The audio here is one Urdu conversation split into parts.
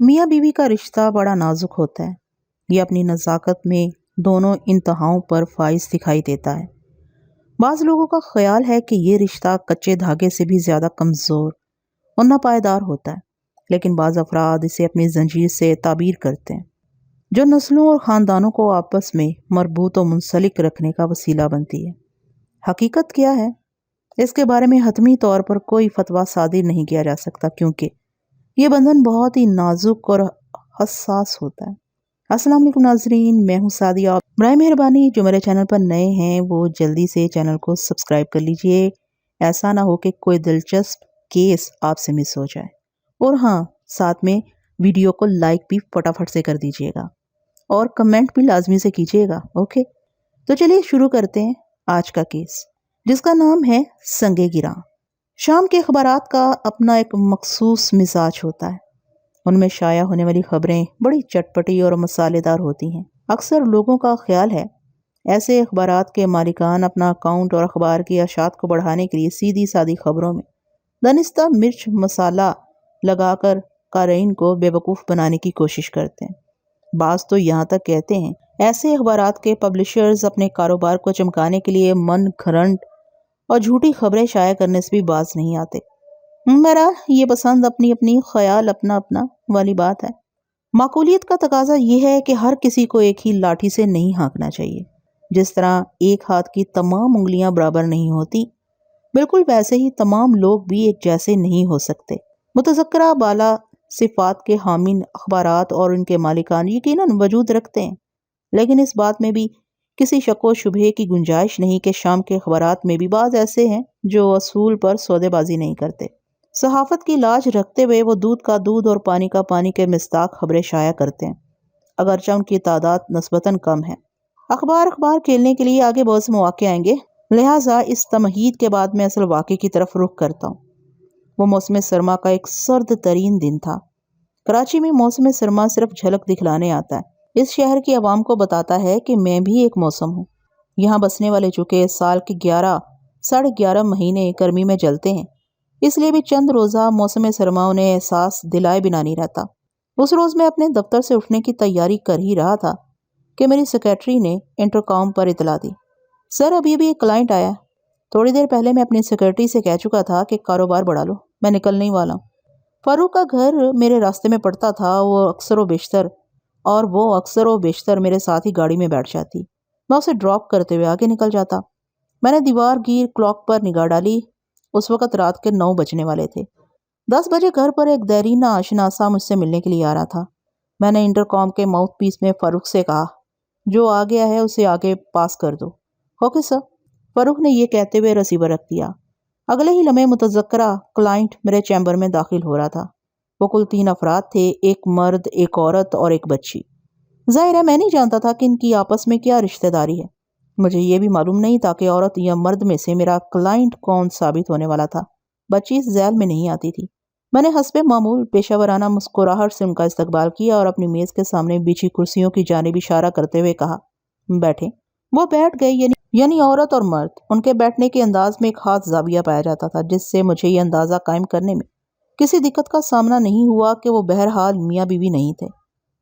میاں بیوی کا رشتہ بڑا نازک ہوتا ہے۔ یہ اپنی نزاکت میں دونوں انتہاؤں پر فائز دکھائی دیتا ہے۔ بعض لوگوں کا خیال ہے کہ یہ رشتہ کچے دھاگے سے بھی زیادہ کمزور اور ناپائیدار ہوتا ہے، لیکن بعض افراد اسے اپنی زنجیر سے تعبیر کرتے ہیں، جو نسلوں اور خاندانوں کو آپس میں مربوط و منسلک رکھنے کا وسیلہ بنتی ہے۔ حقیقت کیا ہے؟ اس کے بارے میں حتمی طور پر کوئی فتویٰ صادر نہیں کیا جا سکتا، کیونکہ یہ بندھن بہت ہی نازک اور حساس ہوتا ہے۔ السلام علیکم ناظرین، میں ہوں سعدیہ۔ برائے مہربانی جو میرے چینل پر نئے ہیں وہ جلدی سے چینل کو سبسکرائب کر لیجئے، ایسا نہ ہو کہ کوئی دلچسپ کیس آپ سے مس ہو جائے۔ اور ہاں، ساتھ میں ویڈیو کو لائک بھی فٹافٹ سے کر دیجئے گا اور کمنٹ بھی لازمی سے کیجئے گا، اوکے؟ تو چلیے شروع کرتے ہیں آج کا کیس، جس کا نام ہے سنگ گراں۔ شام کے اخبارات کا اپنا ایک مخصوص مزاج ہوتا ہے۔ ان میں شائع ہونے والی خبریں بڑی چٹپٹی اور مسالے دار ہوتی ہیں۔ اکثر لوگوں کا خیال ہے ایسے اخبارات کے مالکان اپنا اکاؤنٹ اور اخبار کی اشاعت کو بڑھانے کے لیے سیدھی سادی خبروں میں دانستہ مرچ مسالہ لگا کر قارئین کو بے وقوف بنانے کی کوشش کرتے ہیں۔ بعض تو یہاں تک کہتے ہیں ایسے اخبارات کے پبلشرز اپنے کاروبار کو چمکانے کے لیے من گھڑنٹ اور جھوٹی خبریں شائع کرنے سے بھی باز نہیں آتے۔ بہرحال یہ پسند اپنی اپنی، خیال اپنا اپنا والی بات ہے۔ معقولیت کا تقاضا یہ ہے کہ ہر کسی کو ایک ہی لاٹھی سے نہیں ہانکنا چاہیے۔ جس طرح ایک ہاتھ کی تمام انگلیاں برابر نہیں ہوتی، بالکل ویسے ہی تمام لوگ بھی ایک جیسے نہیں ہو سکتے۔ متذکرہ بالا صفات کے حامل اخبارات اور ان کے مالکان یقیناً وجود رکھتے ہیں، لیکن اس بات میں بھی کسی شک و شبہے کی گنجائش نہیں کہ شام کے اخبارات میں بھی بعض ایسے ہیں جو اصول پر سودے بازی نہیں کرتے۔ صحافت کی لاج رکھتے ہوئے وہ دودھ کا دودھ اور پانی کا پانی کے مصداق خبریں شائع کرتے ہیں، اگرچہ ان کی تعداد نسبتاً کم ہے۔ اخبار کھیلنے کے لیے آگے بہت سے مواقع آئیں گے، لہٰذا اس تمہید کے بعد میں اصل واقعے کی طرف رخ کرتا ہوں۔ وہ موسم سرما کا ایک سرد ترین دن تھا۔ کراچی میں موسم سرما صرف جھلک دکھلانے آتا ہے، اس شہر کی عوام کو بتاتا ہے کہ میں بھی ایک موسم ہوں۔ یہاں بسنے والے چونکہ سال کے 11.5 مہینے گرمی میں جلتے ہیں، اس لیے بھی چند روزہ موسم سرما انہیں احساس دلائے بنا نہیں رہتا۔ اس روز میں اپنے دفتر سے اٹھنے کی تیاری کر ہی رہا تھا کہ میری سیکریٹری نے انٹرکام پر اطلاع دی، سر ابھی بھی ایک کلائنٹ آیا ہے۔ تھوڑی دیر پہلے میں اپنی سیکریٹری سے کہہ چکا تھا کہ کاروبار بڑھا لو، میں نکلنے والا ہوں۔ فاروق کا گھر میرے راستے میں پڑتا تھا، وہ اکثر و بیشتر میرے ساتھ ہی گاڑی میں بیٹھ جاتی۔ میں اسے ڈراپ کرتے ہوئے آگے نکل جاتا۔ میں نے دیوار گیر کلاک پر نگاہ ڈالی، اس وقت رات کے 9 بجنے والے تھے۔ 10 بجے گھر پر ایک دیرینہ آشنا سا مجھ سے ملنے کے لیے آ رہا تھا۔ میں نے انٹرکام کے ماؤتھ پیس میں فاروق سے کہا، جو آ گیا ہے اسے آگے پاس کر دو۔ Okay sir. فاروق نے یہ کہتے ہوئے ریسیور رکھ دیا۔ اگلے ہی لمحے متذکرہ کلائنٹ میرے چیمبر میں داخل ہو رہا تھا۔ وہ کل 3 افراد تھے، ایک مرد، ایک عورت اور ایک بچی۔ ظاہر ہے میں نہیں جانتا تھا کہ ان کی آپس میں کیا رشتہ داری ہے۔ مجھے یہ بھی معلوم نہیں تھا کہ عورت یا مرد میں سے میرا کلائنٹ کون ثابت ہونے والا تھا۔ بچی اس ذیل میں نہیں آتی تھی۔ میں نے حسب معمول پیشہ ورانہ مسکراہٹ سے ان کا استقبال کیا اور اپنی میز کے سامنے بچھی کرسیوں کی جانب اشارہ کرتے ہوئے کہا، بیٹھیں۔ وہ بیٹھ گئی، یعنی عورت اور مرد۔ ان کے بیٹھنے کے انداز میں ایک خاص زاویہ پایا جاتا تھا، جس سے مجھے یہ اندازہ قائم کرنے میں کسی دقت کا سامنا نہیں ہوا کہ وہ بہرحال میاں بیوی نہیں تھے۔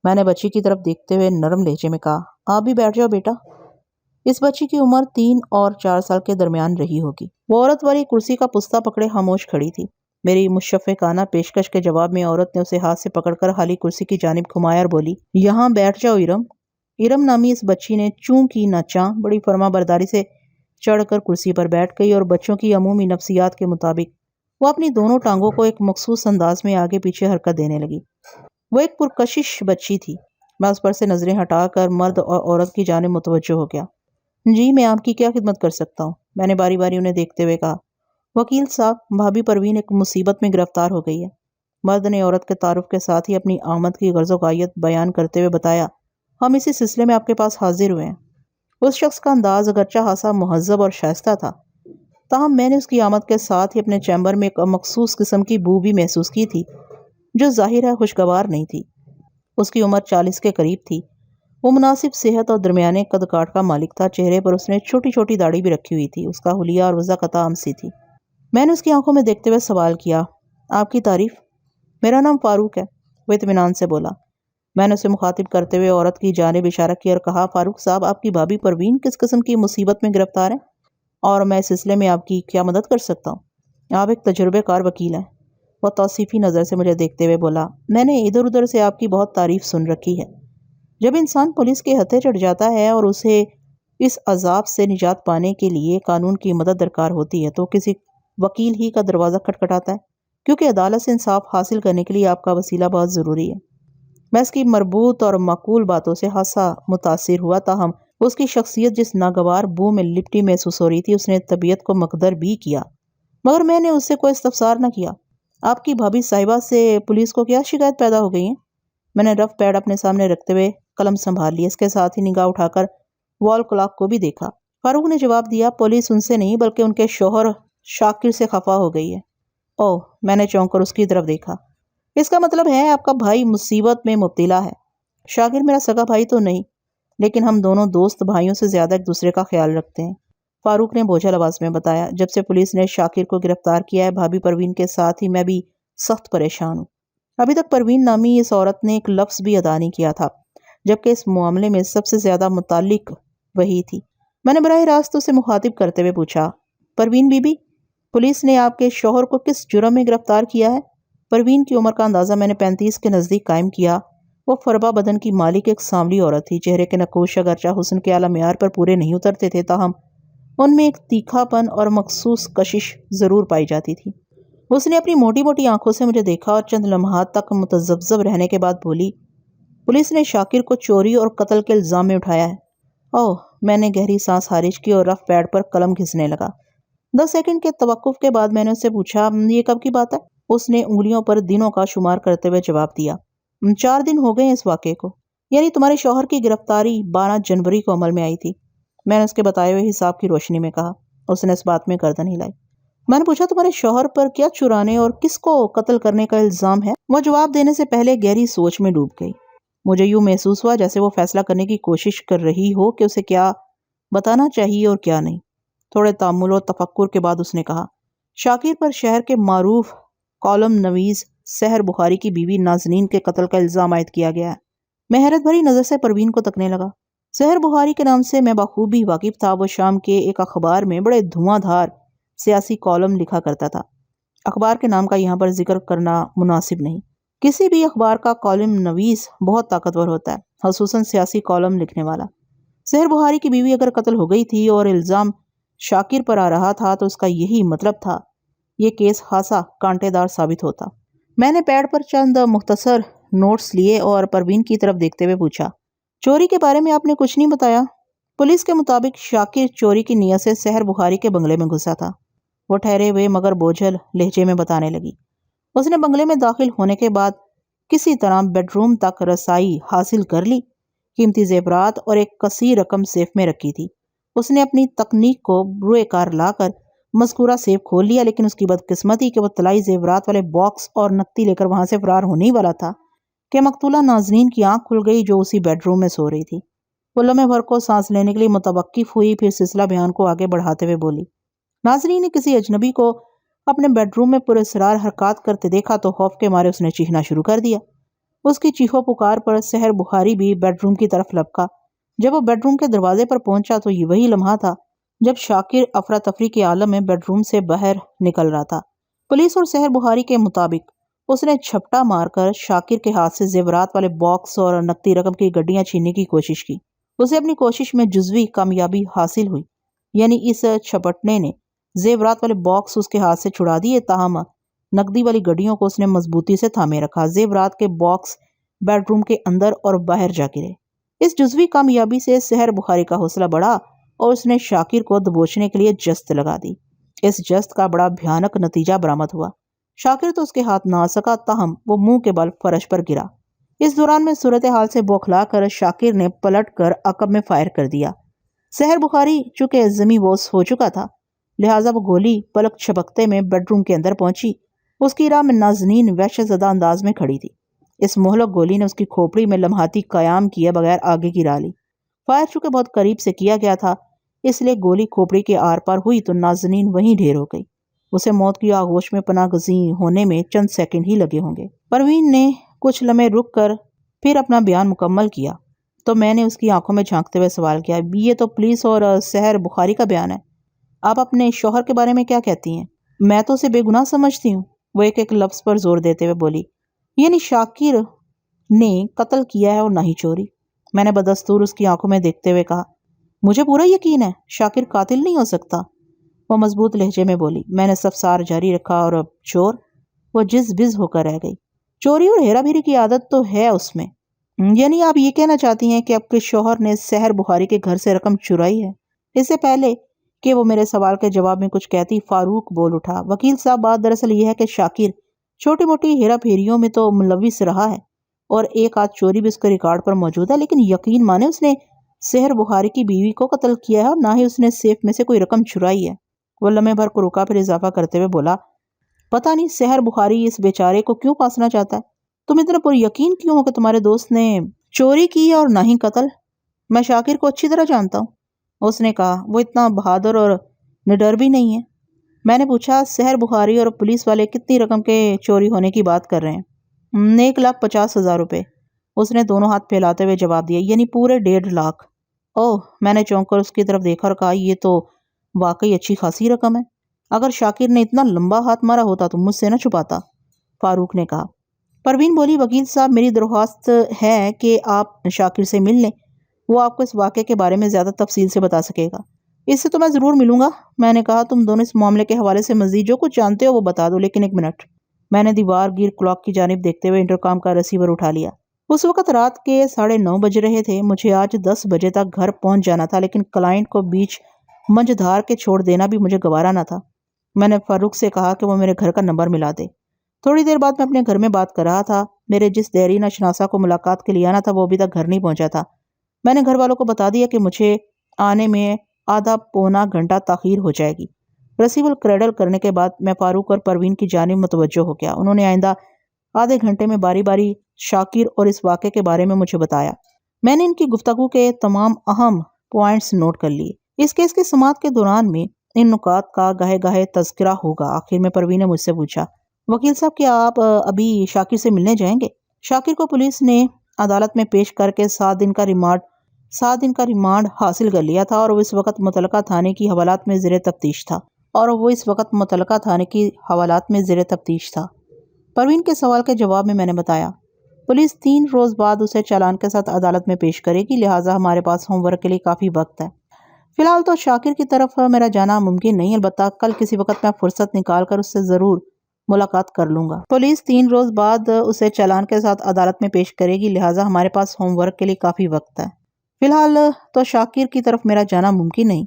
میں نے بچی کی طرف دیکھتے ہوئے نرم لہجے میں کہا، آپ بھی بیٹھ جاؤ بیٹا۔ اس بچی کی عمر 3 اور 4 سال کے درمیان رہی ہوگی۔ وہ عورت والی کرسی کا پستہ پکڑے خاموش کھڑی تھی۔ میری مشفقانہ پیشکش کے جواب میں عورت نے اسے ہاتھ سے پکڑ کر خالی کرسی کی جانب گھمایا اور بولی، یہاں بیٹھ جاؤ ارم۔ ارم نامی اس بچی نے چوں کی نہ چاں بڑی فرما برداری سے چڑھ کر کرسی پر بیٹھ گئی اور بچوں کی عمومی نفسیات کے مطابق وہ اپنی دونوں ٹانگوں کو ایک مخصوص انداز میں آگے پیچھے حرکت دینے لگی۔ وہ ایک پرکشش بچی تھی۔ میں اس پر سے نظریں ہٹا کر مرد اور عورت کی جانب متوجہ ہو گیا۔ جی میں آپ کی کیا خدمت کر سکتا ہوں؟ میں نے باری باری انہیں دیکھتے ہوئے کہا۔ وکیل صاحب، بھابھی پروین ایک مصیبت میں گرفتار ہو گئی ہے۔ مرد نے عورت کے تعارف کے ساتھ ہی اپنی آمد کی غرض و غایت بیان کرتے ہوئے بتایا، ہم اسی سلسلے میں آپ کے پاس حاضر ہوئے ہیں۔ اس شخص کا انداز اگرچہ خاصا مہذب اور شائستہ تھا، تاہم میں نے اس کی آمد کے ساتھ ہی اپنے چیمبر میں ایک مخصوص قسم کی بو بھی محسوس کی تھی، جو ظاہر ہے خوشگوار نہیں تھی۔ اس کی عمر 40 کے قریب تھی۔ وہ مناسب صحت اور درمیانے قد کاٹ کا مالک تھا۔ چہرے پر اس نے چھوٹی چھوٹی داڑھی بھی رکھی ہوئی تھی۔ اس کا حلیہ اور وضع قطع امسی تھی۔ میں نے اس کی آنکھوں میں دیکھتے ہوئے سوال کیا، آپ کی تعریف؟ میرا نام فاروق ہے۔ وہ اطمینان سے بولا۔ میں نے اسے مخاطب کرتے ہوئے عورت کی جانب اشارہ کیا اور کہا، فاروق صاحب، آپ کی بھابھی پروین کس قسم کی مصیبت میں گرفتار ہیں اور میں اس سلسلے میں آپ کی کیا مدد کر سکتا ہوں؟ آپ ایک تجربے کار وکیل ہیں۔ وہ توصیفی نظر سے مجھے دیکھتے ہوئے بولا، میں نے ادھر ادھر سے آپ کی بہت تعریف سن رکھی ہے۔ جب انسان پولیس کے ہتھے چڑھ جاتا ہے اور اسے اس عذاب سے نجات پانے کے لیے قانون کی مدد درکار ہوتی ہے تو کسی وکیل ہی کا دروازہ کھٹکھٹاتا ہے، کیونکہ عدالت سے انصاف حاصل کرنے کے لیے آپ کا وسیلہ بہت ضروری ہے۔ میں اس کی مربوط اور معقول باتوں سے خاصا متاثر ہوا، تاہم اس کی شخصیت جس ناگوار بو میں لپٹی محسوس ہو رہی تھی، اس نے طبیعت کو مقدر بھی کیا، مگر میں نے اس سے کوئی استفسار نہ کیا۔ آپ کی بھابھی صاحبہ سے پولیس کو کیا شکایت پیدا ہو گئی ہے؟ میں نے رف پیڈ اپنے سامنے رکھتے ہوئے قلم سنبھال لی، اس کے ساتھ ہی نگاہ اٹھا کر وال کلاک کو بھی دیکھا۔ فاروق نے جواب دیا، پولیس ان سے نہیں بلکہ ان کے شوہر شاکر سے خفا ہو گئی ہے۔ اوہ، میں نے چونک کر اس کی طرف دیکھا۔ اس کا مطلب ہے آپ کا بھائی مصیبت میں مبتلا ہے۔ شاکر میرا سگا بھائی تو نہیں، لیکن ہم دونوں دوست بھائیوں سے زیادہ ایک دوسرے کا خیال رکھتے ہیں، فاروق نے بوجھل آواز میں بتایا۔ جب سے پولیس نے شاکر کو گرفتار کیا ہے، بھابھی پروین کے ساتھ ہی میں بھی سخت پریشان ہوں۔ ابھی تک پروین نامی اس عورت نے ایک لفظ بھی ادا نہیں کیا تھا، جبکہ اس معاملے میں سب سے زیادہ متعلق وہی تھی۔ میں نے براہ راست اسے مخاطب کرتے ہوئے پوچھا، پروین بی بی، پولیس نے آپ کے شوہر کو کس جرم میں گرفتار کیا ہے؟ پروین کی عمر کا اندازہ میں نے 35 کے نزدیک قائم کیا۔ وہ فربا بدن کی مالک ایک سانولی عورت تھی۔ چہرے کے نقوش اگرچہ حسن کے اعلیٰ معیار پر پورے نہیں اترتے تھے، تاہم ان میں ایک تیکھا پن اور مخصوص کشش ضرور پائی جاتی تھی۔ اس نے اپنی موٹی موٹی آنکھوں سے مجھے دیکھا اور چند لمحات تک متذبذب رہنے کے بعد بولی، پولیس نے شاکر کو چوری اور قتل کے الزام میں اٹھایا ہے۔ اوہ، میں نے گہری سانس خارج کی اور رف پیڈ پر قلم گھسنے لگا۔ 10 سیکنڈ کے توقف کے بعد میں نے اس سے پوچھا، یہ کب کی بات ہے؟ اس نے انگلیوں پر دنوں کا شمار کرتے ہوئے جواب دیا، 4 دن ہو گئے ہیں اس واقعے کو، یعنی تمہارے شوہر کی گرفتاری 12 جنوری کو عمل میں آئی تھی۔ میں نے اس کے بتائے ہوئے حساب کی روشنی میں کہا۔ اس نے اس بات میں گردن ہلائی۔ میں نے پوچھا، تمہارے شوہر پر کیا چرانے اور کس کو قتل کرنے کا الزام ہے؟ وہ جواب دینے سے پہلے گہری سوچ میں ڈوب گئی۔ مجھے یوں محسوس ہوا جیسے وہ فیصلہ کرنے کی کوشش کر رہی ہو کہ اسے کیا بتانا چاہیے اور کیا نہیں۔ تھوڑے تأمل و تفکر کے بعد اس نے کہا، شاکر پر شہر کے معروف کالم نویس سحر بخاری کی بیوی نازنین کے قتل کا الزام عائد کیا گیا ہے۔ میں حیرت بھری نظر سے پروین کو تکنے لگا۔ سحر بخاری کے نام سے میں بخوبی واقف تھا۔ وہ شام کے ایک اخبار میں بڑے دھواں دھار سیاسی کالم لکھا کرتا تھا۔ اخبار کے نام کا یہاں پر ذکر کرنا مناسب نہیں۔ کسی بھی اخبار کا کالم نویس بہت طاقتور ہوتا ہے، خصوصاً سیاسی کالم لکھنے والا۔ سحر بخاری کی بیوی اگر قتل ہو گئی تھی اور الزام شاکر پر آ رہا تھا تو اس کا یہی مطلب تھا، یہ کیس خاصا کانٹے دار ثابت ہوتا۔ میں نے پیڈ پر چند مختصر نوٹس لیے اور پروین کی طرف دیکھتے ہوئے پوچھا، چوری کے بارے میں آپ نے کچھ نہیں بتایا؟ پولیس کے مطابق شاکر چوری کی نیت سے سحر بخاری کے بنگلے میں گھسا تھا، وہ ٹھہرے ہوئے مگر بوجھل لہجے میں بتانے لگی۔ اس نے بنگلے میں داخل ہونے کے بعد کسی طرح بیڈ روم تک رسائی حاصل کر لی، قیمتی زیورات اور ایک کثیر رقم سیف میں رکھی تھی۔ اس نے اپنی تکنیک کو بروئے کار لا کر مذکورہ سیف کھول لیا، لیکن اس کی بدقسمتی کہ وہ طلائی زیورات والے باکس اور نقدی لے کر وہاں سے فرار ہونے ہی والا تھا کہ مقتولہ نازنین کی آنکھ کھل گئی جو اسی بیڈ روم میں سو رہی تھی۔ وہ لمحے بھر کو سانس لینے کے لیے متوقف ہوئی، پھر سلسلہ بیان کو آگے بڑھاتے ہوئے بولی، نازنین نے کسی اجنبی کو اپنے بیڈ روم میں پراسرار حرکات کرتے دیکھا تو خوف کے مارے اس نے چیخنا شروع کر دیا۔ اس کی چیخو پکار پر سحر بخاری بھی بیڈ روم کی طرف لپکا۔ جب وہ بیڈ روم کے دروازے پر پہنچا تو یہ وہی لمحہ تھا جب شاکر افراتفری کے عالم میں بیڈ روم سے باہر نکل رہا تھا۔ پولیس اور سحر بخاری کے مطابق اس نے چھپٹا مار کر شاکر کے ہاتھ سے زیورات والے باکس اور نقدی رقم کی گڈیاں چھیننے کی کوشش کی۔ اسے اپنی کوشش میں جزوی کامیابی حاصل ہوئی، یعنی اس چھپٹنے نے زیورات والے باکس اس کے ہاتھ سے چھڑا دیے، تاہم نقدی والی گڈیوں کو اس نے مضبوطی سے تھامے رکھا۔ زیورات کے باکس بیڈ روم کے اندر اور باہر جا گرے۔ اس جزوی کامیابی سے سحر بخاری کا حوصلہ بڑھا اور اس نے شاکر کو دبوچنے کے لیے جست لگا دی۔ اس جست کا بڑا بھیانک نتیجہ برآمد ہوا۔ شاکر تو اس کے ہاتھ نہ آ سکا، تاہم وہ منہ کے بل فرش پر گرا۔ اس دوران میں صورتحال سے بوکھلا کر شاکر نے پلٹ کر عقب میں فائر کر دیا۔ سحر بخاری چونکہ زمیں بوس ہو چکا تھا، لہٰذا وہ گولی پلک چھپکتے میں بیڈ روم کے اندر پہنچی۔ اس کی راہ میں نازنین وحشت زدہ انداز میں کھڑی تھی۔ اس مہلک گولی نے اس کی کھوپڑی میں لمحاتی قیام کیے بغیر آگے گرا لی۔ فائر چونکہ بہت قریب سے کیا گیا تھا، اس لیے گولی کھوپڑی کے آر پار ہوئی تو نازنین وہیں ڈھیر ہو گئی۔ اسے موت کی آغوش میں پناہ گزین ہونے میں چند سیکنڈ ہی لگے ہوں گے۔ پروین نے کچھ لمحے رک کر پھر اپنا بیان مکمل کیا تو میں نے اس کی آنکھوں میں جھانکتے ہوئے سوال کیا، یہ تو پولیس اور سحر بخاری کا بیان ہے، آپ اپنے شوہر کے بارے میں کیا کہتی ہیں؟ میں تو اسے بے گناہ سمجھتی ہوں، وہ ایک ایک لفظ پر زور دیتے ہوئے بولی۔ یعنی شاکر نے قتل کیا ہے اور نہ ہی چوری؟ میں نے بدستور اس کی آنکھوں میں دیکھتے ہوئے کہا۔ مجھے پورا یقین ہے شاکر قاتل نہیں ہو سکتا، وہ مضبوط لہجے میں بولی۔ میں نے استفسار جاری رکھا، اور اب چور؟ وہ جز بز ہو کر رہ گئی۔ چوری اور ہیرا پھیری کی عادت تو ہے اس میں۔ یعنی آپ یہ کہنا چاہتی ہیں کہ آپ کے شوہر نے سحر بخاری کے گھر سے رقم چرائی ہے؟ اس سے پہلے کہ وہ میرے سوال کے جواب میں کچھ کہتی، فاروق بول اٹھا۔ وکیل صاحب، بات دراصل یہ ہے کہ شاکر چھوٹی موٹی ہیرا پھیریوں میں تو ملوث رہا ہے، اور ایک آدھ چوری بھی اس کے ریکارڈ پر موجود ہے، لیکن یقین مانے اس نے سحر بخاری کی بیوی کو قتل کیا ہے، اور نہ ہی اس نے سیف میں سے کوئی رقم چرائی ہے۔ وہ لمحے بھر کو رکا، پھر اضافہ کرتے ہوئے بولا، پتہ نہیں سحر بخاری اس بیچارے کو کیوں پھانسنا چاہتا ہے؟ تم اتنا پر یقین کیوں ہو کہ تمہارے دوست نے چوری کی اور نہ ہی قتل؟ میں شاکر کو اچھی طرح جانتا ہوں، اس نے کہا، وہ اتنا بہادر اور نڈر بھی نہیں ہے۔ میں نے پوچھا، سحر بخاری اور پولیس والے کتنی رقم کے چوری ہونے کی بات کر رہے ہیں؟ 1,50,000 روپے، اس نے دونوں ہاتھ پھیلاتے ہوئے جواب دیا، یعنی پورے 1.5 لاکھ۔ اوہ، میں نے چونک کر اس کی طرف دیکھا اور کہا، یہ تو واقعی اچھی خاصی رقم ہے، اگر شاکر نے اتنا لمبا ہاتھ مارا ہوتا تو مجھ سے نہ چھپاتا، فاروق نے کہا۔ پروین بولی، وکیل صاحب، میری درخواست ہے کہ آپ شاکر سے مل لیں، وہ آپ کو اس واقعے کے بارے میں زیادہ تفصیل سے بتا سکے گا۔ اس سے تو میں ضرور ملوں گا، میں نے کہا، تم دونوں اس معاملے کے حوالے سے مزید جو کچھ جانتے ہو وہ بتا دو، لیکن ایک منٹ۔ میں نے دیوار گیر کلاک کی جانب دیکھتے ہوئے انٹرکام کا ریسیور اٹھا لیا۔ اس وقت رات کے 9:30 بج رہے تھے، مجھے آج 10 بجے تک گھر پہنچ جانا تھا، لیکن کلائنٹ کو بیچ منجھ دھار کے چھوڑ دینا بھی مجھے گوارا نہ تھا۔ میں نے فاروق سے کہا کہ وہ میرے گھر کا نمبر ملا دے۔ تھوڑی دیر بعد میں اپنے گھر میں بات کر رہا تھا، میرے جس دیرینہ شناسا کو ملاقات کے لیے آنا تھا وہ ابھی تک گھر نہیں پہنچا تھا۔ میں نے گھر والوں کو بتا دیا کہ مجھے آنے میں آدھا پونا گھنٹہ تاخیر ہو جائے گی۔ ریسیور کریڈل کرنے کے بعد میں فاروق اور پروین کی جانب متوجہ ہو گیا۔ انہوں نے آئندہ آدھے گھنٹے میں باری باری شاکر اور اس واقعے کے بارے میں مجھے بتایا۔ میں نے ان کی گفتگو کے تمام اہم پوائنٹس نوٹ کر لیے۔ اس کیس کی سماعت کے دوران میں ان نکات کا گاہے گاہے تذکرہ ہوگا۔ آخر میں پروین نے مجھ سے پوچھا، وکیل صاحب، کیا آپ ابھی شاکر سے ملنے جائیں گے؟ شاکر کو پولیس نے عدالت میں پیش کر کے 7 دن کا ریمانڈ حاصل کر لیا تھا، اور وہ اس وقت متعلقہ تھانے کی حوالات میں زیر تفتیش تھا۔ پروین کے سوال کے جواب میں نے بتایا، پولیس 3 روز بعد اسے چالان کے ساتھ عدالت میں پیش کرے گی، لہٰذا ہمارے پاس ہوم ورک کے لیے کافی وقت ہے۔ فی الحال تو شاکر کی طرف میرا جانا ممکن نہیں، البتہ کل کسی وقت میں فرصت نکال کر اس سے ضرور ملاقات کر لوں گا۔ پولیس 3 روز بعد اسے چالان کے ساتھ عدالت میں پیش کرے گی، لہٰذا ہمارے پاس ہوم ورک کے لیے کافی وقت ہے۔ فی الحال تو شاکر کی طرف میرا جانا ممکن نہیں،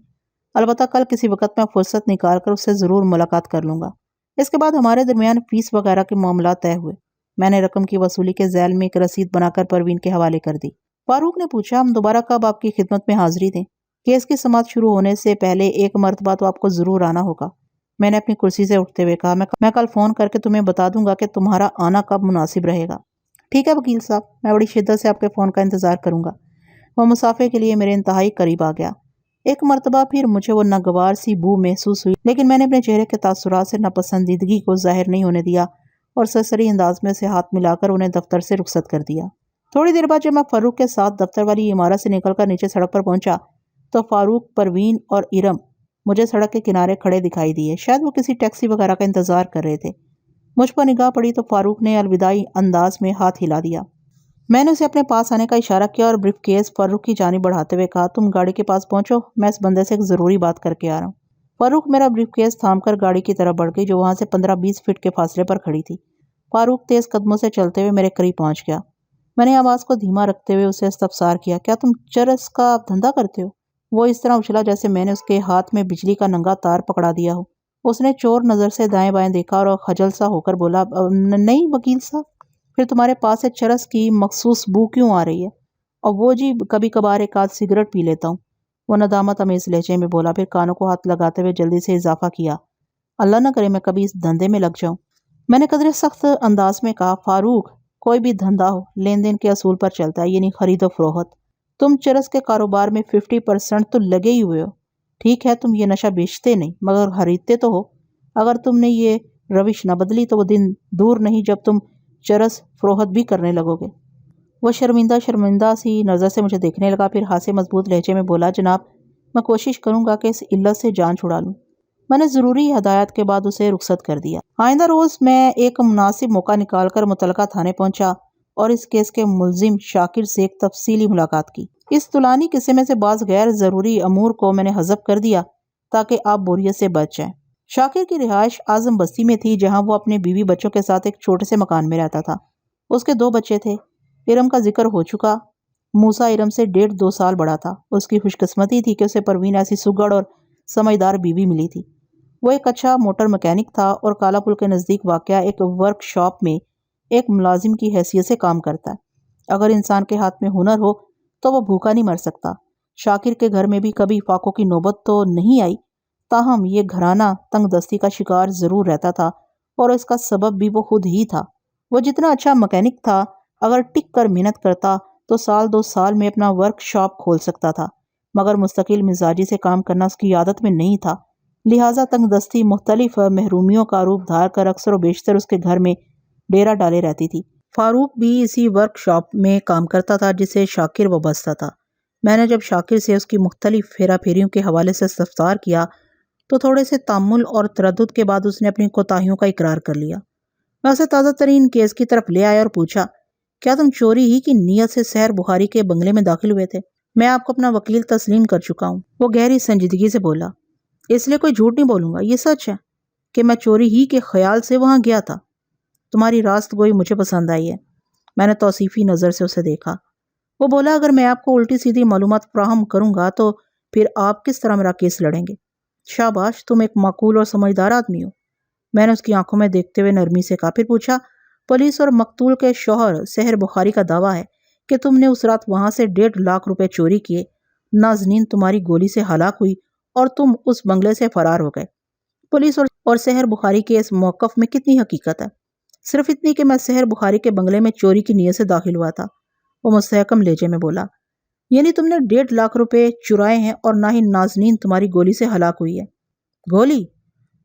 البتہ کل کسی وقت میں فرصت نکال کر اس سے ضرور ملاقات کر لوں گا۔ اس کے بعد ہمارے درمیان فیس وغیرہ کے معاملات طے ہوئے۔ میں نے رقم کی وصولی کے ذیل میں ایک رسید بنا کر پروین کے حوالے کر دی۔ فاروق نے پوچھا، ہم دوبارہ کب آپ کی خدمت میں حاضری دیں؟ کیس کی سماعت شروع ہونے سے پہلے ایک مرتبہ تو آپ کو ضرور آنا ہوگا، میں نے اپنی کرسی سے اٹھتے ہوئے کہا۔ میں کل فون کر کے تمہیں بتا دوں گا کہ تمہارا آنا کب مناسب رہے گا۔ ٹھیک ہے وکیل صاحب، میں بڑی شدت سے آپ کے فون کا انتظار کروں گا۔ وہ مسافے کے لیے میرے انتہائی قریب آ گیا۔ ایک مرتبہ پھر مجھے وہ ناگوار سی بو محسوس ہوئی، لیکن میں نے اپنے چہرے کے تاثرات سے ناپسندیدگی کو ظاہر نہیں ہونے دیا اور سرسری انداز میں سے ہاتھ ملا کر انہیں دفتر سے رخصت کر دیا۔ تھوڑی دیر بعد جب میں فاروق کے ساتھ دفتر والی عمارت سے نکل کر نیچے سڑک پر پہنچا تو فاروق، پروین اور ارم مجھے سڑک کے کنارے کھڑے دکھائی دیے، شاید وہ کسی ٹیکسی وغیرہ کا انتظار کر رہے تھے۔ مجھ پر نگاہ پڑی تو فاروق نے الوداعی انداز میں ہاتھ ہلا دیا۔ میں نے اسے اپنے پاس آنے کا اشارہ کیا اور بریف کیس فاروق کی جانب بڑھاتے ہوئے کہا، تم گاڑی کے پاس پہنچو، میں اس بندے سے ایک ضروری بات کر کے آ رہا ہوں۔ فاروق میرا بریف کیس تھام کر گاڑی کی طرف بڑھ گئی جو وہاں سے 15-20 فٹ کے فاصلے پر کھڑی تھی۔ فاروق تیز قدموں سے چلتے ہوئے میرے قریب پہنچ گیا۔ میں نے آواز کو دھیما رکھتے ہوئے اسے استفسار کیا، کیا تم چرس کا دھندا کرتے ہو؟ وہ اس طرح اچھلا جیسے میں نے اس کے ہاتھ میں بجلی کا ننگا تار پکڑا دیا ہو۔ اس نے چور نظر سے دائیں بائیں دیکھا اور خجل سا ہو کر بولا، نہیں وکیل صاحب، پھر تمہارے پاس سے چرس کی مخصوص بو کیوں آ رہی ہے؟ اور وہ جی کبھی کبھار ایک آدھ سگریٹ پی لیتا ہوں، وہ ندامت امیز لہجے میں بولا، پھر کانوں کو ہاتھ لگاتے ہوئے جلدی سے اضافہ کیا، اللہ نہ کرے میں کبھی اس دھندے میں لگ جاؤں۔ میں نے قدرے سخت انداز میں کہا، فاروق، کوئی بھی دھندا ہو لین دین کے اصول پر چلتا ہے، یعنی خرید و فروخت۔ تم چرس کے کاروبار میں 50% تو لگے ہی ہوئے ہو۔ ٹھیک ہے تم یہ نشہ بیچتے نہیں مگر خریدتے تو ہو۔ اگر تم نے یہ روش نہ بدلی تو وہ دن دور نہیں جب تم چرس فروخت بھی کرنے لگو گے؟ وہ شرمندہ سی نظر سے مجھے دیکھنے لگا، پھر ہاتھ سے مضبوط لہجے میں بولا، جناب میں کوشش کروں گا کہ اس علت سے جان چھڑا لوں۔ میں نے ضروری ہدایات کے بعد اسے رخصت کر دیا۔ آئندہ روز میں ایک مناسب موقع نکال کر متعلقہ تھانے پہنچا اور اس کیس کے ملزم شاکر سے ایک تفصیلی ملاقات کی۔ اس طولانی قصے میں سے بعض غیر ضروری امور کو میں نے حذف کر دیا تاکہ آپ بوریت سے بچ جائیں۔ شاکر کی رہائش اعظم بستی میں تھی، جہاں وہ اپنے بیوی بچوں کے ساتھ ایک چھوٹے سے مکان میں رہتا تھا۔ اس کے 2 بچے تھے۔ ارم کا ذکر ہو چکا۔ موسیٰ ارم سے 1.5-2 سال بڑا تھا۔ اس کی خوش قسمتی تھی کہ اسے پروین ایسی سگڑ اور سمجھدار بیوی ملی تھی۔ وہ ایک اچھا موٹر مکینک تھا اور کالا پل کے نزدیک واقع ایک ورک شاپ میں ایک ملازم کی حیثیت سے کام کرتا ہے۔ اگر انسان کے ہاتھ میں ہنر ہو تو وہ بھوکا نہیں مر سکتا۔ شاکر کے گھر میں بھی کبھی فاقوں کی نوبت تو نہیں آئی، تاہم یہ گھرانہ تنگ دستی کا شکار ضرور رہتا تھا، اور اس کا سبب بھی وہ خود ہی تھا۔ وہ جتنا اچھا مکینک تھا، اگر ٹک کر محنت کرتا تو 1-2 سال میں اپنا ورک شاپ کھول سکتا تھا، مگر مستقل مزاجی سے کام کرنا اس کی عادت میں نہیں تھا، لہٰذا تنگ دستی مختلف محرومیوں کا روپ دھار کر اکثر و بیشتر اس کے گھر میں ڈیرا ڈالے رہتی تھی۔ فاروق بھی اسی ورک شاپ میں کام کرتا تھا جس سے شاکر وابستہ تھا۔ میں نے جب شاکر سے اس کی مختلف پھیرا پھیریوں کے حوالے سے استفسار کیا تو تھوڑے سے تامل اور تردد کے بعد اس نے اپنی کوتاہیوں کا اقرار کر لیا۔ میں اسے تازہ ترین کیس کی طرف لے آیا اور پوچھا، کیا تم چوری ہی کی نیت سے سحر بخاری کے بنگلے میں داخل ہوئے تھے؟ میں آپ کو اپنا وکیل تسلیم کر چکا ہوں، وہ گہری سنجیدگی سے بولا۔ اس لیے کوئی جھوٹ نہیں بولوں گا، یہ سچ ہے کہ میں چوری ہی کے خیال سے وہاں گیا تھا۔ تمہاری راست گوئی مجھے پسند آئی ہے۔ میں نے توصیفی نظر سے اسے دیکھا۔ وہ بولا، اگر میں آپ کو الٹی سیدھی معلومات فراہم کروں گا تو پھر آپ کس طرح میرا کیس لڑیں گے؟ شاباش، تم ایک معقول اور سمجھدار آدمی ہو، میں نے اس کی آنکھوں میں دیکھتے ہوئے نرمی سے کہا۔ پھر پوچھا، پولیس اور مقتول کے شوہر سحر بخاری کا دعویٰ ہے کہ تم نے اس رات وہاں سے 1.5 لاکھ روپے چوری کیے، نازنین تمہاری گولی سے ہلاک ہوئی اور تم اس بنگلے سے فرار ہو گئے۔ پولیس اور سحر بخاری کے اس موقف میں کتنی حقیقت ہے؟ صرف اتنی کہ میں سحر بخاری کے بنگلے میں چوری کی نیت سے داخل ہوا تھا، وہ مستحکم لہجے میں بولا۔ یعنی تم نے 1.5 لاکھ روپے چرائے ہیں اور نہ ہی نازنین تمہاری گولی سے ہلاک ہوئی ہے؟ گولی؟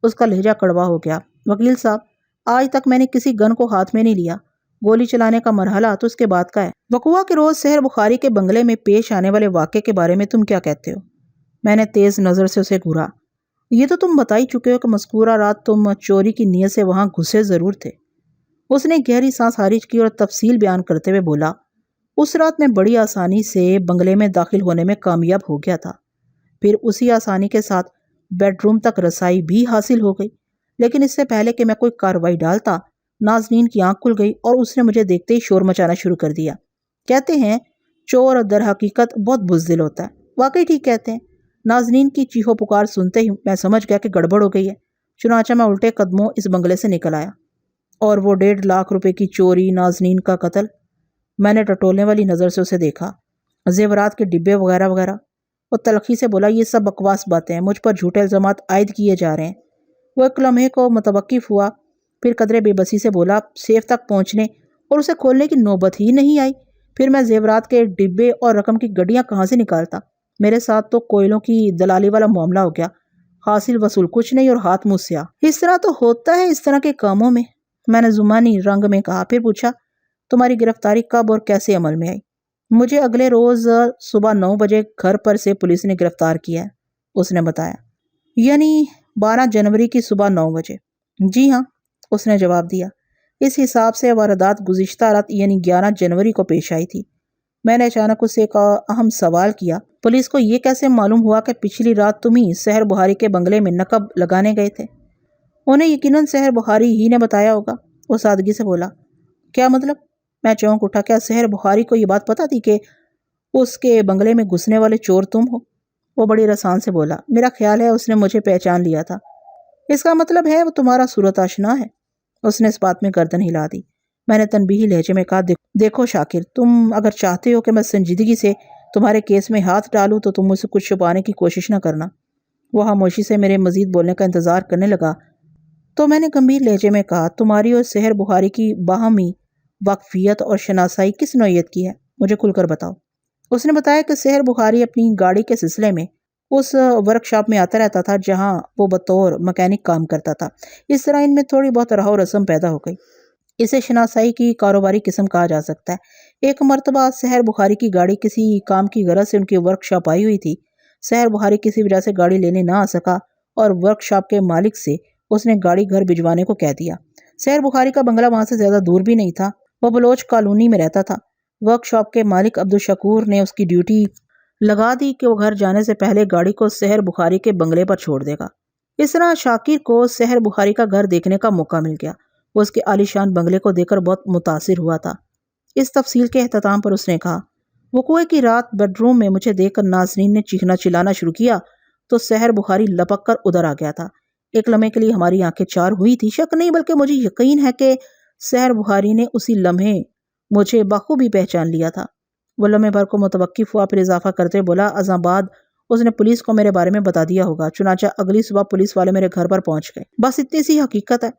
اس کا لہجہ کڑوا ہو گیا۔ وکیل صاحب، آج تک میں نے کسی گن کو ہاتھ میں نہیں لیا، گولی چلانے کا مرحلہ تو اس کے بعد کا ہے۔ وقوعہ کے روز سحر بخاری کے بنگلے میں پیش آنے والے واقعے کے بارے میں تم کیا کہتے ہو؟ میں نے تیز نظر سے اسے گھورا۔ یہ تو تم بتا ہی چکے ہو کہ مذکورہ رات تم چوری کی نیت سے وہاں گھسے ضرور تھے۔ اس نے گہری سانس خارج کی اور تفصیل بیان کرتے ہوئے بولا، اس رات میں بڑی آسانی سے بنگلے میں داخل ہونے میں کامیاب ہو گیا تھا، پھر اسی آسانی کے ساتھ بیڈ روم تک رسائی بھی حاصل ہو گئی، لیکن اس سے پہلے کہ میں کوئی کارروائی ڈالتا، نازنین کی آنکھ کھل گئی اور اس نے مجھے دیکھتے ہی شور مچانا شروع کر دیا۔ کہتے ہیں چور در حقیقت بہت بزدل ہوتا ہے۔ واقعی ٹھیک کہتے ہیں۔ نازنین کی چیخو پکار سنتے ہی میں سمجھ گیا کہ گڑبڑ ہو گئی ہے، چنانچہ میں الٹے قدموں اس بنگلے سے نکل آیا۔ اور وہ 1.5 لاکھ روپے کی چوری، نازنین کا قتل؟ میں نے ٹٹولنے والی نظر سے اسے دیکھا۔ زیورات کے ڈبے وغیرہ وغیرہ؟ وہ تلخی سے بولا، یہ سب بکواس باتیں ہیں، مجھ پر جھوٹے الزامات عائد کیے جا رہے ہیں۔ وہ ایک لمحے کو متوقف ہوا، پھر قدرے بے بسی سے بولا، سیف تک پہنچنے اور اسے کھولنے کی نوبت ہی نہیں آئی، پھر میں زیورات کے ڈبے اور رقم کی گڈیاں کہاں سے نکالتا؟ میرے ساتھ تو کوئلوں کی دلالی والا معاملہ ہو گیا، حاصل وصول کچھ نہیں اور ہاتھ منہ سیاہ۔ اس طرح تو ہوتا ہے اس طرح کے کاموں میں نے زمانی رنگ میں کہا۔ پھر پوچھا، تمہاری گرفتاری کب اور کیسے عمل میں آئی؟ مجھے اگلے روز صبح 9 بجے گھر پر سے پولیس نے گرفتار کیا ہے، اس نے بتایا۔ یعنی 12 جنوری کی صبح 9 بجے؟ جی ہاں، اس نے جواب دیا۔ اس حساب سے واردات گزشتہ رات یعنی 11 جنوری کو پیش آئی تھی۔ میں نے اچانک اس سے ایک اہم سوال کیا، پولیس کو یہ کیسے معلوم ہوا کہ پچھلی رات تم ہی سحر بخاری کے بنگلے میں نقب لگانے گئے تھے؟ انہیں یقیناً سحر بخاری ہی نے بتایا ہوگا، وہ سادگی سے بولا۔ کیا مطلب؟ میں چونک اٹھا۔ کیا سحر بخاری کو یہ بات پتہ تھی کہ اس کے بنگلے میں گھسنے والے چور تم ہو؟ وہ بڑی رسان سے بولا، میرا خیال ہے اس نے مجھے پہچان لیا تھا۔ اس کا مطلب ہے وہ تمہارا صورت آشنا ہے؟ اس نے اس بات میں گردن ہلا دی۔ میں نے تنبیہی لہجے میں کہا، دیکھو شاکر، تم اگر چاہتے ہو کہ میں سنجیدگی سے تمہارے کیس میں ہاتھ ڈالوں تو تم مجھ سے کچھ چھپانے کی کوشش نہ کرنا۔ وہ خاموشی سے میرے مزید بولنے کا انتظار کرنے لگا تو میں نے گمبھیر لہجے میں کہا، تمہاری اور سحر بخاری کی باہمی واقفیت اور شناسائی کس نوعیت کی ہے؟ مجھے کھل کر بتاؤ۔ اس نے بتایا کہ سحر بخاری اپنی گاڑی کے سلسلے میں اس ورک شاپ میں آتا رہتا تھا جہاں وہ بطور مکینک کام کرتا تھا۔ اس طرح ان میں تھوڑی بہت رہو رسم پیدا ہو گئی۔ اسے شناسائی کی کاروباری قسم کہا جا سکتا ہے۔ ایک مرتبہ سحر بخاری کی گاڑی کسی کام کی غرض سے ان کی ورک شاپ آئی ہوئی تھی۔ سحر بخاری کسی وجہ سے گاڑی لینے نہ آ سکا اور ورک شاپ کے مالک سے اس نے گاڑی گھر بھجوانے کو کہہ دیا۔ سحر بخاری کا بنگلہ وہاں سے زیادہ دور بھی نہیں تھا، وہ بلوچ کالونی میں رہتا تھا۔ ورک شاپ کے مالک عبدالشکور نے اس کی ڈیوٹی لگا دی کہ وہ گھر جانے سے پہلے گاڑی کو سحر بخاری کے بنگلے پر چھوڑ دے گا۔ اس طرح شاکر کو سحر بخاری کا گھر دیکھنے کا موقع مل گیا۔ وہ اس کے عالیشان بنگلے کو دیکھ کر بہت متاثر ہوا تھا۔ اس تفصیل کے اختتام پر اس نے کہا، وقوع کی رات بیڈ روم میں مجھے دیکھ کر ناظرین نے چیخنا چلانا شروع کیا تو سحر بخاری لپک کر ادھر آ گیا تھا۔ ایک لمحے کے لیے ہماری آنکھیں چار ہوئی تھی، شک نہیں بلکہ مجھے یقین ہے کہ سحر بخاری نے اسی لمحے مجھے بخوبی پہچان لیا تھا۔ وہ لمحے بھر کو متوقف ہوا، پھر اضافہ کرتے بولا، ازاں بعد اس نے پولیس کو میرے بارے میں بتا دیا ہوگا، چنانچہ اگلی صبح پولیس والے میرے گھر پر پہنچ گئے۔ بس اتنی سی حقیقت ہے۔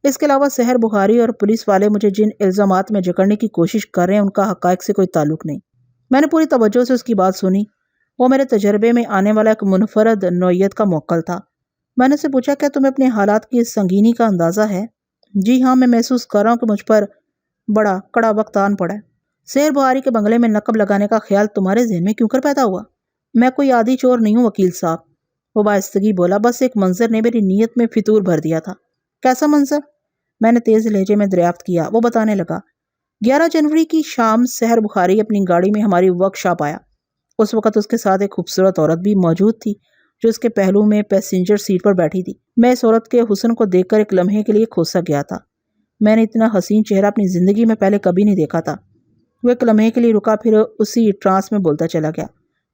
اس کے علاوہ سحر بخاری اور پولیس والے مجھے جن الزامات میں جکڑنے کی کوشش کر رہے ہیں ان کا حقائق سے کوئی تعلق نہیں۔ میں نے پوری توجہ سے اس کی بات سنی۔ وہ میرے تجربے میں آنے والا ایک منفرد نوعیت کا موکل تھا۔ میں نے اسے پوچھا، کیا تمہیں اپنے حالات کی سنگینی کا اندازہ ہے؟ جی ہاں، میں محسوس کر رہا ہوں کہ مجھ پر بڑا کڑا وقت آن پڑا ہے۔ سحر بخاری کے بنگلے میں نقب لگانے کا خیال تمہارے ذہن میں کیوں کر پیدا ہوا؟ میں کوئی عادی چور نہیں ہوں وکیل صاحب، وہ باہستگی بولا، بس ایک منظر نے میری نیت میں فطور بھر دیا تھا۔ کیسا منظر؟ میں نے تیز لہجے میں دریافت کیا۔ وہ بتانے لگا، 11 جنوری کی شام سحر بخاری اپنی گاڑی میں ہماری ورک شاپ آیا۔ اس وقت اس کے ساتھ ایک خوبصورت عورت بھی موجود تھی جو اس کے پہلو میں پیسنجر سیٹ پر بیٹھی تھی۔ میں اس عورت کے حسن کو دیکھ کر ایک لمحے کے لیے کھوسا گیا تھا۔ میں نے اتنا حسین چہرہ اپنی زندگی میں پہلے کبھی نہیں دیکھا تھا۔ وہ ایک لمحے کے لیے رکا، پھر اسی ٹرانس میں بولتا چلا گیا۔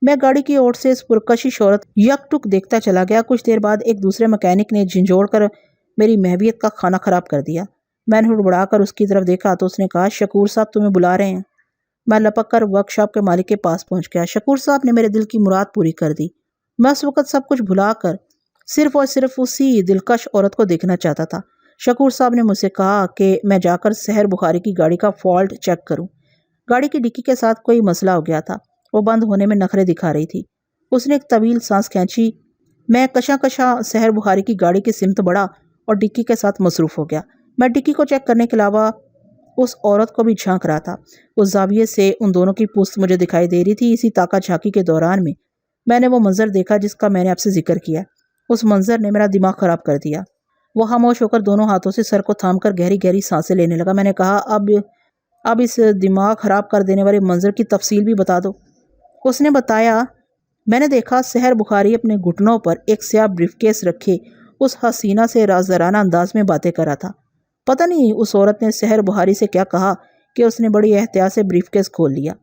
میں گاڑی کی اوٹ سے اس پرکشش عورت یک ٹک دیکھتا چلا گیا۔ کچھ دیر بعد ایک دوسرے مکینک نے جھنجھوڑ کر میری محویت کا کھانا خراب کر دیا۔ میں نے ہڑبڑا کر اس کی طرف دیکھا تو اس نے کہا، شکور صاحب تمہیں بلا رہے ہیں۔ میں لپک کر ورک شاپ کے مالک کے پاس پہنچ گیا۔ شکور صاحب نے میرے دل کی مراد پوری کر دی۔ میں اس وقت سب کچھ بھلا کر صرف اور صرف اسی دلکش عورت کو دیکھنا چاہتا تھا۔ شکور صاحب نے مجھ سے کہا کہ میں جا کر سحر بخاری کی گاڑی کا فالٹ چیک کروں۔ گاڑی کی ڈکی کے ساتھ کوئی مسئلہ ہو گیا تھا، وہ بند ہونے میں نخرے دکھا رہی تھی۔ اس نے ایک طویل سانس کھینچی۔ میں کشاں کشاں سحر بخاری کی گاڑی کی سمت بڑھا اور ڈکی کے ساتھ مصروف ہو گیا۔ میں ڈکی کو چیک کرنے کے علاوہ اس عورت کو بھی جھانک رہا تھا۔ اس زاویے سے ان دونوں کی پوست مجھے دکھائی دے رہی تھی۔ اسی تاکہ جھانکی کے دوران میں نے وہ منظر دیکھا جس کا میں نے آپ سے ذکر کیا۔ اس منظر نے میرا دماغ خراب کر دیا۔ وہ خاموش ہو کر دونوں ہاتھوں سے سر کو تھام کر گہری گہری سانسیں لینے لگا۔ میں نے کہا، اب اس دماغ خراب کر دینے والے منظر کی تفصیل بھی بتا دو۔ اس نے بتایا، میں نے دیکھا سحر بخاری اپنے گھٹنوں پر ایک سیاہ بریف کیس رکھے اس حسینہ سے رازدارانہ انداز میں باتیں کر رہا تھا۔ پتہ نہیں اس عورت نے سحر بخاری سے کیا کہا کہ اس نے بڑی احتیاط سے بریف کیس کھول لیا۔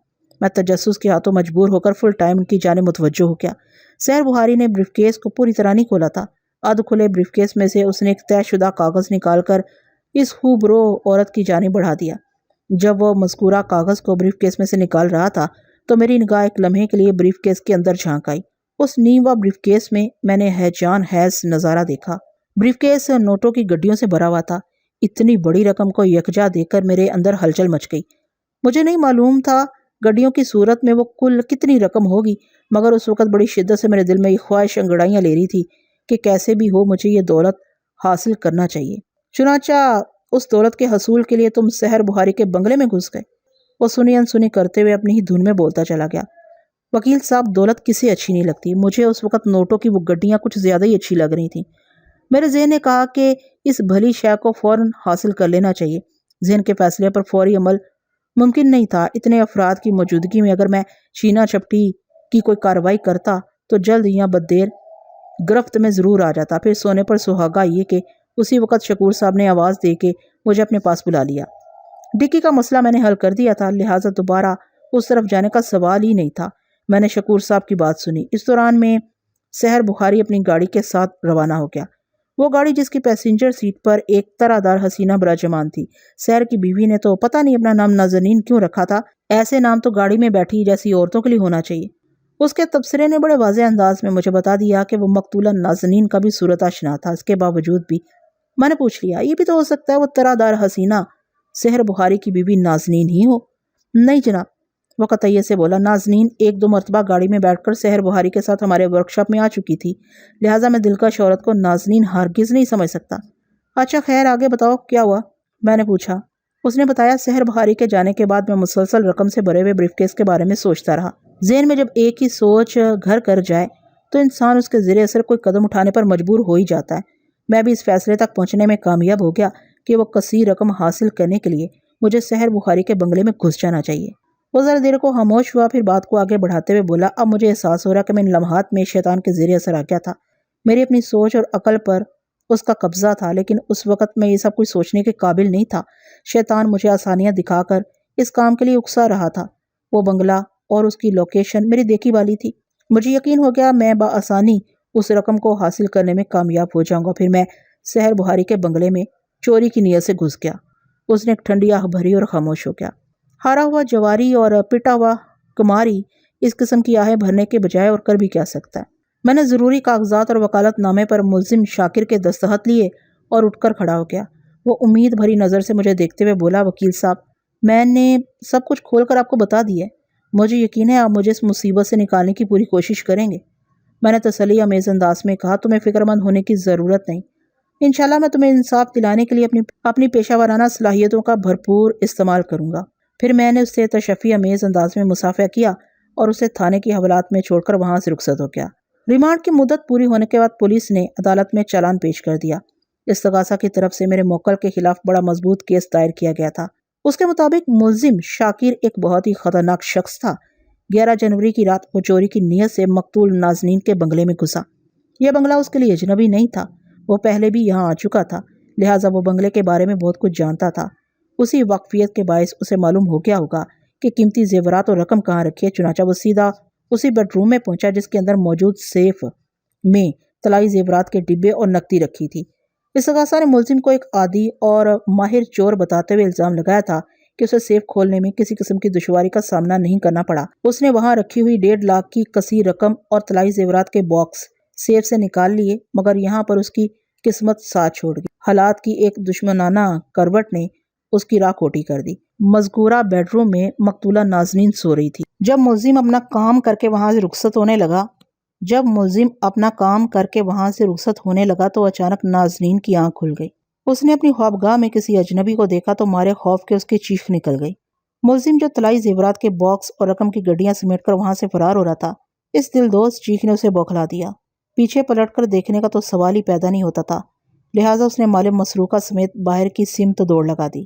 میں تجسس کے ہاتھوں مجبور ہو کر فل ٹائم ان کی جانب متوجہ ہو گیا۔ سحر بخاری نے بریف کیس کو پوری طرح نہیں کھولا تھا۔ آدھ کھلے بریف کیس میں سے اس نے ایک طے شدہ کاغذ نکال کر اس خوبرو عورت کی جانب بڑھا دیا۔ جب وہ مذکورہ کاغذ کو بریف کیس میں سے نکال رہا تھا تو میری نگاہ ایک لمحے کے لیے بریف کیس کے اندر جھانک آئی۔ اس نیموا بریف کیس میں نے ہیجان خیز نظارہ دیکھا۔ بریف کیس نوٹوں کی گڈیوں سے بھرا ہوا تھا۔ اتنی بڑی رقم کو یکجا دیکھ کر میرے اندر ہلچل مچ گئی۔ مجھے نہیں معلوم تھا گڈیوں کی صورت میں وہ کل کتنی رقم ہوگی، مگر اس وقت بڑی شدت سے میرے دل میں یہ خواہش انگڑائیاں لے رہی تھی کہ کیسے بھی ہو مجھے یہ دولت حاصل کرنا چاہیے۔ چنانچہ اس دولت کے حصول کے لیے تم سحر بخاری کے بنگلے میں گھس گئے۔ وہ سنی انسنی کرتے ہوئے اپنی ہی دھن میں بولتا چلا گیا۔ وکیل صاحب، دولت کسے اچھی نہیں لگتی؟ مجھے اس وقت نوٹوں کی وہ گڈیاں کچھ زیادہ ہی اچھی لگ رہی تھیں۔ میرے ذہن نے کہا کہ اس بھلی شے کو فوراً حاصل کر لینا چاہیے۔ ذہن کے فیصلے پر فوری عمل ممکن نہیں تھا۔ اتنے افراد کی موجودگی میں اگر میں چھینا چھپٹی کی کوئی کارروائی کرتا تو جلد یا بددیر گرفت میں ضرور آ جاتا۔ پھر سونے پر سہاگا یہ کہ اسی وقت شکور صاحب نے آواز دے کے مجھے اپنے پاس بلا لیا۔ ڈکی کا مسئلہ میں نے حل کر دیا تھا، لہٰذا دوبارہ اس طرف جانے کا سوال ہی نہیں تھا۔ میں نے شکور صاحب کی بات سنی۔ اس دوران میں سحر بخاری اپنی گاڑی کے ساتھ روانہ ہو گیا۔ وہ گاڑی جس کی پیسنجر سیٹ پر ایک طرح دار حسینہ براجمان تھی۔ سحر کی بیوی نے تو پتہ نہیں اپنا نام نازنین کیوں رکھا تھا، ایسے نام تو گاڑی میں بیٹھی جیسی عورتوں کے لیے ہونا چاہیے۔ اس کے تبصرے نے بڑے واضح انداز میں مجھے بتا دیا کہ وہ مقتولہ نازنین کا بھی صورت آشنا تھا۔ اس کے باوجود بھی میں نے پوچھ لیا، یہ بھی تو ہو سکتا ہے وہ طرح دار حسینہ سحر بخاری کی بیوی نازنین ہی ہو؟ نہیں جناب، وہ قطعیت سے بولا، نازنین ایک دو مرتبہ گاڑی میں بیٹھ کر سحر بخاری کے ساتھ ہمارے ورکشاپ میں آ چکی تھی، لہٰذا میں دلکش عورت کو نازنین ہرگز نہیں سمجھ سکتا۔ اچھا خیر، آگے بتاؤ کیا ہوا؟ میں نے پوچھا۔ اس نے بتایا سحر بخاری کے جانے کے بعد میں مسلسل رقم سے بھرے ہوئے بریف کیس کے بارے میں سوچتا رہا۔ ذہن میں جب ایک ہی سوچ گھر کر جائے تو انسان اس کے زیر اثر کوئی قدم اٹھانے پر مجبور ہو ہی جاتا ہے۔ میں بھی اس فیصلے تک پہنچنے میں کامیاب ہو گیا کہ وہ کثیر رقم حاصل کرنے کے لیے مجھے سحر بخاری کے بنگلے میں گھس جانا چاہیے۔ وہ ذرا دیر کو خاموش ہوا، پھر بات کو آگے بڑھاتے ہوئے بولا، اب مجھے احساس ہو رہا کہ میں ان لمحات میں شیطان کے زیر اثر آ گیا تھا۔ میری اپنی سوچ اور عقل پر اس کا قبضہ تھا، لیکن اس وقت میں یہ سب کچھ سوچنے کے قابل نہیں تھا۔ شیطان مجھے آسانیاں دکھا کر اس کام کے لیے اکسا رہا تھا۔ وہ بنگلہ اور اس کی لوکیشن میری دیکھی والی تھی۔ مجھے یقین ہو گیا میں بآسانی اس رقم کو حاصل کرنے میں کامیاب ہو جاؤں گا۔ پھر میں سحر بخاری کے بنگلے میں چوری کی نیت سے گھس گیا۔ اس نے ایک ٹھنڈی آہ بھری اور خاموش ہو گیا۔ ہارا ہوا جواری اور پٹا ہوا کماری اس قسم کی آہیں بھرنے کے بجائے اور کر بھی کیا سکتا ہے۔ میں نے ضروری کاغذات اور وکالت نامے پر ملزم شاکر کے دستخط لیے اور اٹھ کر کھڑا ہو گیا۔ وہ امید بھری نظر سے مجھے دیکھتے ہوئے بولا، وکیل صاحب، میں نے سب کچھ کھول کر آپ کو بتا دیا ہے۔ مجھے یقین ہے آپ مجھے اس مصیبت سے نکالنے کی پوری کوشش کریں گے۔ میں نے تسلی آمیز انداز میں کہا، تمہیں فکر مند ہونے کی ضرورت نہیں۔ انشاءاللہ میں تمہیں انصاف دلانے کے لیے اپنی پیشہ ورانہ صلاحیتوں کا بھرپور استعمال کروں گا۔ پھر میں نے اس سے تشفی آمیز انداز میں مصافحہ کیا اور اسے تھانے کے حوالات میں چھوڑ کر وہاں سے رخصت ہو گیا۔ ریمانڈ کی مدت پوری ہونے کے بعد پولیس نے عدالت میں چالان پیش کر دیا۔ استغاثہ کی طرف سے میرے موکل کے خلاف بڑا مضبوط کیس دائر کیا گیا تھا۔ اس کے مطابق ملزم شاکر ایک بہت ہی خطرناک شخص تھا۔ 11 جنوری کی رات وہ چوری کی نیت سے مقتول نازنین کے بنگلے میں گھسا۔ یہ بنگلہ اس کے لیے اجنبی نہیں تھا، وہ پہلے بھی یہاں آ چکا تھا، لہٰذا وہ بنگلے کے بارے میں بہت کچھ جانتا تھا۔ اسی واقفیت کے باعث اسے معلوم ہو گیا ہوگا کہ قیمتی زیورات اور رقم کہاں رکھی ہے، چنانچہ وہ سیدھا اسی بیڈ روم میں پہنچا جس کے اندر موجود سیف میں طلائی زیورات کے ڈبے اور نقدی رکھی تھی۔ استغاثہ نے ملزم کو ایک عادی اور ماہر چور بتاتے ہوئے الزام لگایا تھا کہ اسے سیف کھولنے میں کسی قسم کی دشواری کا سامنا نہیں کرنا پڑا۔ اس نے وہاں رکھی ہوئی 1.5 لاکھ کی کثیر رقم اور طلائی زیورات کے باکس سیف سے نکال لیے، مگر یہاں پر اس کی قسمت ساتھ چھوڑ گئی۔ حالات کی ایک دشمنانہ کروٹ نے اس کی راہ کھوٹی کر دی۔ مذکورہ بیڈ روم میں مقتولہ نازنین سو رہی تھی۔ جب ملزم اپنا کام کر کے وہاں سے رخصت ہونے لگا تو اچانک نازنین کی آنکھ کھل گئی۔ اس نے اپنی خوابگاہ میں کسی اجنبی کو دیکھا تو مارے خوف کے اس کی چیخ نکل گئی۔ ملزم جو طلائی زیورات کے باکس اور رقم کی گڈیاں سمیٹ کر وہاں سے فرار ہو رہا تھا، اس دلدوز چیخ نے اسے بوکھلا دیا۔ پیچھے پلٹ کر دیکھنے کا تو سوال ہی پیدا نہیں ہوتا تھا، لہٰذا اس نے مال مسروقہ سمیت باہر کی سمت دوڑ لگا دی۔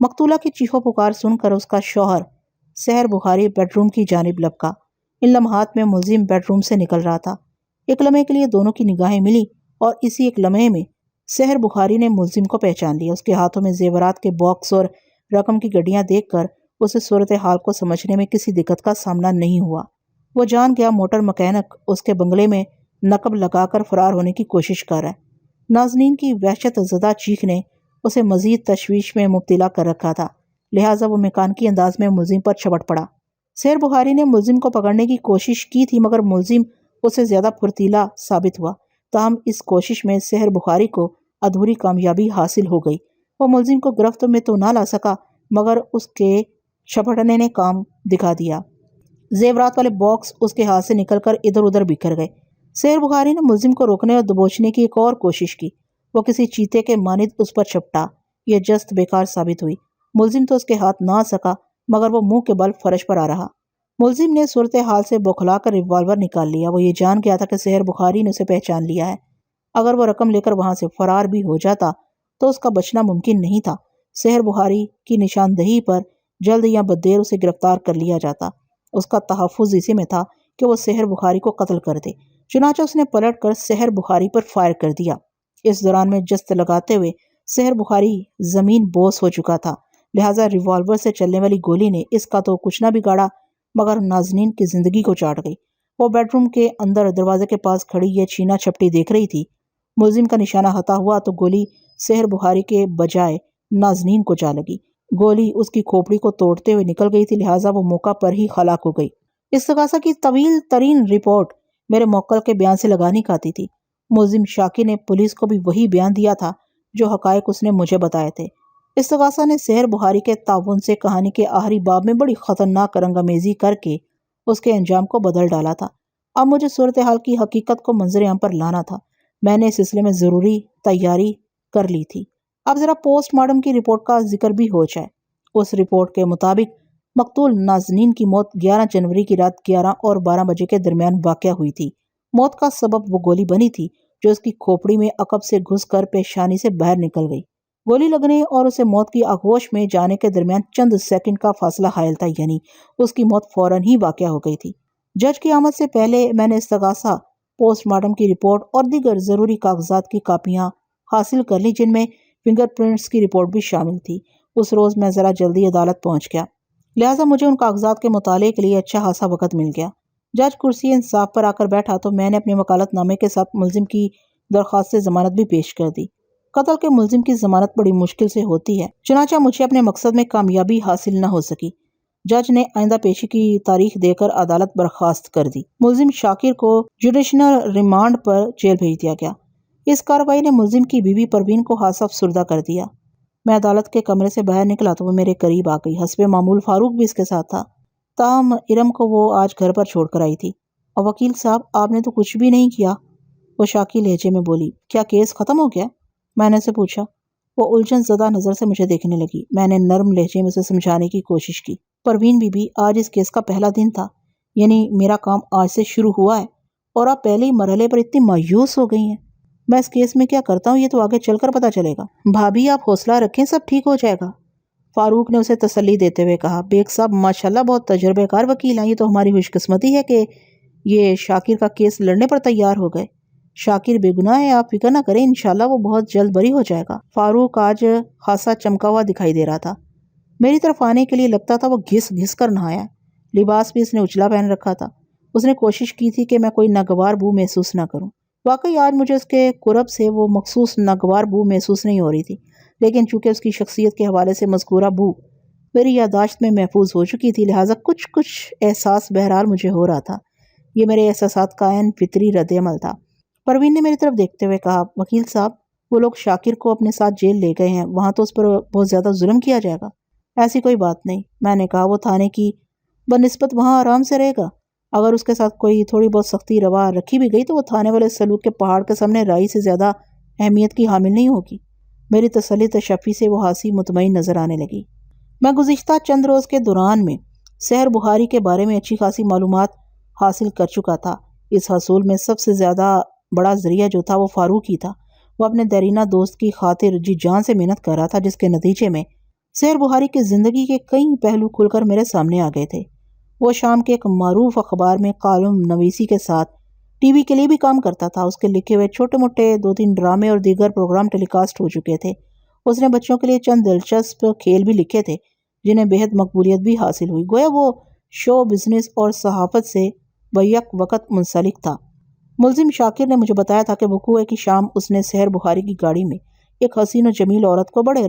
مقتولہ کی چیخو پکار سن کر اس کا شوہر سحر بخاری بیڈ روم کی جانب لپکا۔ ان لمحات میں ملزم بیڈ روم سے نکل رہا تھا۔ ایک لمحے کے لیے دونوں کی نگاہیں ملی اور اسی ایک لمحے میں سحر بخاری نے ملزم کو پہچان لیا۔ اس کے ہاتھوں میں زیورات کے باکس اور رقم کی گڈیاں دیکھ کر اسے صورتحال کو سمجھنے میں کسی دقت کا سامنا نہیں ہوا۔ وہ جان گیا موٹر مکینک اس کے بنگلے میں نقب لگا کر فرار ہونے کی کوشش کر رہا ہے۔ نازنین کی وحشت زدہ چیخ نے اسے مزید تشویش میں مبتلا کر رکھا تھا، لہٰذا وہ میکانیکی انداز میں ملزم پر جھپٹ پڑا۔ سحر بخاری نے ملزم کو پکڑنے کی کوشش کی تھی، مگر ملزم اس سے زیادہ پھرتیلا ثابت ہوا۔ تاہم اس کوشش میں سحر بخاری کو ادھوری کامیابی حاصل ہو گئی۔ وہ ملزم کو گرفت میں تو نہ لا سکا، مگر اس کے چھپٹنے نے کام دکھا دیا۔ زیورات والے باکس اس کے ہاتھ سے نکل کر ادھر ادھر بکھر گئے۔ سحر بخاری نے ملزم کو روکنے اور دبوچنے کی ایک اور کوشش کی۔ وہ کسی چیتے کے مانند اس پر چپٹا۔ یہ جست بیکار ثابت ہوئی۔ ملزم تو اس کے ہاتھ نہ آ سکا، مگر وہ منہ کے بل فرش پر آ رہا۔ ملزم نے صورتحال سے بوکھلا کر ریوالور نکال لیا۔ وہ یہ جان گیا تھا کہ سحر بخاری نے اسے پہچان لیا ہے۔ اگر وہ رقم لے کر وہاں سے فرار بھی ہو جاتا تو اس کا بچنا ممکن نہیں تھا۔ سحر بخاری کی نشاندہی پر جلد یا بددیر اسے گرفتار کر لیا جاتا۔ اس کا تحفظ اسی میں تھا کہ وہ سحر بخاری کو قتل کر دے۔ چنانچہ اس نے پلٹ کر سحر بخاری پر فائر کر دیا۔ اس دوران میں جست لگاتے ہوئے سحر بخاری زمین بوس ہو چکا تھا، لہٰذا ریوالور سے چلنے والی گولی نے اس کا تو کچھ نہ بگاڑا، مگر نازنین کی زندگی کو چاٹ گئی۔ وہ بیڈ روم کے اندر دروازے کے پاس کھڑی یہ چھینا چھپٹی دیکھ رہی تھی۔ ملزم کا نشانہ ہتا ہوا تو گولی سحر بخاری کے بجائے نازنین کو جا لگی۔ گولی اس کی کھوپڑی کو توڑتے ہوئے نکل گئی تھی، لہٰذا وہ موقع پر ہی ہلاک ہو گئی۔ استغاثہ کی طویل ترین رپورٹ میرے موکل کے بیان سے لگانی کھاتی تھی۔ ملزم شاکر نے پولیس کو بھی وہی بیان دیا تھا جو حقائق اس نے مجھے بتائے تھے۔ استغاثہ نے سحر بخاری کے تعاون سے کہانی کے آخری باب میں بڑی خطرناک رنگ آمیزی کر کے اس کے انجام کو بدل ڈالا تھا۔ اب مجھے صورتحال کی حقیقت کو منظر عام پر لانا تھا۔ میں نے اس سلسلے میں ضروری تیاری کر لی تھی۔ اب ذرا پوسٹ مارٹم کی رپورٹ کا ذکر بھی ہو جائے۔ اس رپورٹ کے مطابق مقتول نازنین کی موت 11 جنوری کی رات 11 اور 12 بجے کے درمیان واقع ہوئی تھی۔ موت کا سبب وہ گولی بنی تھی جو اس کی کھوپڑی میں عقب سے گھس کر پیشانی سے باہر نکل گئی۔ گولی لگنے اور اسے موت کی آغوش میں جانے کے درمیان چند سیکنڈ کا فاصلہ حائل تھا، یعنی اس کی موت فوراً ہی واقع ہو گئی تھی۔ جج کی آمد سے پہلے میں نے استغاثہ، پوسٹ مارٹم کی رپورٹ اور دیگر ضروری کاغذات کی کاپیاں حاصل کر لی، جن میں فنگر پرنٹس کی رپورٹ بھی شامل تھی۔ اس روز میں ذرا جلدی عدالت پہنچ گیا، لہٰذا مجھے ان کاغذات کے مطالعے کے لیے اچھا خاصا وقت مل گیا۔ جج کرسی انصاف پر آ کر بیٹھا تو میں نے اپنے وکالت نامے کے ساتھ ملزم کی درخواست ضمانت بھی پیش کر دی۔ قتل کے ملزم کی ضمانت بڑی مشکل سے ہوتی ہے، چنانچہ مجھے اپنے مقصد میں کامیابی حاصل نہ ہو سکی۔ جج نے آئندہ پیشی کی تاریخ دے کر عدالت برخاست کر دی۔ ملزم شاکر کو جوڈیشنل ریمانڈ پر جیل بھیج دیا گیا۔ اس کارروائی نے ملزم کی بیوی پروین کو حادثہ افسردہ کر دیا۔ میں عدالت کے کمرے سے باہر نکلا تو وہ میرے قریب آ گئی۔ حسب معمول فاروق بھی اس کے ساتھ تھا، تاہم ارم کو وہ آج گھر پر چھوڑ کر آئی تھی۔ اور وکیل صاحب، آپ نے تو کچھ بھی نہیں کیا، وہ شاکی لہجے میں بولی۔ کیا کیس ختم ہو گیا؟ میں نے اسے پوچھا۔ وہ الجھن زدہ نظر سے مجھے دیکھنے لگی۔ میں نے نرم لہجے میں اسے سمجھانے کی کوشش کی۔ پروین بی بی، آج اس کیس کا پہلا دن تھا، یعنی میرا کام آج سے شروع ہوا ہے، اور آپ پہلے ہی مرحلے پر اتنی مایوس ہو گئی ہیں۔ میں اس کیس میں کیا کرتا ہوں یہ تو آگے چل کر پتہ چلے گا۔ بھابھی، آپ حوصلہ رکھیں، سب ٹھیک ہو جائے گا، فاروق نے اسے تسلی دیتے ہوئے کہا۔ بیگ صاحب ماشاءاللہ بہت تجربے کار وکیل ہیں، یہ تو ہماری خوش قسمتی ہے کہ یہ شاکر کا کیس لڑنے پر تیار ہو گئے۔ شاکر بے گناہ ہے، آپ فکر نہ کریں، انشاءاللہ وہ بہت جلد بری ہو جائے گا۔ فاروق آج خاصا چمکا ہوا دکھائی دے رہا تھا۔ میری طرف آنے کے لیے لگتا تھا وہ گھس گھس کر نہایا۔ لباس بھی اس نے اچھلا پہن رکھا تھا۔ اس نے کوشش کی تھی کہ میں کوئی ناگوار بو محسوس نہ کروں۔ واقعی آج مجھے اس کے قرب سے وہ مخصوص ناگوار بو محسوس نہیں ہو رہی تھی، لیکن چونکہ اس کی شخصیت کے حوالے سے مذکورہ بو میری یادداشت میں محفوظ ہو چکی تھی، لہٰذا کچھ احساس بہرحال مجھے ہو رہا تھا۔ یہ میرے احساسات کا عین فطری رد عمل تھا۔ پروین نے میری طرف دیکھتے ہوئے کہا، وکیل صاحب، وہ لوگ شاکر کو اپنے ساتھ جیل لے گئے ہیں، وہاں تو اس پر بہت زیادہ ظلم کیا جائے گا۔ ایسی کوئی بات نہیں، میں نے کہا، وہ تھانے کی بنسبت وہاں آرام سے رہے گا۔ اگر اس کے ساتھ کوئی تھوڑی بہت سختی روا رکھی بھی گئی تو وہ تھانے والے سلوک کے پہاڑ کے سامنے رائی سے زیادہ اہمیت کی حامل نہیں ہوگی۔ میری تسلی تشفی سے وہ ہنسی مطمئن نظر آنے لگی۔ میں گزشتہ چند روز کے دوران میں سحر بخاری کے بارے میں اچھی خاصی معلومات حاصل کر چکا تھا۔ اس حصول میں سب سے زیادہ بڑا ذریعہ جو تھا وہ فاروق ہی تھا۔ وہ اپنے دیرینہ دوست کی خاطر جی جان سے محنت کر رہا تھا، جس کے نتیجے میں سحر بخاری کی زندگی کے کئی پہلو کھل کر میرے سامنے آ گئے تھے۔ وہ شام کے ایک معروف اخبار میں کالم نویسی کے ساتھ ٹی وی کے لیے بھی کام کرتا تھا۔ اس کے لکھے ہوئے چھوٹے موٹے 2-3 ڈرامے اور دیگر پروگرام ٹیلی کاسٹ ہو چکے تھے۔ اس نے بچوں کے لیے چند دلچسپ کھیل بھی لکھے تھے، جنہیں بہت مقبولیت بھی حاصل ہوئی۔ گویا وہ شو بزنس اور صحافت سے بیک وقت منسلک تھا۔ ملزم شاکر نے مجھے بتایا تھا کہ وقوعے کی شام اس نے سحر بخاری کی گاڑی میں ایک حسین و جمیل عورت کو بڑے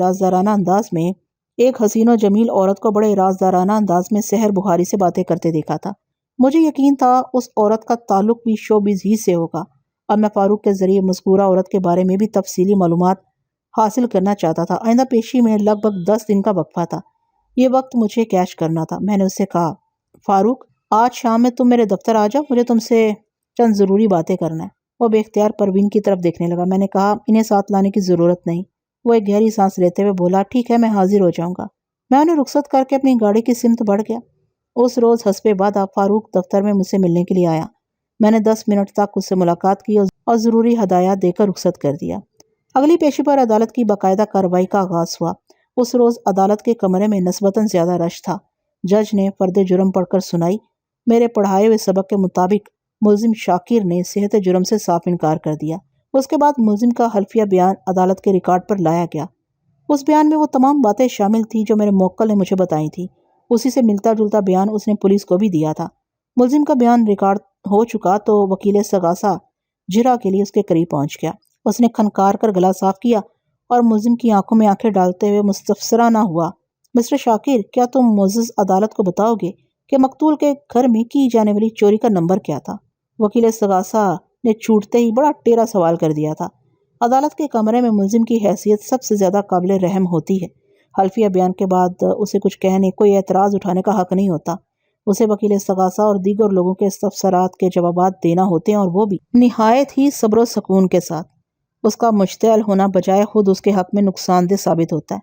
رازدارانہ انداز میں سحر بخاری سے باتیں کرتے دیکھا تھا۔ مجھے یقین تھا اس عورت کا تعلق بھی شو بز ہی سے ہوگا۔ اب میں فاروق کے ذریعے مذکورہ عورت کے بارے میں بھی تفصیلی معلومات حاصل کرنا چاہتا تھا۔ آئندہ پیشی میں لگ بھگ 10 دن کا وقفہ تھا۔ یہ وقت مجھے کیش کرنا تھا۔ میں نے اس سے کہا، فاروق، آج شام میں تم میرے دفتر آ جاؤ، مجھے تم سے چند ضروری باتیں کرنا ہے۔ وہ بے اختیار پروین کی طرف دیکھنے لگا۔ میں نے کہا، انہیں ساتھ لانے کی ضرورت نہیں۔ وہ ایک گہری سانس لیتے ہوئے بولا، ٹھیک ہے، میں حاضر ہو جاؤں گا۔ میں انہیں رخصت کر کے اپنی گاڑی کی سمت بڑھ گیا۔ اس روز حسب وعدہ فاروق دفتر میں مجھ سے ملنے کے لیے آیا۔ میں نے 10 منٹ تک اس سے ملاقات کی اور ضروری ہدایات دے کر رخصت کر دیا۔ اگلی پیشی پر عدالت کی باقاعدہ کارروائی کا آغاز ہوا۔ اس روز عدالت کے کمرے میں نسبتاً زیادہ رش تھا۔ جج نے فرد جرم پڑھ کر سنائی۔ میرے پڑھائے ہوئے سبق کے مطابق ملزم شاکر نے صحت جرم سے صاف انکار کر دیا۔ اس کے بعد ملزم کا حلفیہ بیان عدالت کے ریکارڈ پر لایا گیا۔ اس بیان میں وہ تمام باتیں شامل تھیں جو میرے موکل نے مجھے بتائی تھیں۔ اسی سے ملتا جلتا بیان اس نے پولیس کو بھی دیا تھا۔ ملزم کا بیان ریکارڈ ہو چکا تو وکیل استغاثہ جرا کے لیے اس کے قریب پہنچ گیا۔ اس نے کھنکار کر گلا صاف کیا اور ملزم کی آنکھوں میں آنکھیں ڈالتے ہوئے مستفسرانہ ہوا، مسٹر شاکر، کیا تم معزز عدالت کو بتاؤ گے کہ مقتول کے گھر میں کی جانے والی چوری کا نمبر کیا تھا؟ وکیل استغاثہ نے چھوٹتے ہی بڑا ٹیڑھا سوال کر دیا تھا۔ عدالت کے کمرے میں ملزم کی حیثیت سب سے زیادہ قابل رحم ہوتی ہے۔ حلفیہ بیان کے بعد اسے کچھ کہنے، کوئی اعتراض اٹھانے کا حق نہیں ہوتا۔ اسے وکیل استغاثہ اور دیگر لوگوں کے استفسارات کے جوابات دینا ہوتے ہیں، اور وہ بھی نہایت ہی صبر و سکون کے ساتھ۔ اس کا مشتعل ہونا بجائے خود اس کے حق میں نقصان دہ ثابت ہوتا ہے۔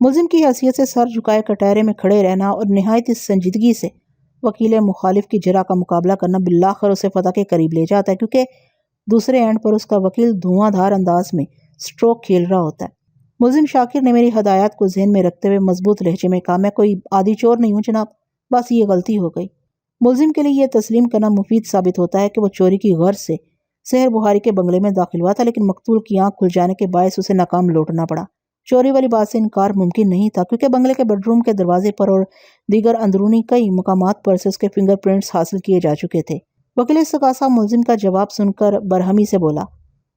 ملزم کی حیثیت سے سر جھکائے کٹہرے میں کھڑے رہنا اور نہایت سنجیدگی سے وکیل مخالف کی جرح کا مقابلہ کرنا بالآخر اسے فتح کے قریب لے جاتا ہے، کیونکہ دوسرے اینڈ پر اس کا وکیل دھواں دھار انداز میں سٹروک کھیل رہا ہوتا ہے۔ ملزم شاکر نے میری ہدایات کو ذہن میں رکھتے ہوئے مضبوط لہجے میں کہا، میں کوئی عادی چور نہیں ہوں جناب، بس یہ غلطی ہو گئی۔ ملزم کے لیے یہ تسلیم کرنا مفید ثابت ہوتا ہے کہ وہ چوری کی غرض سے سحر بخاری کے بنگلے میں داخل ہوا تھا، لیکن مقتول کی آنکھ کھل جانے کے باعث اسے ناکام لوٹنا پڑا۔ چوری والی بات سے انکار ممکن نہیں تھا، کیونکہ بنگلے کے بیڈ روم کے دروازے پر اور دیگر اندرونی کئی مقامات پر سے اس کے فنگر پرنٹس حاصل کیے جا چکے تھے۔ وکیل استغاثہ ملزم کا جواب سن کر برہمی سے بولا،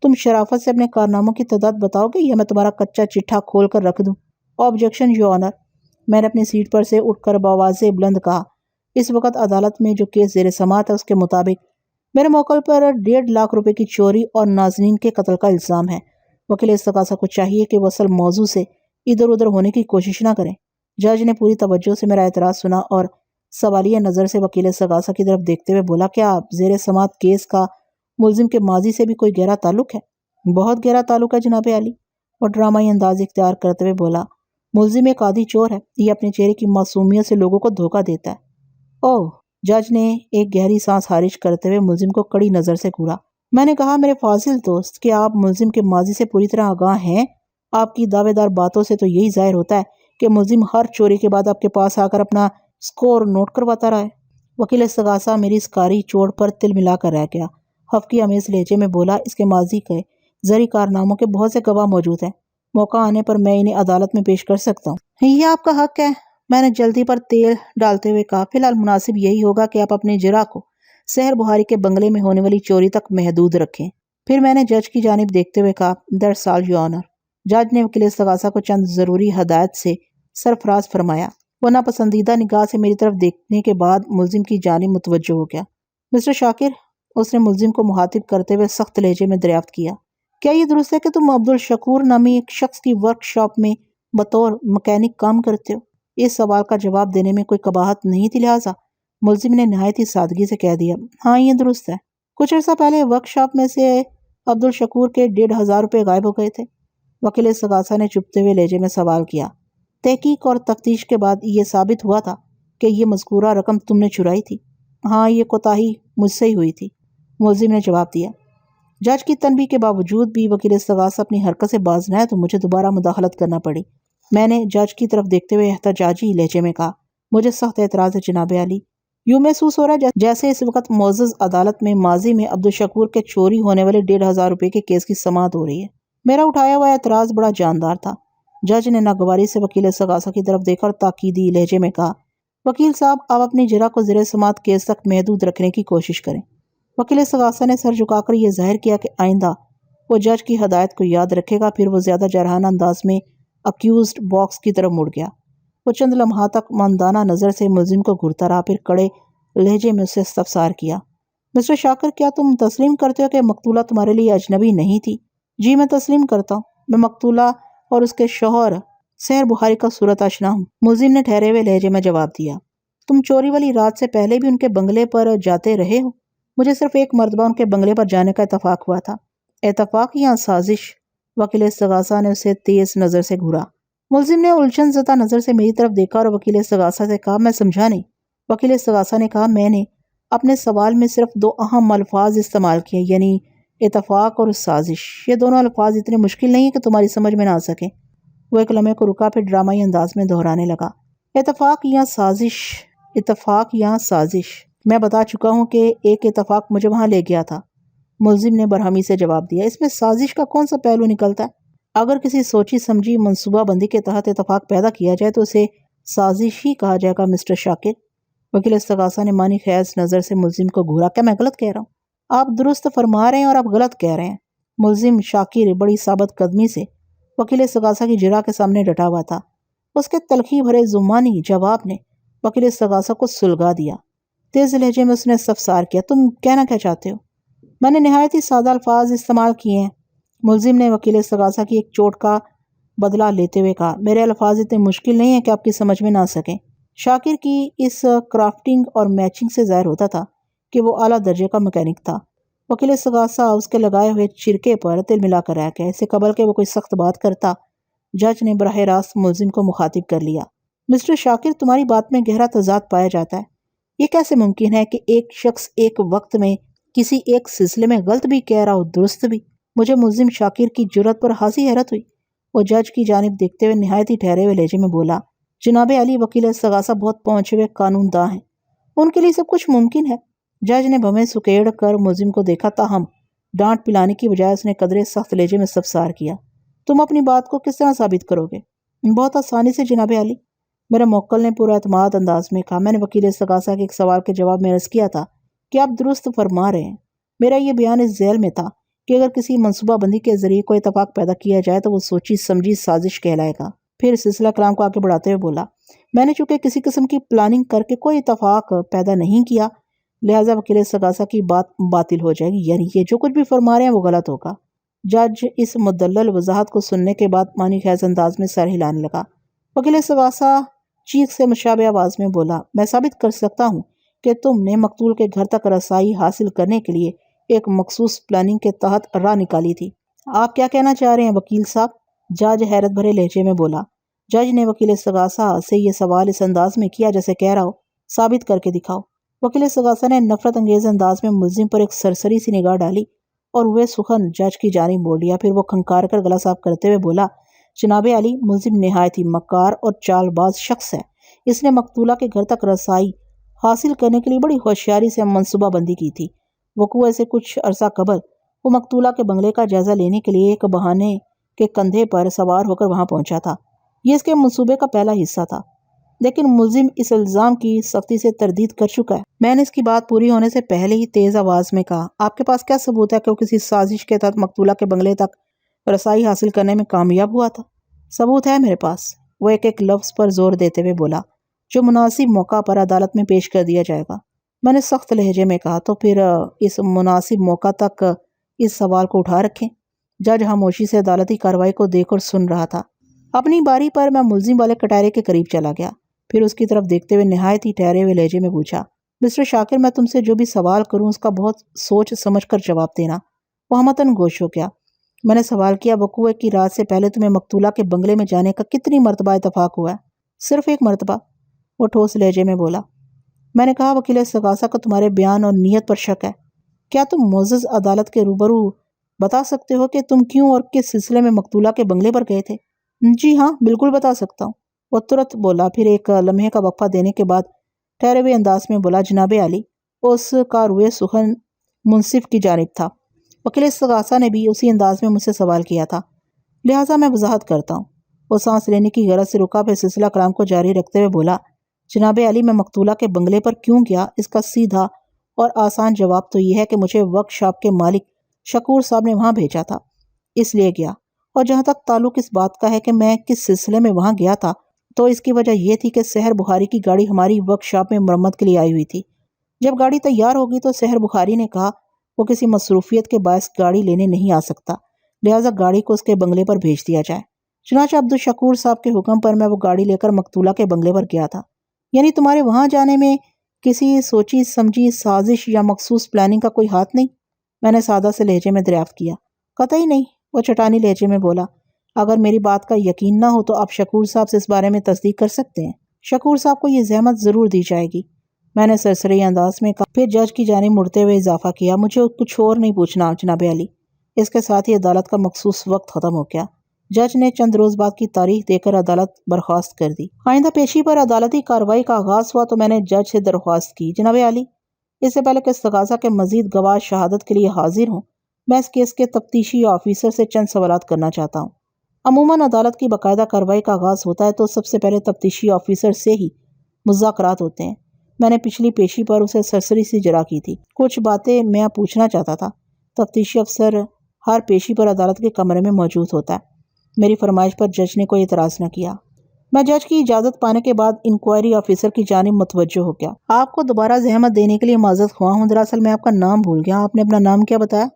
تم شرافت سے اپنے کارناموں کی تعداد بتاؤ گے یا میں تمہارا کچا چٹھا کھول کر رکھ دوں؟ آبجیکشن یور آنر، میں نے اپنی سیٹ پر سے اٹھ کر بآواز بلند کہا، اس وقت عدالت میں جو کیس زیر سماعت ہے اس کے مطابق میرے موکل پر 1.5 لاکھ روپے کی چوری اور نازنین کے قتل کا الزام ہے۔ وکیل استغاثہ کو چاہیے کہ وہ اصل موضوع سے ادھر ادھر ہونے کی کوشش نہ کریں۔ جج نے پوری توجہ سے میرا اعتراض سنا اور سوالیہ نظر سے وکیل استغاثہ کی طرف دیکھتے ہوئے بولا، کیا زیر سماعت کیس کا ملزم کے ماضی سے بھی کوئی گہرا تعلق ہے؟ بہت گہرا تعلق ہے جناب عالی، اور ڈرامائی انداز اختیار کرتے ہوئے بولا، ملزم ایک عادی چور ہے، یہ اپنے چہرے کی معصومیت سے لوگوں کو دھوکہ دیتا ہے۔ اوہ، جج نے ایک گہری سانس خارج کرتے ہوئے ملزم کو کڑی نظر سے گھورا۔ میں نے کہا، میرے فاضل دوست، کہ آپ ملزم کے ماضی سے پوری طرح آگاہ ہیں؟ آپ کی دعوے دار باتوں سے تو یہی ظاہر ہوتا ہے کہ ملزم ہر چوری کے بعد آپ کے پاس آ کر اپنا سکور نوٹ کرواتا رہا ہے۔ وکیل استغاثہ میری اس کاری چوڑ پر تل ملا کر رہ گیا۔ خفگی آمیز لہجے میں بولا، اس کے ماضی کے زرعی کارناموں کے بہت سے گواہ موجود ہیں، موقع آنے پر میں انہیں عدالت میں پیش کر سکتا ہوں۔ یہ آپ کا حق ہے، میں نے جلدی پر تیل ڈالتے ہوئے کہا، فی الحال مناسب یہی ہوگا کہ آپ اپنے جرح کو سحر بخاری کے بنگلے میں ہونے والی چوری تک محدود رکھیں۔ پھر میں نے جج کی جانب دیکھتے ہوئے کہا، دیٹس آل یور آنر۔ جج نے وکیل استغاثہ کو چند ضروری ہدایت سے سرفراز فرمایا۔ وہ ناپسندیدہ نگاہ سے میری طرف دیکھنے کے بعد ملزم کی جانب متوجہ ہو گیا۔ مسٹر شاکر، اس نے ملزم کو مخاطب کرتے ہوئے سخت لہجے میں دریافت کیا، کیا یہ درست ہے کہ تم عبدالشکور نامی ایک شخص کی ورک شاپ میں بطور مکینک کام کرتے ہو؟ اس سوال کا جواب دینے میں کوئی قباحت نہیں تھی، لہٰذا ملزم نے نہایت ہی سادگی سے کہہ دیا، ہاں یہ درست ہے۔ کچھ عرصہ پہلے ورک شاپ میں سے عبدالشکور کے 1,500 روپے غائب ہو گئے تھے۔ وکیل استغاثہ نے چپتے ہوئے لہجے میں سوال کیا، تحقیق اور تفتیش کے بعد یہ ثابت ہوا تھا کہ یہ مذکورہ رقم تم نے چرائی تھی؟ ہاں، یہ کوتاہی مجھ سے ہی ہوئی تھی، ملزم نے جواب دیا۔ جج کی تنبیہ کے باوجود بھی وکیل استغاثہ اپنی حرکت سے باز نہ آئے تو مجھے دوبارہ مداخلت کرنا پڑی۔ میں نے جج کی طرف دیکھتے ہوئے احتجاجی لہجے میں کہا، مجھے سخت اعتراض ہے جناب عالی، یوں محسوس ہو رہا ہے جیسے اس وقت معزز عدالت میں ماضی میں عبدالشکور کے چوری ہونے والے 1,500 روپے کے کیس کی سماعت ہو رہی ہے۔ میرا اٹھایا ہوا اعتراض بڑا جاندار تھا۔ جج نے ناگواری سے وکیل استغاثہ کی طرف دیکھا اور تاکیدی لہجے میں کہا، وکیل صاحب، آپ اپنی جرح کو زیر سماعت کیس تک محدود رکھنے کی کوشش کریں۔ وکیل استغاثہ نے سر جھکا کر یہ ظاہر کیا کہ آئندہ وہ جج کی ہدایت کو یاد رکھے گا۔ پھر وہ زیادہ جارحانہ انداز میں اکیوزڈ باکس کی طرف مڑ گیا۔ وہ چند لمحات تک ماندانہ نظر سے ملزم کو گھورتا رہا، پھر کڑے لہجے میں اسے استفسار کیا، مسٹر شاکر، کیا تم تسلیم کرتے ہو کہ مقتولہ تمہارے لیے اجنبی نہیں تھی؟ جی، میں تسلیم کرتا ہوں، میں مقتولہ اور اس کے شوہر سحر بخاری کا صورت آشنا ہوں، ملزم نے ٹھہرے ہوئے لہجے میں جواب دیا۔ تم چوری والی رات سے پہلے بھی ان کے بنگلے پر جاتے رہے ہو؟ مجھے صرف ایک مرتبہ ان کے بنگلے پر جانے کا اتفاق ہوا تھا۔ اتفاق یا سازش؟ وکیل استغاثہ نے اسے تیز نظر سے گھورا۔ ملزم نے الجھن زدہ نظر سے میری طرف دیکھا اور وکیل استغاثہ سے کہا، میں سمجھا نہیں۔ وکیل استغاثہ نے کہا، میں نے اپنے سوال میں صرف 2 اہم الفاظ استعمال کیے، یعنی اتفاق اور سازش۔ یہ دونوں الفاظ اتنے مشکل نہیں ہیں کہ تمہاری سمجھ میں نہ آ سکیں۔ وہ ایک لمحے کو رکا، پھر ڈرامائی انداز میں دہرانے لگا، اتفاق یا سازش، اتفاق یا سازش۔ میں بتا چکا ہوں کہ ایک اتفاق مجھے وہاں لے گیا تھا، ملزم نے برہمی سے جواب دیا۔ اس میں سازش کا کون سا پہلو نکلتا ہے؟ اگر کسی سوچی سمجھی منصوبہ بندی کے تحت اتفاق پیدا کیا جائے تو اسے سازش ہی کہا جائے گا، مسٹر شاکر۔ وکیل استغاثہ نے معنی خیز نظر سے ملزم کو گھورا، کیا میں غلط کہہ رہا ہوں؟ آپ درست فرما رہے ہیں اور آپ غلط کہہ رہے ہیں۔ ملزم شاکر بڑی ثابت قدمی سے وکیل استغاثہ کی جرح کے سامنے ڈٹا ہوا تھا۔ اس کے تلخی بھرے زمانی جواب نے وکیل استغاثہ کو سلگا دیا۔ تیز لہجے میں اس نے استفسار کیا، تم کہنا کیا چاہتے ہو؟ میں نے نہایت ہی سادہ الفاظ استعمال کیے ہیں، ملزم نے وکیل استغاثہ کی ایک چوٹ کا بدلہ لیتے ہوئے کہا۔ میرے الفاظ اتنے مشکل نہیں ہیں کہ آپ کی سمجھ میں نہ آ سکیں۔ شاکر کی اس کرافٹنگ اور میچنگ سے ظاہر ہوتا تھا کہ وہ اعلیٰ درجے کا مکینک تھا۔ وکیل استغاثہ اس کے لگائے ہوئے چرکے پر تل ملا کر رہ گیا۔ اس سے قبل کہ وہ کوئی سخت بات کرتا، جج نے براہ راست ملزم کو مخاطب کر لیا۔ مسٹر شاکر، تمہاری بات میں گہرا تضاد پایا جاتا ہے۔ یہ کیسے ممکن ہے کہ ایک شخص ایک وقت میں کسی ایک سلسلے میں غلط بھی کہہ رہا ہو، درست بھی؟ مجھے ملزم شاکر کی جرأت پر خاصی حیرت ہوئی۔ وہ جج کی جانب دیکھتے ہوئے نہایت ہی ٹھہرے ہوئے لہجے میں بولا، جناب علی، وکیل استغاثہ بہت پہنچے ہوئے قانون داں ہیں، ان کے لیے سب کچھ ممکن ہے۔ جج نے بھویں سکیڑ کر ملزم کو دیکھا، تاہم ڈانٹ پلانے کی بجائے اس نے قدرے سخت لہجے میں استفسار کیا، تم اپنی بات کو کس طرح ثابت کرو گے؟ بہت آسانی سے جناب علی، میرے موکل نے پورا اعتماد انداز میں کہا۔ میں نے وکیل استغاثہ کے ایک سوال کے جواب میں عرض کیا تھا کہ آپ درست فرما رہے ہیں۔ میرا یہ بیان اس ذیل میں تھا کہ اگر کسی منصوبہ بندی کے ذریعے کوئی اتفاق پیدا کیا جائے تو وہ سوچی سمجھی سازش کہلائے گا۔ پھر سلسلہ کلام کو آگے بڑھاتے ہوئے بولا، میں نے چونکہ کسی قسم کی پلاننگ کر کے کوئی اتفاق پیدا نہیں کیا، لہٰذا وکیل استغاثہ کی بات باطل ہو جائے گی، یعنی یہ جو کچھ بھی فرما رہے ہیں وہ غلط ہوگا۔ جج اس مدلل وضاحت کو سننے کے بعد معنی خیز انداز میں سر ہلانے لگا۔ وکیل استغاثہ چیخ سے مشابہ آواز میں بولا، میں ثابت کر سکتا ہوں کہ تم نے مقتول کے گھر تک رسائی حاصل کرنے کے لیے ایک مخصوص پلاننگ کے تحت راہ نکالی تھی۔ آپ کیا کہنا چاہ رہے ہیں وکیل صاحب؟ جج حیرت بھرے لہجے میں بولا۔ جج نے وکیل استغاثہ سے یہ سوال اس انداز میں کیا جیسے کہہ رہا ہو، ثابت کر کے دکھاؤ۔ وکیل استغاثہ نے نفرت انگیز انداز میں ملزم پر ایک سرسری سی نگاہ ڈالی اور ہوئے سخن جج کی جانب موڑ لیا۔ پھر وہ کھنکار کر گلا صاف کرتے ہوئے بولا، جناب علی، ملزم نہایت ہی مکار اور چال باز شخص ہے۔ اس نے مقتولہ کے گھر تک رسائی حاصل کرنے کے لیے بڑی ہوشیاری سے منصوبہ بندی کی تھی۔ وقوع سے کچھ عرصہ قبل وہ مقتولہ کے بنگلے کا جائزہ لینے کے لیے ایک بہانے کے کندھے پر سوار ہو کر وہاں پہنچا تھا۔ یہ اس کے منصوبے کا پہلا حصہ تھا، لیکن ملزم اس الزام کی سختی سے تردید کر چکا ہے۔ میں نے اس کی بات پوری ہونے سے پہلے ہی تیز آواز میں کہا، آپ کے پاس کیا ثبوت ہے کہ وہ کسی سازش کے تحت مقتولہ کے بنگلے تک رسائی حاصل کرنے میں کامیاب ہوا تھا؟ ثبوت ہے میرے پاس، وہ ایک لفظ پر زور دیتے ہوئے بولا، جو مناسب موقع پر عدالت میں پیش کر دیا جائے گا۔ میں نے سخت لہجے میں کہا، تو پھر اس مناسب موقع تک اس سوال کو اٹھا رکھیں۔ جج خاموشی سے عدالتی کارروائی کو دیکھ اور سن رہا تھا۔ اپنی باری پر میں ملزم والے کٹہرے کے قریب چلا گیا، پھر اس کی طرف دیکھتے ہوئے نہایت ہی ٹھہرے ہوئے لہجے میں پوچھا، مسٹر شاکر، میں تم سے جو بھی سوال کروں اس کا بہت سوچ سمجھ کر جواب دینا۔ وہ ہمتاً گوش ہو گیا۔ میں نے سوال کیا، وقوع کی رات سے پہلے تمہیں مقتولہ کے بنگلے میں جانے کا کتنی مرتبہ اتفاق ہوا ہے؟ صرف ایک مرتبہ، وہ ٹھوس لہجے میں بولا۔ میں نے کہا، وکیل استغاثہ کو تمہارے بیان اور نیت پر شک ہے، کیا تم معزز عدالت کے روبرو بتا سکتے ہو کہ تم کیوں اور کس سلسلے میں مقتولہ کے بنگلے پر گئے تھے؟ جی ہاں، بالکل بتا سکتا ہوں، وہ ترت بولا۔ پھر ایک لمحے کا وقفہ دینے کے بعد ٹھہرے ہوئے انداز میں بولا، جناب علی، اس کا روئے سخن منصف کی جانب تھا۔ وکیل استغاثہ نے بھی اسی انداز میں مجھ سے سوال کیا تھا، لہٰذا میں وضاحت کرتا ہوں۔ وہ سانس لینے کی غرض سے رکا، پھر سلسلہ کلام کو جاری رکھتے ہوئے بولا، جناب علی، میں مقتولہ کے بنگلے پر کیوں گیا، اس کا سیدھا اور آسان جواب تو یہ ہے کہ مجھے ورک شاپ کے مالک شکور صاحب نے وہاں بھیجا تھا، اس لیے گیا۔ اور جہاں تک تعلق اس بات کا ہے کہ میں کس سلسلے میں وہاں گیا تھا، تو اس کی وجہ یہ تھی کہ سحر بخاری کی گاڑی ہماری ورک شاپ میں مرمت کے لیے آئی ہوئی تھی۔ جب گاڑی تیار ہوگی تو سحر بخاری نے کہا وہ کسی مصروفیت کے باعث گاڑی لینے نہیں آ سکتا، لہٰذا گاڑی کو اس کے بنگلے پر بھیج دیا جائے۔ چنانچہ عبدالشکور صاحب کے حکم پر میں وہ گاڑی لے کر مقتولہ کے بنگلے پر گیا تھا۔ یعنی تمہارے وہاں جانے میں کسی سوچی سمجھی سازش یا مخصوص پلاننگ کا کوئی ہاتھ نہیں؟ میں نے سادہ سے لہجے میں دریافت کیا۔ قطعی نہیں، وہ چٹانی لہجے میں بولا۔ اگر میری بات کا یقین نہ ہو تو آپ شکور صاحب سے اس بارے میں تصدیق کر سکتے ہیں۔ شکور صاحب کو یہ زحمت ضرور دی جائے گی، میں نے سرسری انداز میں کہا۔ پھر جج کی جانب مڑتے ہوئے اضافہ کیا، مجھے کچھ اور نہیں پوچھنا جناب علی۔ اس کے ساتھ ہی عدالت کا مخصوص وقت ختم ہو گیا۔ جج نے چند روز بعد کی تاریخ دے کر عدالت برخاست کر دی۔ آئندہ پیشی پر عدالتی کارروائی کا آغاز ہوا تو میں نے جج سے درخواست کی، جناب علی، اس سے پہلے کہ استغاثہ کے مزید گواہ شہادت کے لیے حاضر ہوں، میں اس کیس کے تفتیشی آفیسر سے چند سوالات کرنا چاہتا ہوں۔ عموماً عدالت کی باقاعدہ کارروائی کا آغاز ہوتا ہے تو سب سے پہلے تفتیشی آفیسر سے ہی مذاکرات ہوتے ہیں۔ میں نے پچھلی پیشی پر اسے سرسری سی جرح کی تھی، کچھ باتیں میں پوچھنا چاہتا تھا۔ تفتیشی افسر ہر پیشی پر عدالت کے کمرے میں موجود ہوتا ہے۔ میری فرمائش پر جج نے کوئی اعتراض نہ کیا۔ میں جج کی اجازت پانے کے بعد انکوائری آفیسر کی جانب متوجہ ہو گیا۔ آپ کو دوبارہ زحمت دینے کے لیے معذرت خواہ ہوں، دراصل میں آپ کا نام بھول گیا۔ آپ نے اپنا نام کیا بتایا؟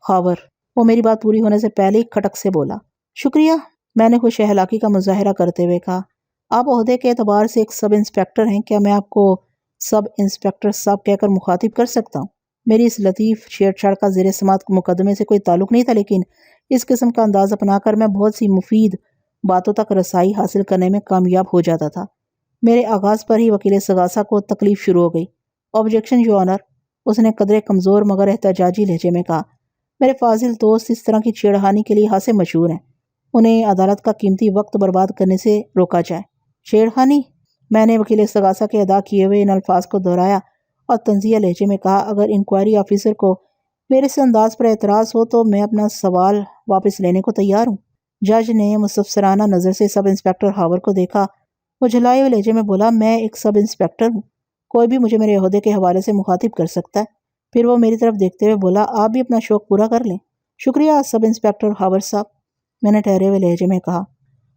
خاور، وہ میری بات پوری ہونے سے پہلے ہی کھٹک سے بولا۔ شکریہ، میں نے خوش اخلاقی کا مظاہرہ کرتے ہوئے کہا۔ آپ عہدے کے اعتبار سے ایک سب انسپیکٹر ہیں، کیا میں آپ کو سب انسپیکٹر صاحب کہہ کر مخاطب کر سکتا ہوں؟ میری اس لطیف چھیڑ چھاڑ کا زیر سماعت مقدمے سے کوئی تعلق نہیں تھا، لیکن اس قسم کا انداز اپنا کر میں بہت سی مفید باتوں تک رسائی حاصل کرنے میں کامیاب ہو جاتا تھا۔ میرے آغاز پر ہی وکیل سگاسا کو تکلیف شروع ہو گئی۔ آبجیکشن یور آنر، اس نے قدرے کمزور مگر احتجاجی لہجے میں کہا۔ میرے فاضل دوست اس طرح کی چھیڑخانی کے لیے خاصے مشہور ہیں، انہیں عدالت کا قیمتی وقت برباد کرنے سے روکا جائے۔ چھیڑخانی؟ میں نے وکیل استغاثہ کے ادا کیے ہوئے ان الفاظ کو دہرایا اور طنزیہ لہجے میں کہا، اگر انکوائری آفیسر کو میرے اس انداز پر اعتراض ہو تو میں اپنا سوال واپس لینے کو تیار ہوں۔ جج نے مستفسرانہ نظر سے سب انسپکٹر ہاور کو دیکھا۔ وہ جھلائے ہوئے لہجے میں بولا، میں ایک سب انسپکٹر ہوں، کوئی بھی مجھے میرے عہدے کے حوالے سے مخاطب کر سکتا ہے۔ پھر وہ میری طرف دیکھتے ہوئے بولا، آپ بھی اپنا شوق پورا کر لیں۔ شکریہ سب انسپکٹر ہاور صاحب، میں نے ٹھہرے ہوئے لہجے میں کہا۔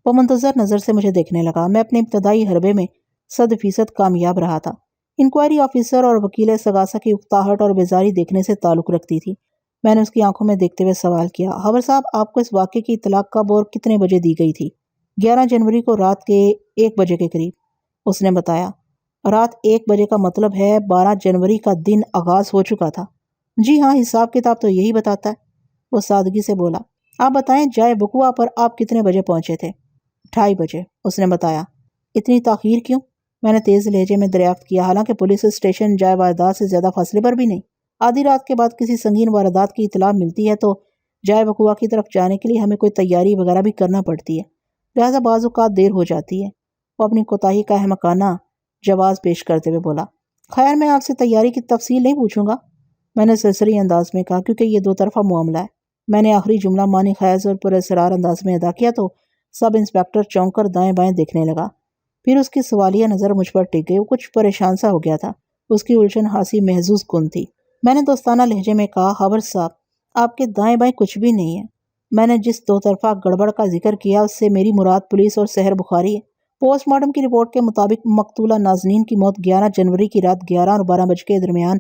وہ منتظر نظر سے مجھے دیکھنے لگا۔ میں اپنے ابتدائی حربے میں 100% کامیاب رہا تھا۔ انکوائری آفیسر اور وکیل استغاثہ کی اکتاہٹ اور بیزاری دیکھنے سے تعلق رکھتی تھی۔ میں نے اس کی آنکھوں میں دیکھتے ہوئے سوال کیا، ہاور صاحب، آپ کو اس واقعے کی اطلاع کب اور کتنے بجے دی گئی تھی؟ 11 جنوری کو رات کے 1 بجے کے قریب، اس نے بتایا۔ رات 1 بجے کا مطلب ہے 12 جنوری کا دن آغاز ہو چکا تھا۔ جی ہاں، حساب کتاب تو یہی بتاتا ہے، وہ سادگی سے بولا۔ آپ بتائیں، جائے وقوع پر آپ کتنے بجے پہنچے تھے؟ 2:30 بجے، اس نے بتایا۔ اتنی تاخیر کیوں؟ میں نے تیز لہجے میں دریافت کیا، حالانکہ پولیس اسٹیشن جائے واردات سے زیادہ فاصلے پر بھی نہیں۔ آدھی رات کے بعد کسی سنگین واردات کی اطلاع ملتی ہے تو جائے وقوع کی طرف جانے کے لیے ہمیں کوئی تیاری وغیرہ بھی کرنا پڑتی ہے، لہذا بعض اوقات دیر ہو جاتی ہے۔ وہ اپنی کوتاہی کا احمقانہ جواز پیش کرتے ہوئے بولا۔ خیر، میں آپ سے تیاری کی تفصیل نہیں پوچھوں گا، میں نے سرسری انداز میں کہا، کیونکہ یہ 2 طرفہ معاملہ ہے۔ میں نے آخری جملہ معنی خیز اور پراسرار انداز میں ادا کیا تو سب انسپکٹر چونک کر دائیں بائیں دیکھنے لگا۔ پھر اس کی سوالیہ نظر مجھ پر ٹک گئی۔ وہ کچھ پریشان سا ہو گیا تھا، اس کی الجھن ہنسی محظوظ کن تھی۔ میں نے دوستانہ لہجے میں کہا، ہاور صاحب، آپ کے دائیں بائیں کچھ بھی نہیں ہے۔ میں نے جس 2 طرفہ گڑبڑ کا ذکر کیا اس سے میری مراد پولیس اور سحر بخاری ہے۔ پوسٹ مارٹم کی رپورٹ کے مطابق مقتولہ نازنین کی موت 11 جنوری کی رات 11 اور 12 بجے کے درمیان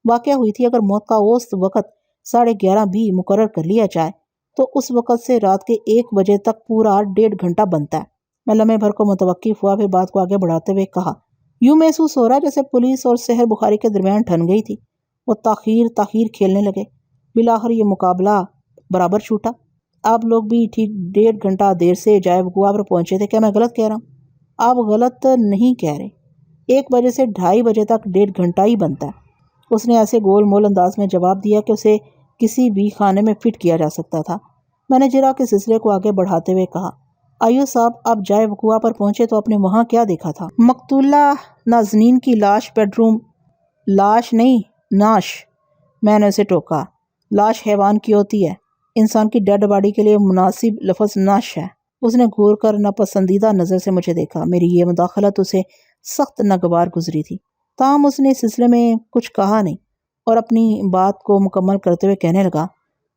واقع ہوئی تھی۔ اگر موت کا اوسط وقت 11:30 بھی مقرر کر لیا جائے تو اس وقت سے رات کے 1 بجے تک پورا 1.5 گھنٹہ بنتا ہے۔ میں لمحے بھر کو متوقف ہوا، پھر بات کو آگے بڑھاتے ہوئے کہا، یوں محسوس ہو رہا ہے جیسے پولیس اور سحر بخاری کے درمیان ٹھن گئی تھی۔ وہ تاخیر کھیلنے لگے۔ بالآخر یہ مقابلہ برابر چھوٹا۔ آپ لوگ بھی ٹھیک 1.5 گھنٹہ دیر سے جائے وقوع پر پہنچے تھے، کیا میں غلط کہہ رہا ہوں؟ آپ غلط نہیں کہہ رہے، 1 بجے سے 2:30 بجے تک 1.5 گھنٹہ ہی بنتا ہے۔ اس نے ایسے گول مول انداز میں جواب دیا کہ اسے کسی بھی خانے میں فٹ کیا جا سکتا تھا۔ میں نے جرا کے سلسلے کو آگے بڑھاتے ہوئے کہا، آئیو صاحب، آپ جائے وقوع پر پہنچے تو آپ نے وہاں کیا دیکھا تھا؟ مقتولہ نازنین کی لاش بیڈروم۔ لاش نہیں، نعش، میں نے اسے ٹوکا۔ لاش حیوان کی ہوتی ہے، انسان کی ڈیڈ باڈی کے لیے مناسب لفظ نعش ہے۔ اس نے گھور کر ناپسندیدہ نظر سے مجھے دیکھا۔ میری یہ مداخلت اسے سخت ناگوار گزری تھی، تاہم اس نے اس سلسلے میں کچھ کہا نہیں اور اپنی بات کو مکمل کرتے ہوئے کہنے لگا،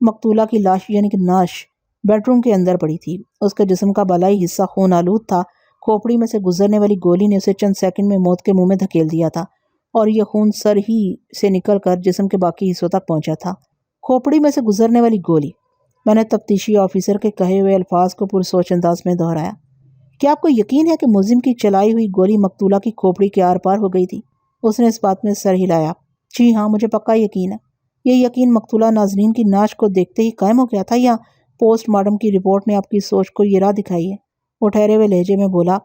مقتولہ کی لاش یعنی کہ نعش بیڈروم کے اندر پڑی تھی۔ اس کے جسم کا بالائی حصہ خون آلود تھا۔ کھوپڑی میں سے گزرنے والی گولی نے اسے چند سیکنڈ میں موت کے منہ میں دھکیل دیا تھا اور یہ خون سر ہی سے نکل کر جسم کے باقی حصوں تک پہنچا تھا۔ کھوپڑی میں سے گزرنے والی گولی، میں نے تفتیشی آفیسر کے کہے ہوئے الفاظ کو پرسوچ انداز میں دہرایا۔ کیا آپ کو یقین ہے کہ ملزم کی چلائی ہوئی گولی مقتولہ کی کھوپڑی کے آر پار ہو گئی تھی؟ اس نے اس بات میں سر ہلایا۔ جی ہاں، مجھے پکا یقین ہے۔ یہ یقین مقتولہ نازنین کی نعش کو دیکھتے ہی قائم ہو گیا تھا یا پوسٹ مارٹم کی رپورٹ نے آپ کی سوچ کو یہ راہ دکھائی ہے؟ وہ ٹھہرے ہوئے لہجے میں بولا،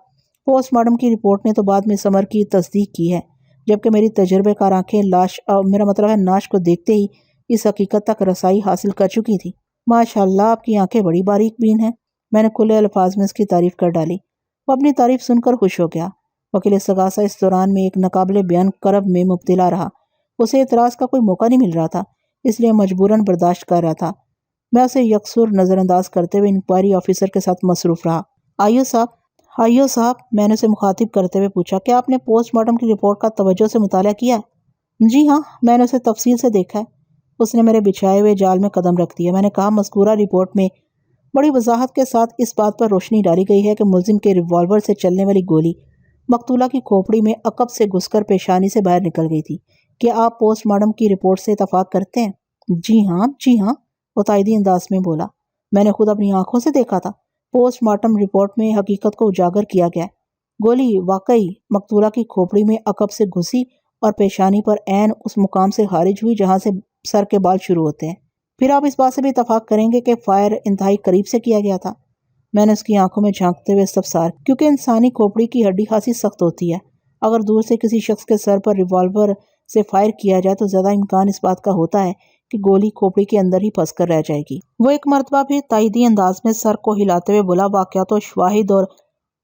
پوسٹ مارٹم کی رپورٹ نے تو بعد میں سمر کی تصدیق کی ہے، جبکہ میری تجربے کار آنکھیں میرا مطلب ہے نعش کو دیکھتے ہی اس حقیقت تک رسائی حاصل کر چکی تھی۔ ماشاءاللہ، آپ کی آنکھیں بڑی باریک بین ہیں، میں نے کھلے الفاظ میں اس کی تعریف کر ڈالی۔ وہ اپنی تعریف سن کر خوش ہو گیا۔ وکیل استغاثہ اس دوران میں ایک ناقابل بیان کرب میں مبتلا رہا۔ اسے اعتراض کا کوئی موقع نہیں مل رہا تھا، اس لیے مجبوراً برداشت کر رہا تھا۔ میں اسے یکسر نظر انداز کرتے ہوئے انکوائری آفیسر کے ساتھ مصروف رہا۔ آئیو صاحب، میں نے اسے مخاطب کرتے ہوئے پوچھا، کیا آپ نے پوسٹ مارٹم کی رپورٹ کا توجہ سے مطالعہ کیا ہے؟ جی ہاں، میں نے اسے تفصیل سے دیکھا ہے۔ اس نے میرے بچھائے ہوئے جال میں قدم رکھ دیا۔ میں نے کہا، مذکورہ رپورٹ میں بڑی وضاحت کے ساتھ اس بات پر روشنی ڈالی گئی ہے کہ ملزم کے ریوالور سے چلنے والی گولی مقتولہ کی کھوپڑی میں عقب سے گھس کر پیشانی سے باہر نکل گئی تھی۔ کیا آپ پوسٹ مارٹم کی رپورٹ سے اتفاق کرتے ہیں؟ جی ہاں، وہ تائیدی انداز میں بولا۔ میں نے خود اپنی آنکھوں سے دیکھا تھا۔ پوسٹ مارٹم رپورٹ میں حقیقت کو اجاگر کیا گیا ہے۔ گولی واقعی مقتولہ کی کھوپڑی میں عقب سے گھسی اور پیشانی پر عین اس مقام سے خارج ہوئی جہاں سے سر کے بال شروع ہوتے ہیں۔ پھر آپ اس بات سے بھی اتفاق کریں گے کہ فائر انتہائی قریب سے کیا گیا تھا؟ میں نے اس کی آنکھوں میں جھانکتے ہوئے استفسار، کیونکہ انسانی کھوپڑی کی ہڈی خاصی سخت ہوتی ہے۔ اگر دور سے کسی شخص کے سر پر ریوالور سے فائر کیا جائے تو زیادہ امکان اس بات کا ہوتا ہے کہ گولی کھوپڑی کے اندر ہی پھنس کر رہ جائے گی۔ وہ ایک مرتبہ پھر تائیدی انداز میں سر کو ہلاتے ہوئے بولا، واقعات و شواہد اور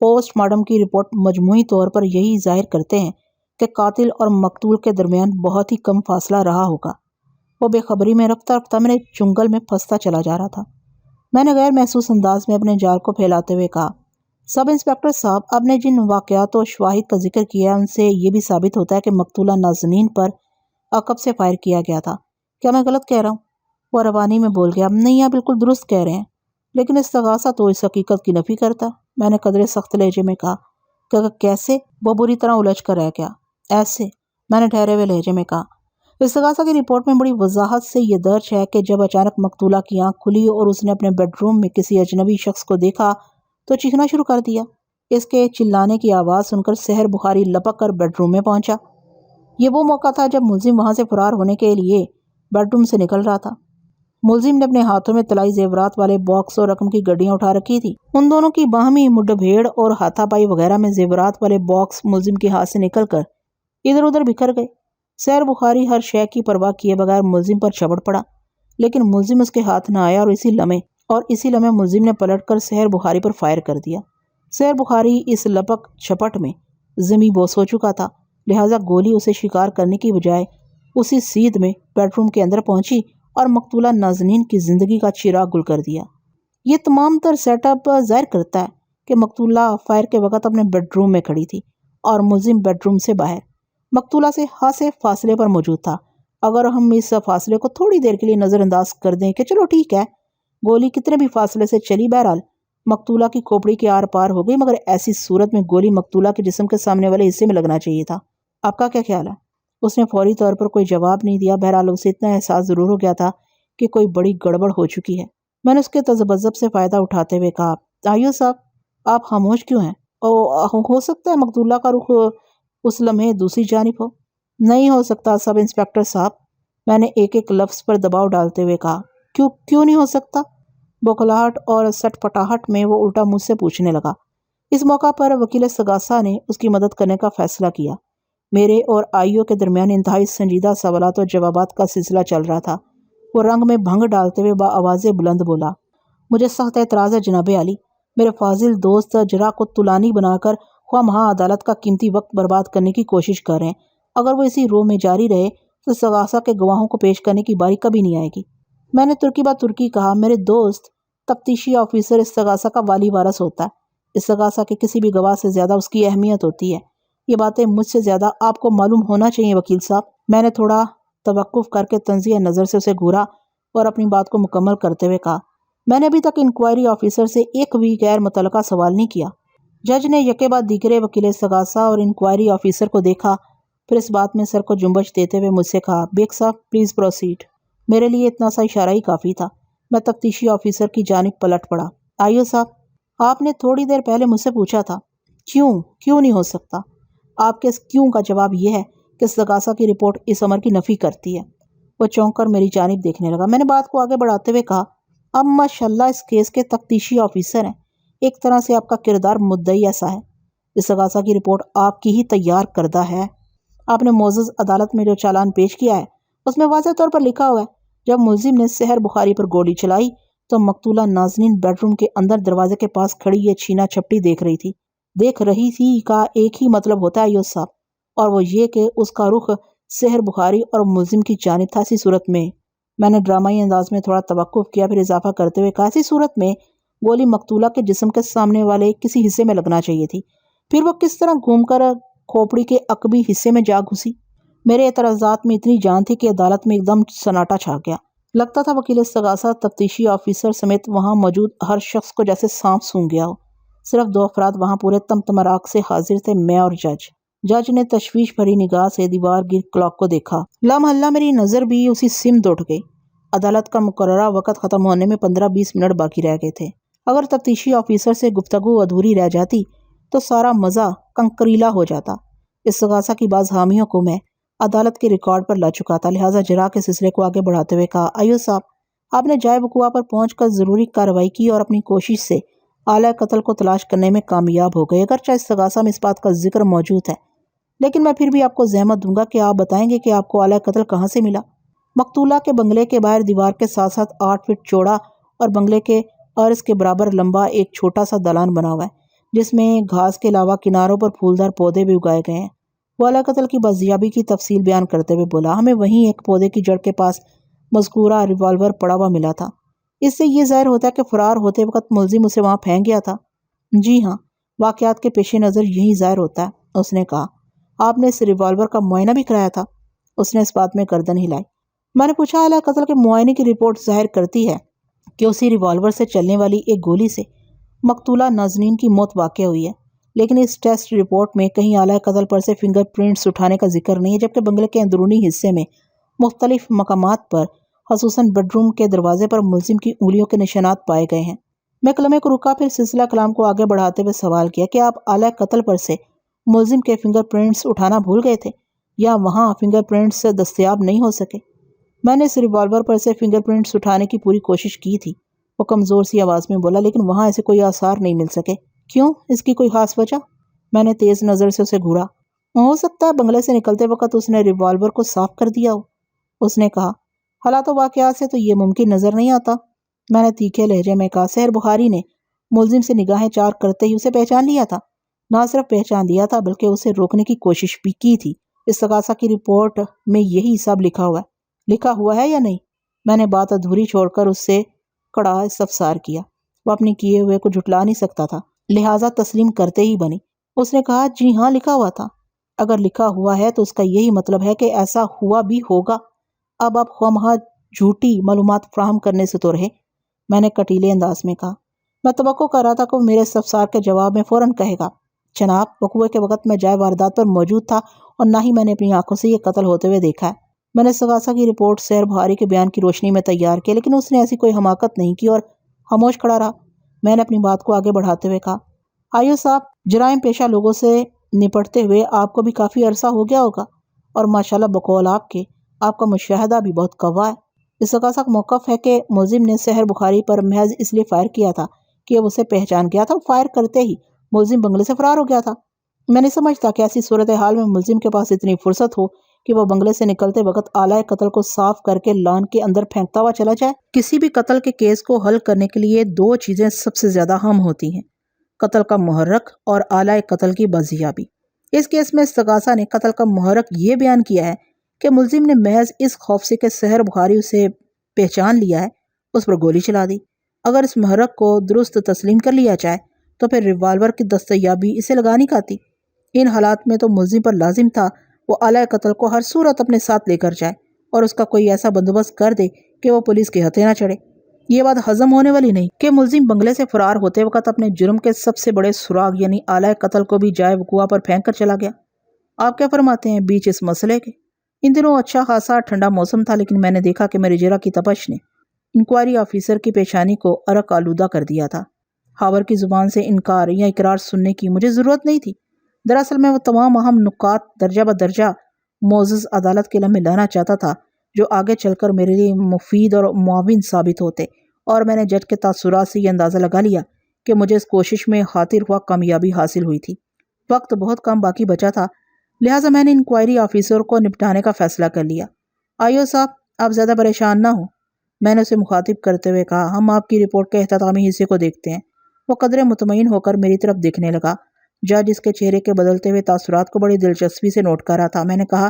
پوسٹ مارٹم کی رپورٹ مجموعی طور پر یہی ظاہر کرتے ہیں کہ قاتل اور مقتول کے درمیان بہت ہی کم فاصلہ رہا ہوگا۔ وہ بے خبری میں رفتہ رفتہ میرے چنگل میں پھنستا چلا جا رہا تھا۔ میں نے غیر محسوس انداز میں اپنے جال کو پھیلاتے ہوئے کہا، سب انسپکٹر صاحب، آپ نے جن واقعات و شواہد کا ذکر کیا ہے ان سے یہ بھی ثابت ہوتا ہے کہ مقتولہ نازنین پر عقب سے فائر کیا گیا تھا۔ کیا میں غلط کہہ رہا ہوں؟ وہ روانی میں بول گیا، نہیں، آپ بالکل درست کہہ رہے ہیں، لیکن استغاثہ تو اس حقیقت کی نفی کرتا۔ میں نے قدرے سخت لہجے میں کہا کہ کیسے؟ وہ بری طرح الجھ کر رہ گیا۔ ایسے، میں نے ٹھہرے ہوئے لہجے میں کہا، استغاثہ کی رپورٹ میں بڑی وضاحت سے یہ درج ہے کہ جب اچانک مقتولہ کی آنکھ کھلی اور اس نے اپنے بیڈ روم میں کسی اجنبی شخص کو دیکھا تو چیخنا شروع کر دیا۔ اس کے چلانے کی آواز سن کر سحر بخاری لپک کر بیڈ روم میں پہنچا۔ یہ وہ موقع تھا جب ملزم وہاں سے فرار ہونے کے لیے بیڈ روم سے نکل رہا تھا۔ ملزم نے اپنے ہاتھوں میں طلائی زیورات والے باکس اور رقم کی گڈیاں اٹھا رکھی تھی۔ ان دونوں کی باہمی مڈ بھیڑ اور ہاتھا پائی وغیرہ میں زیورات والے باکس ملزم کے ہاتھ سے نکل کر ادھر ادھر بکھر گئے۔ سحر بخاری ہر شے کی پرواہ کیے بغیر ملزم پر چپڑ پڑا، لیکن ملزم اس کے ہاتھ نہ آیا اور اسی لمحے ملزم نے پلٹ کر سحر بخاری پر فائر کر دیا۔ سحر بخاری اس لپک چھپٹ میں زمیں بوس ہو چکا تھا، لہٰذا گولی اسے شکار کرنے کی بجائے اسی سیدھ میں بیڈ روم کے اندر پہنچی اور مقتولہ نازنین کی زندگی کا چراغ گل کر دیا۔ یہ تمام تر سیٹ اپ ظاہر کرتا ہے کہ مقتولہ فائر کے وقت اپنے بیڈ روم میں کھڑی تھی اور ملزم بیڈ روم سے باہر مقتولہ سے خاصے فاصلے پر موجود تھا۔ اگر ہم اس فاصلے کو تھوڑی دیر کے لیے نظر انداز کر دیں کہ چلو ٹھیک ہے، گولی کتنے بھی فاصلے سے چلی، بہرحال مقتولہ کی کھوپڑی کے آر پار ہو گئی، مگر ایسی صورت میں گولی مقتولہ کے جسم کے سامنے والے حصے میں لگنا چاہیے تھا۔ آپ کا کیا خیال ہے؟ اس نے فوری طور پر کوئی جواب نہیں دیا۔ بہرحال اسے اتنا احساس ضرور ہو گیا تھا کہ کوئی بڑی گڑبڑ ہو چکی ہے۔ میں نے اس کے تذبذب سے فائدہ اٹھاتے ہوئے کہا، آئیو صاحب، آپ خاموش کیوں ہیں؟ ہو سکتا ہے مقتولہ کا رخ اس لمحے دوسری جانب ہو۔ نہیں ہو سکتا سب انسپکٹر صاحب، میں نے ایک ایک لفظ پر دباؤ ڈالتے ہوئے کہا۔ کیوں نہیں ہو سکتا؟ بوکھلاہٹ اور سٹ پٹاہٹ میں وہ الٹا مجھ سے پوچھنے لگا۔ اس موقع پر وکیل استغاثہ نے اس کی مدد کرنے کا فیصلہ کیا۔ میرے اور آئیو کے درمیان انتہائی سنجیدہ سوالات اور جوابات کا سلسلہ چل رہا تھا۔ وہ رنگ میں بھنگ ڈالتے ہوئے بآواز بلند بولا، مجھے سخت اعتراض ہے جناب عالی، میرے فاضل دوست جرا کو طلانی بنا کر خواہ مہا عدالت کا قیمتی وقت برباد کرنے کی کوشش کر رہے ہیں۔ اگر وہ اسی رو میں جاری رہے تو استغاثہ کے گواہوں کو پیش کرنے کی باری کبھی نہیں آئے گی۔ میں نے ترکی بات ترکی کہا، میرے دوست، تفتیشی آفیسر استغاثہ کا والی وارث ہوتا ہے۔ استغاثہ کے کسی بھی گواہ سے زیادہ اس کی اہمیت ہوتی ہے۔ یہ باتیں مجھ سے زیادہ آپ کو معلوم ہونا چاہیے وکیل صاحب۔ میں نے تھوڑا توقف کر کے تنزیہ نظر سے اسے گھورا اور اپنی بات کو مکمل کرتے ہوئے کہا، میں نے ابھی تک انکوائری آفیسر سے ایک بھی غیر متعلقہ سوال نہیں کیا۔ جج نے یکے بعد دیگرے وکیل استغاثہ اور انکوائری آفیسر کو دیکھا، پھر اس بات میں سر کو جنبش دیتے ہوئے مجھ سے کہا، بیگ صاحب پلیز پروسیڈ۔ میرے لیے اتنا سا اشارہ ہی کافی تھا۔ میں تفتیشی آفیسر کی جانب پلٹ پڑا۔ آئیو صاحب، آپ نے تھوڑی دیر پہلے مجھ سے پوچھا تھا کیوں نہیں ہو سکتا؟ آپ کے اس کیوں کا جواب یہ ہے کہ استغاثہ کی رپورٹ اس امر کی نفی کرتی ہے۔ وہ چونک کر میری جانب دیکھنے لگا۔ میں نے بات کو آگے بڑھاتے ہوئے کہا، اب ماشاءاللہ اس کیس کے تفتیشی آفیسر ہیں، ایک طرح سے آپ کا کردار مدعی ایسا ہے۔ استغاثہ کی رپورٹ آپ کی ہی تیار کردہ ہے۔ آپ نے معزز عدالت میں جو چالان پیش کیا ہے اس میں واضح طور پر لکھا ہوا ہے، جب ملزم نے سحر بخاری پر گولی چلائی تو مقتولہ نازنین بیڈ روم کے اندر دروازے کے پاس کھڑی یہ چھینا چھپٹی دیکھ رہی تھی۔ دیکھ رہی تھی کا ایک ہی مطلب ہوتا ہے ایوب صاحب، اور وہ یہ کہ اس کا رخ سحر بخاری اور ملزم کی جانب تھا۔ ایسی صورت میں نے ڈرامائی انداز میں تھوڑا توقف کیا، پھر اضافہ کرتے ہوئے کہا، ایسی صورت میں گولی مقتولہ کے جسم کے سامنے والے کسی حصے میں لگنا چاہیے تھی، پھر وہ کس طرح گھوم کر کھوپڑی کے عقبی حصے میں جا گھسی؟ میرے اعتراضات میں اتنی جان تھی کہ عدالت میں ایک دم سناٹا چھا گیا۔ لگتا تھا وکیل استغاثہ، تفتیشی آفیسر سمیت وہاں موجود ہر شخص کو جیسے سانپ سونگھ گیا ہو۔ صرف دو افراد وہاں پورے تمتمراک سے حاضر تھے، میں اور جج۔ جج نے تشویش بھری نگاہ سے دیوار گیر کلاک کو دیکھا۔ لامحلہ میری نظر بھی اسی سمت اٹھ گئی۔ عدالت کا مقررہ وقت ختم ہونے میں 15-20 منٹ باقی رہ گئے تھے۔ اگر تفتیشی آفیسر سے گفتگو ادھوری رہ جاتی تو سارا مزہ کنکریلا ہو جاتا۔ استغاثہ کی بعض حامیوں کو میں عدالت کے ریکارڈ پر لا چکا تھا، لہٰذا جرا کے سلسلے کو آگے بڑھاتے ہوئے کہا، ایو صاحب، آپ نے جائے وقوع پر پہنچ کر ضروری کارروائی کی اور اپنی کوشش سے آلہ قتل کو تلاش کرنے میں کامیاب ہو گئے۔ اگرچہ استغاثہ میں اس بات کا ذکر موجود ہے، لیکن میں پھر بھی آپ کو زحمت دوں گا کہ آپ بتائیں گے کہ آپ کو آلہ قتل کہاں سے ملا۔ مقتولہ کے بنگلے کے باہر دیوار کے ساتھ ساتھ 8 فٹ چوڑا اور بنگلے کے عرض کے برابر لمبا ایک چھوٹا سا دالان بنا ہوا ہے، جس میں گھاس کے علاوہ کناروں پر پھولدار پودے بھی اگائے گئے ہیں۔ وہ آلہ قتل کی بازیابی کی تفصیل بیان کرتے ہوئے بولا، ہمیں وہیں ایک پودے کی جڑ کے پاس مذکورہ ریوالور پڑا ہوا ملا تھا۔ اس سے یہ ظاہر ہوتا ہے کہ فرار ہوتے وقت ملزم اسے وہاں پھینک گیا تھا۔ جی ہاں، واقعات کے پیش نظر یہی ظاہر ہوتا ہے، اس نے کہا۔ آپ نے اس ریوالور کا معائنہ بھی کرایا تھا؟ اس نے اس بات میں گردن ہلائی۔ میں نے پوچھا، آلہ قتل کے معائنے کی رپورٹ ظاہر کرتی ہے کہ اسی ریوالور سے چلنے والی ایک گولی سے مقتولہ نازنین کی موت واقع ہوئی ہے، لیکن اس ٹیسٹ رپورٹ میں کہیں آلہ قتل پر سے فنگر پرنٹس اٹھانے کا ذکر نہیں ہے، جبکہ بنگلے کے اندرونی حصے میں مختلف مقامات پر، خصوصاً بیڈ روم کے دروازے پر ملزم کی انگلیوں کے نشانات پائے گئے ہیں۔ میں کلمے کو رکا، پھر سلسلہ کلام کو آگے بڑھاتے ہوئے سوال کیا کہ آپ آلہ قتل پر سے ملزم کے فنگر پرنٹس اٹھانا بھول گئے تھے یا وہاں فنگر پرنٹس دستیاب نہیں ہو سکے؟ میں نے اس ریوالور پر سے فنگر پرنٹس اٹھانے کی پوری کوشش کی تھی، وہ کمزور سی آواز میں بولا، لیکن وہاں ایسے کوئی آثار نہیں مل سکے۔ کیوں؟ اس کی کوئی خاص وجہ؟ میں نے تیز نظر سے اسے گھورا۔ ہو سکتا ہے بنگلے سے نکلتے وقت اس نے ریوالور کو صاف کر دیا ہو، اس نے کہا۔ حالات و واقعات سے تو یہ ممکن نظر نہیں آتا، میں نے تیکھے لہجے میں کہا۔ سحر بخاری نے ملزم سے نگاہیں چار کرتے ہی اسے پہچان لیا تھا، نہ صرف پہچان لیا تھا بلکہ اسے روکنے کی کوشش بھی کی تھی۔ استغاثہ کی رپورٹ میں یہی سب لکھا ہوا ہے یا نہیں؟ میں نے بات ادھوری چھوڑ کر اس سے کڑا استفسار کیا۔ وہ اپنے کیے ہوئے کو جھٹلا نہیں سکتا تھا، لہٰذا تسلیم کرتے ہی بنی۔ اس نے کہا، جی ہاں، لکھا ہوا تھا۔ اگر لکھا ہوا ہے تو اس کا یہی مطلب ہے کہ ایسا ہوا بھی ہوگا۔ اب آپ خواہ جھوٹی معلومات فراہم کرنے سے تو رہے، میں نے کٹیلے انداز میں کہا۔ میں توقع کر رہا تھا کہ وہ میرے استفسار کے جواب میں فوراً کہے گا، جناب، وقوع کے وقت میں جائے واردات پر موجود تھا اور نہ ہی میں نے اپنی آنکھوں سے یہ قتل ہوتے ہوئے دیکھا ہے۔ میں نے استغاثہ کی رپورٹ سحر بخاری کے بیان کی روشنی میں تیار کی، لیکن اس نے ایسی کوئی حماقت نہیں کی اور خاموش کھڑا رہا۔ میں نے اپنی بات کو آگے بڑھاتے ہوئے کہا، آئیو صاحب، جرائم پیشہ لوگوں سے نپٹتے ہوئے آپ کو بھی کافی عرصہ ہو گیا ہوگا، اور ماشاءاللہ بقول آپ کا مشاہدہ بھی بہت قوی ہے۔ استغاثہ کا موقف ہے کہ ملزم نے سحر بخاری پر محض اس لیے فائر کیا تھا کہ وہ اسے پہچان گیا تھا، اور فائر کرتے ہی ملزم بنگلے سے فرار ہو گیا تھا۔ میں نہیں سمجھتا کہ ایسی صورتحال میں ملزم کے پاس اتنی فرصت ہو کہ وہ بنگلے سے نکلتے وقت آلہ قتل کو صاف کر کے لان کے اندر پھینکتا ہوا چلا جائے۔ کسی بھی قتل کے کیس کو حل کرنے کے لیے دو چیزیں سب سے زیادہ اہم ہوتی ہیں، قتل کا محرک اور آلہ قتل کی بازیابی۔ اس کیس میں استغاثہ نے قتل کا محرک یہ بیان کیا ہے کہ ملزم نے محض اس خوف سے کہ سحر بخاری اسے پہچان لیا ہے، اس پر گولی چلا دی۔ اگر اس محرک کو درست تسلیم کر لیا جائے تو پھر ریوالور کی دستیابی اسے لگا نہیں کھاتی۔ ان حالات میں تو ملزم پر لازم تھا وہ آلہ قتل کو ہر صورت اپنے ساتھ لے کر جائے اور اس کا کوئی ایسا بندوبست کر دے کہ وہ پولیس کے ہتھے نہ چڑھے۔ یہ بات ہضم ہونے والی نہیں کہ ملزم بنگلے سے فرار ہوتے وقت اپنے جرم کے سب سے بڑے سراغ یعنی آلہ قتل کو بھی جائے وقوع پر پھینک کر چلا گیا۔ آپ کیا فرماتے ہیں بیچ اس مسئلے کے؟ ان دنوں اچھا خاصا ٹھنڈا موسم تھا، لیکن میں نے دیکھا کہ میری جرا کی تپش نے انکوائری آفیسر کی پیشانی کو عرق آلودہ کر دیا تھا۔ ہاور کی زبان سے انکار یا اقرار سننے کی مجھے ضرورت نہیں تھی۔ دراصل میں وہ تمام اہم نکات درجہ بدرجہ معزز عدالت کے لمحے لانا چاہتا تھا جو آگے چل کر میرے لیے مفید اور معاون ثابت ہوتے، اور میں نے جج کے تاثرات سے یہ اندازہ لگا لیا کہ مجھے اس کوشش میں خاطر خواہ کامیابی حاصل ہوئی تھی۔ وقت بہت کم باقی بچا تھا، لہٰذا میں نے انکوائری آفیسر کو نپٹانے کا فیصلہ کر لیا۔ آئیو صاحب، آپ زیادہ پریشان نہ ہوں، میں نے اسے مخاطب کرتے ہوئے کہا۔ ہم آپ کی رپورٹ کے اختتامی حصے کو دیکھتے ہیں۔ وہ قدرے مطمئن ہو کر میری طرف دیکھنے لگا۔ جج اس کے چہرے کے بدلتے ہوئے تاثرات کو بڑی دلچسپی سے نوٹ کر رہا تھا۔ میں نے کہا،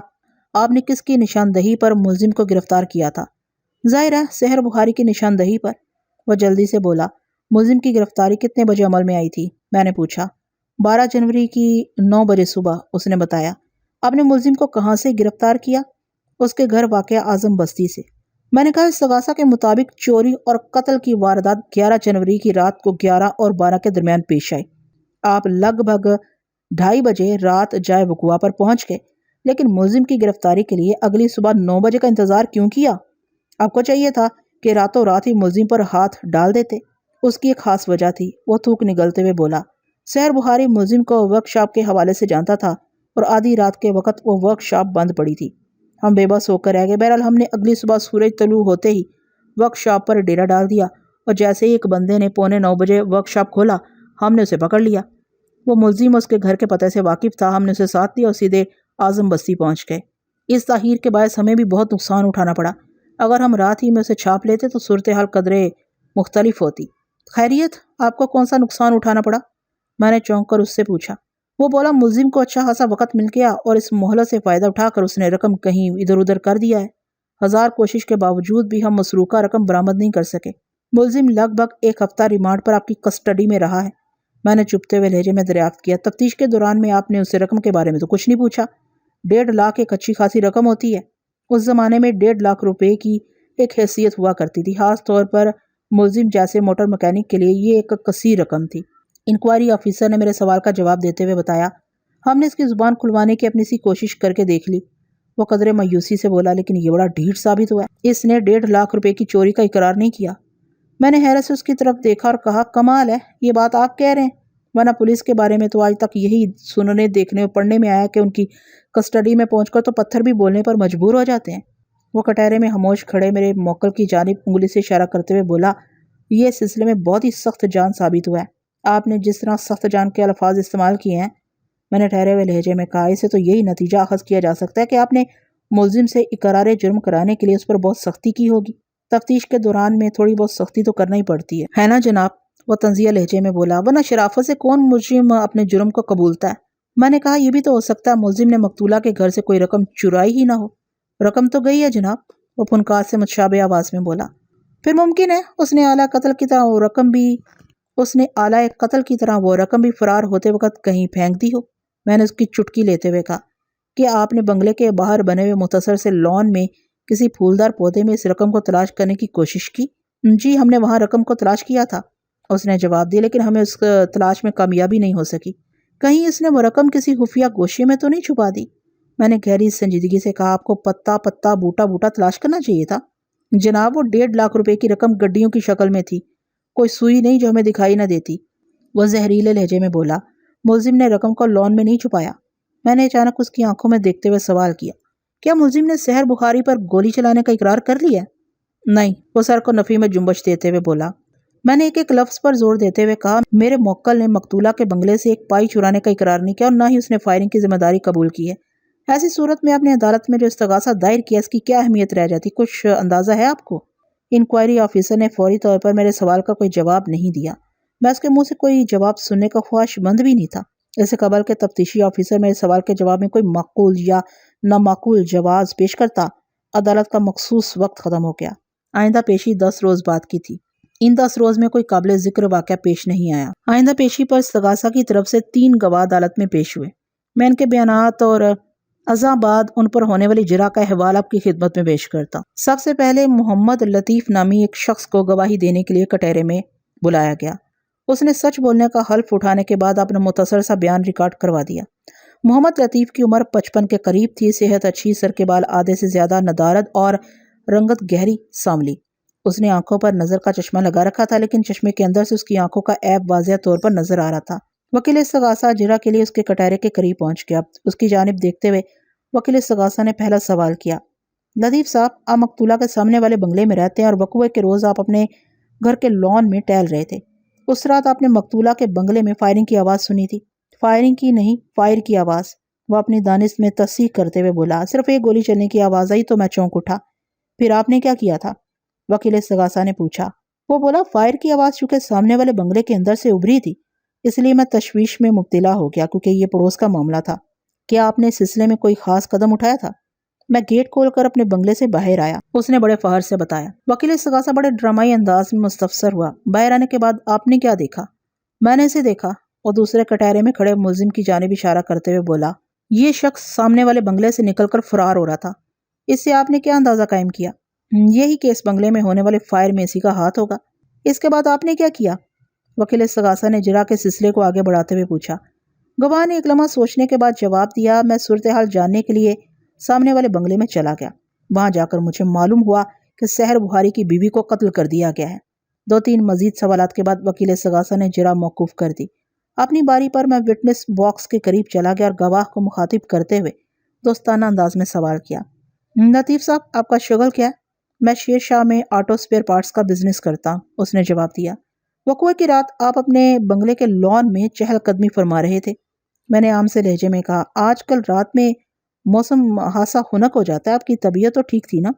آپ نے کس کی نشاندہی پر ملزم کو گرفتار کیا تھا؟ ظاہر ہے سحر بخاری کی نشاندہی پر، وہ جلدی سے بولا۔ ملزم کی گرفتاری کتنے بجے عمل میں آئی تھی؟ میں نے پوچھا۔ 12 جنوری کی 9 بجے صبح، اس نے بتایا۔ آپ نے ملزم کو کہاں سے گرفتار کیا؟ اس کے گھر واقع اعظم بستی سے۔ میں نے کہا، استغاثہ کے مطابق چوری اور قتل کی واردات 11 جنوری کی رات کو 11 اور 12 کے درمیان پیش آئی۔ آپ لگ بھگ 2:30 بجے رات جائے وقوع پر پہنچ گئے، لیکن ملزم کی گرفتاری کے لیے اگلی صبح 9 بجے کا انتظار کیوں کیا؟ آپ کو چاہیے تھا کہ راتوں رات ہی ملزم پر ہاتھ ڈال دیتے۔ اس کی ایک خاص وجہ تھی، وہ تھوک نگلتے ہوئے بولا۔ سحر بخاری ملزم کو ورک شاپ کے حوالے سے جانتا تھا اور آدھی رات کے وقت وہ ورک شاپ بند پڑی تھی۔ ہم بے بس ہو کر رہ گئے۔ بہرحال ہم نے اگلی صبح سورج طلوع ہوتے ہی ورک شاپ پر ڈیرا ڈال دیا، اور جیسے ہی ایک بندے نے 8:45 بجے ورک شاپ کھولا، ہم نے اسے پکڑ لیا۔ وہ ملزم اس کے گھر کے پتے سے واقف تھا۔ ہم نے اسے ساتھ لیا اور سیدھے اعظم بستی پہنچ گئے۔ اس تاخیر کے باعث ہمیں بھی بہت نقصان اٹھانا پڑا۔ اگر ہم رات ہی میں اسے چھاپ لیتے تو صورتحال قدرے مختلف ہوتی۔ خیریت، آپ کو کون سا نقصان اٹھانا پڑا؟ میں نے چونک کر اس سے پوچھا۔ وہ بولا ملزم کو اچھا خاصا وقت مل گیا اور اس مہلت سے فائدہ اٹھا کر اس نے رقم کہیں ادھر ادھر کر دیا ہے۔ 1000 کوشش کے باوجود بھی ہم مسروقہ رقم برآمد نہیں کر سکے۔ ملزم لگ بھگ 1 ہفتہ ریمانڈ پر آپ کی کسٹڈی میں رہا ہے۔ میں نے چپتے ہوئے لہجے میں دریافت کیا۔ تفتیش کے دوران میں آپ نے اس سے رقم کے بارے میں تو کچھ نہیں پوچھا؟ 1.5 لاکھ ایک اچھی خاصی رقم ہوتی ہے۔ اس زمانے میں 1.5 لاکھ روپے کی ایک حیثیت ہوا کرتی تھی، خاص طور پر ملزم جیسے موٹر مکینک کے لیے یہ ایک کثیر رقم تھی۔ انکوائری آفیسر نے میرے سوال کا جواب دیتے ہوئے بتایا، ہم نے اس کی زبان کھلوانے کی اپنی سی کوشش کر کے دیکھ لی۔ وہ قدرے مایوسی سے بولا، لیکن یہ بڑا ڈھیٹ ثابت ہوا ہے۔ اس نے 1.5 لاکھ روپے کی چوری کا اقرار نہیں کیا۔ میں نے حیرت سے اس کی طرف دیکھا اور کہا، کمال ہے، یہ بات آپ کہہ رہے ہیں، ورنہ پولیس کے بارے میں تو آج تک یہی سننے دیکھنے اور پڑھنے میں آیا کہ ان کی کسٹڈی میں پہنچ کر تو پتھر بھی بولنے پر مجبور ہو جاتے ہیں۔ وہ کٹہرے میں خاموش کھڑے میرے موکل کی جانب انگلی سے اشارہ کرتے ہوئے بولا، یہ سلسلے میں بہت ہی سخت جان ثابت ہوا ہے۔ آپ نے جس طرح سخت جان کے الفاظ استعمال کیے ہیں، میں نے ٹھہرے ہوئے لہجے میں کہا، اسے تو یہی نتیجہ اخذ کیا جا سکتا ہے کہ آپ نے ملزم سے اقرار جرم کرانے کے لیے اس پر بہت سختی کی ہوگی۔ تفتیش کے دوران میں تھوڑی بہت سختی تو کرنا ہی پڑتی ہے نا جناب؟ وہ طنزیہ لہجے میں بولا، ورنہ شرافت سے کون مجرم اپنے جرم کو قبولتا ہے؟ میں نے کہا، یہ بھی تو ہو سکتا ہے ملزم نے مقتولہ کے گھر سے کوئی رقم چرائی ہی نہ ہو۔ رقم تو گئی ہے جناب، وہ فنکار سے متشابہ آواز میں بولا۔ پھر ممکن ہے اس نے آلہ قتل کی طرح وہ رقم بھی فرار ہوتے وقت کہیں پھینک دی ہو۔ میں نے اس کی چٹکی لیتے ہوئے کہا، کیا آپ نے بنگلے کے باہر بنے ہوئے مختصر سے لان میں کسی پھولدار پودے میں اس رقم کو تلاش کرنے کی کوشش کی؟ جی، ہم نے وہاں رقم کو تلاش کیا تھا، اس نے جواب دیا، لیکن ہمیں اس تلاش میں کامیابی نہیں ہو سکی۔ کہیں اس نے وہ رقم کسی خفیہ گوشے میں تو نہیں چھپا دی؟ میں نے گہری سنجیدگی سے کہا، آپ کو پتا پتا بوٹا بوٹا تلاش کرنا چاہیے تھا جناب۔ وہ 1.5 لاکھ روپے کی رقم گڈیوں کی شکل میں تھی، کوئی سوئی نہیں جو ہمیں دکھائی نہ دیتی۔ وہ زہریلے لہجے میں بولا، ملزم نے رقم کو لان میں نہیں چھپایا؟ میں نے اچانک اس کی آنکھوں میں دیکھتے ہوئے سوال کیا، کیا ملزم نے سحر بخاری پر گولی چلانے کا اقرار کر لیا؟ نہیں، وہ سر کو نفی میں جنبش دیتے ہوئے بولا۔ میں نے ایک ایک لفظ پر زور دیتے ہوئے کہا، میرے موکل نے مقتولہ کے بنگلے سے ایک پائی چرانے کا اقرار نہیں کیا اور نہ ہی اس نے فائرنگ کی ذمہ داری قبول کی ہے۔ ایسی صورت میں آپ نے عدالت میں جو استغاثہ دائر کیا، اس کی کیا اہمیت رہ جاتی؟ کچھ اندازہ ہے آپ کو؟ انکوائری آفیسر نے فوری طور پر میرے سوال کا کوئی جواب نہیں دیا۔ میں اس کے منہ سے کوئی جواب سننے کا خواہش مند بھی نہیں تھا۔ اس سے قبل کے تفتیشی آفیسر میرے سوال کے جواب میں کوئی معقول یا نامعقول جواز پیش کرتا، عدالت کا مخصوص وقت ختم ہو گیا۔ آئندہ پیشی 10 روز بعد کی تھی۔ ان 10 روز میں کوئی قابل ذکر واقعہ پیش نہیں آیا۔ آئندہ پیشی پر استغاثہ کی طرف سے 3 گواہ عدالت میں پیش ہوئے۔ میں ان کے بیانات اور ازاں بعد ان پر ہونے والی جرح کا احوال آپ کی خدمت میں پیش کرتا ہوں۔ سب سے پہلے محمد لطیف نامی ایک شخص کو گواہی دینے کے لیے کٹہرے میں بلایا گیا۔ اس نے سچ بولنے کا حلف اٹھانے کے بعد اپنا مختصر سا بیان ریکارڈ کروا دیا۔ محمد لطیف کی عمر 55 کے قریب تھی، صحت اچھی، سر کے بال آدھے سے زیادہ ندارد اور رنگت گہری سانولی۔ اس نے آنکھوں پر نظر کا چشمہ لگا رکھا تھا، لیکن چشمے کے اندر سے اس کی آنکھوں کا عیب واضح طور پر نظر آ رہا تھا۔ وکیل استغاثہ جرح کے لیے اس کے کٹہرے کے قریب پہنچ گیا۔ اس کی جانب دیکھتے ہوئے وکیل استغاثہ نے پہلا سوال کیا، لطیف صاحب، آپ مقتولہ کے سامنے والے بنگلے میں رہتے ہیں اور وقوع کے روز آپ اپنے گھر کے لان میں ٹہل رہے تھے۔ اس رات آپ نے مقتولہ کے بنگلے میں فائرنگ کی آواز سنی تھی؟ فائرنگ کی نہیں، فائر کی آواز، وہ اپنی دانش میں تصحیح کرتے ہوئے بولا۔ صرف ایک گولی چلنے کی آواز آئی تو میں چونک اٹھا۔ پھر آپ نے کیا کیا تھا؟ وکیل استغاثہ نے پوچھا۔ وہ بولا، فائر کی آواز چونکہ سامنے والے بنگلے کے اندر سے ابھری تھی، اس لیے میں تشویش میں مبتلا ہو گیا کیونکہ یہ پڑوس کا معاملہ تھا۔ کیا آپ نے اس سلسلے میں کوئی خاص قدم اٹھایا تھا؟ میں گیٹ کھول کر اپنے بنگلے سے باہر آیا، اس نے بڑے فخر سے بتایا۔ وکیل استغاثہ بڑے ڈرامائی انداز میں مستفسر ہوا، باہر آنے کے بعد آپ نے کیا دیکھا؟ میں نے اسے دیکھا، اور دوسرے کٹہرے میں کھڑے ملزم کی جانب اشارہ کرتے ہوئے بولا، یہ شخص سامنے والے بنگلے سے نکل کر فرار ہو رہا تھا۔ اس سے آپ نے کیا اندازہ قائم کیا؟ یہی کہ اس بنگلے میں ہونے والے فائر میں اسی کا ہاتھ ہوگا۔ اس کے بعد آپ نے کیا کیا؟ وکیل استغاثہ نے جرح کے سلسلے کو آگے بڑھاتے ہوئے پوچھا۔ گواہ نے ایک لمحہ سوچنے کے بعد جواب دیا، میں صورتحال جاننے کے لیے سامنے والے بنگلے میں چلا گیا۔ وہاں جا کر مجھے معلوم ہوا کہ سحر بخاری کی بیوی کو قتل کر دیا گیا ہے۔ 2-3 مزید سوالات کے بعد وکیل استغاثہ نے جرح موقوف کر دی۔ اپنی باری پر میں وٹنس باکس کے قریب چلا گیا اور گواہ کو مخاطب کرتے ہوئے دوستانہ انداز میں سوال کیا، لطیف صاحب آپ کا شغل کیا ہے؟ میں شیر شاہ میں آٹو سپیئر پارٹس کا بزنس کرتا ہوں، اس نے جواب دیا۔ وقوع کی رات آپ اپنے بنگلے کے لان میں چہل قدمی فرما رہے تھے، میں نے عام سے لہجے میں کہا۔ آج کل رات میں موسم خاصا خنک ہو جاتا ہے، آپ کی طبیعت تو ٹھیک تھی نا؟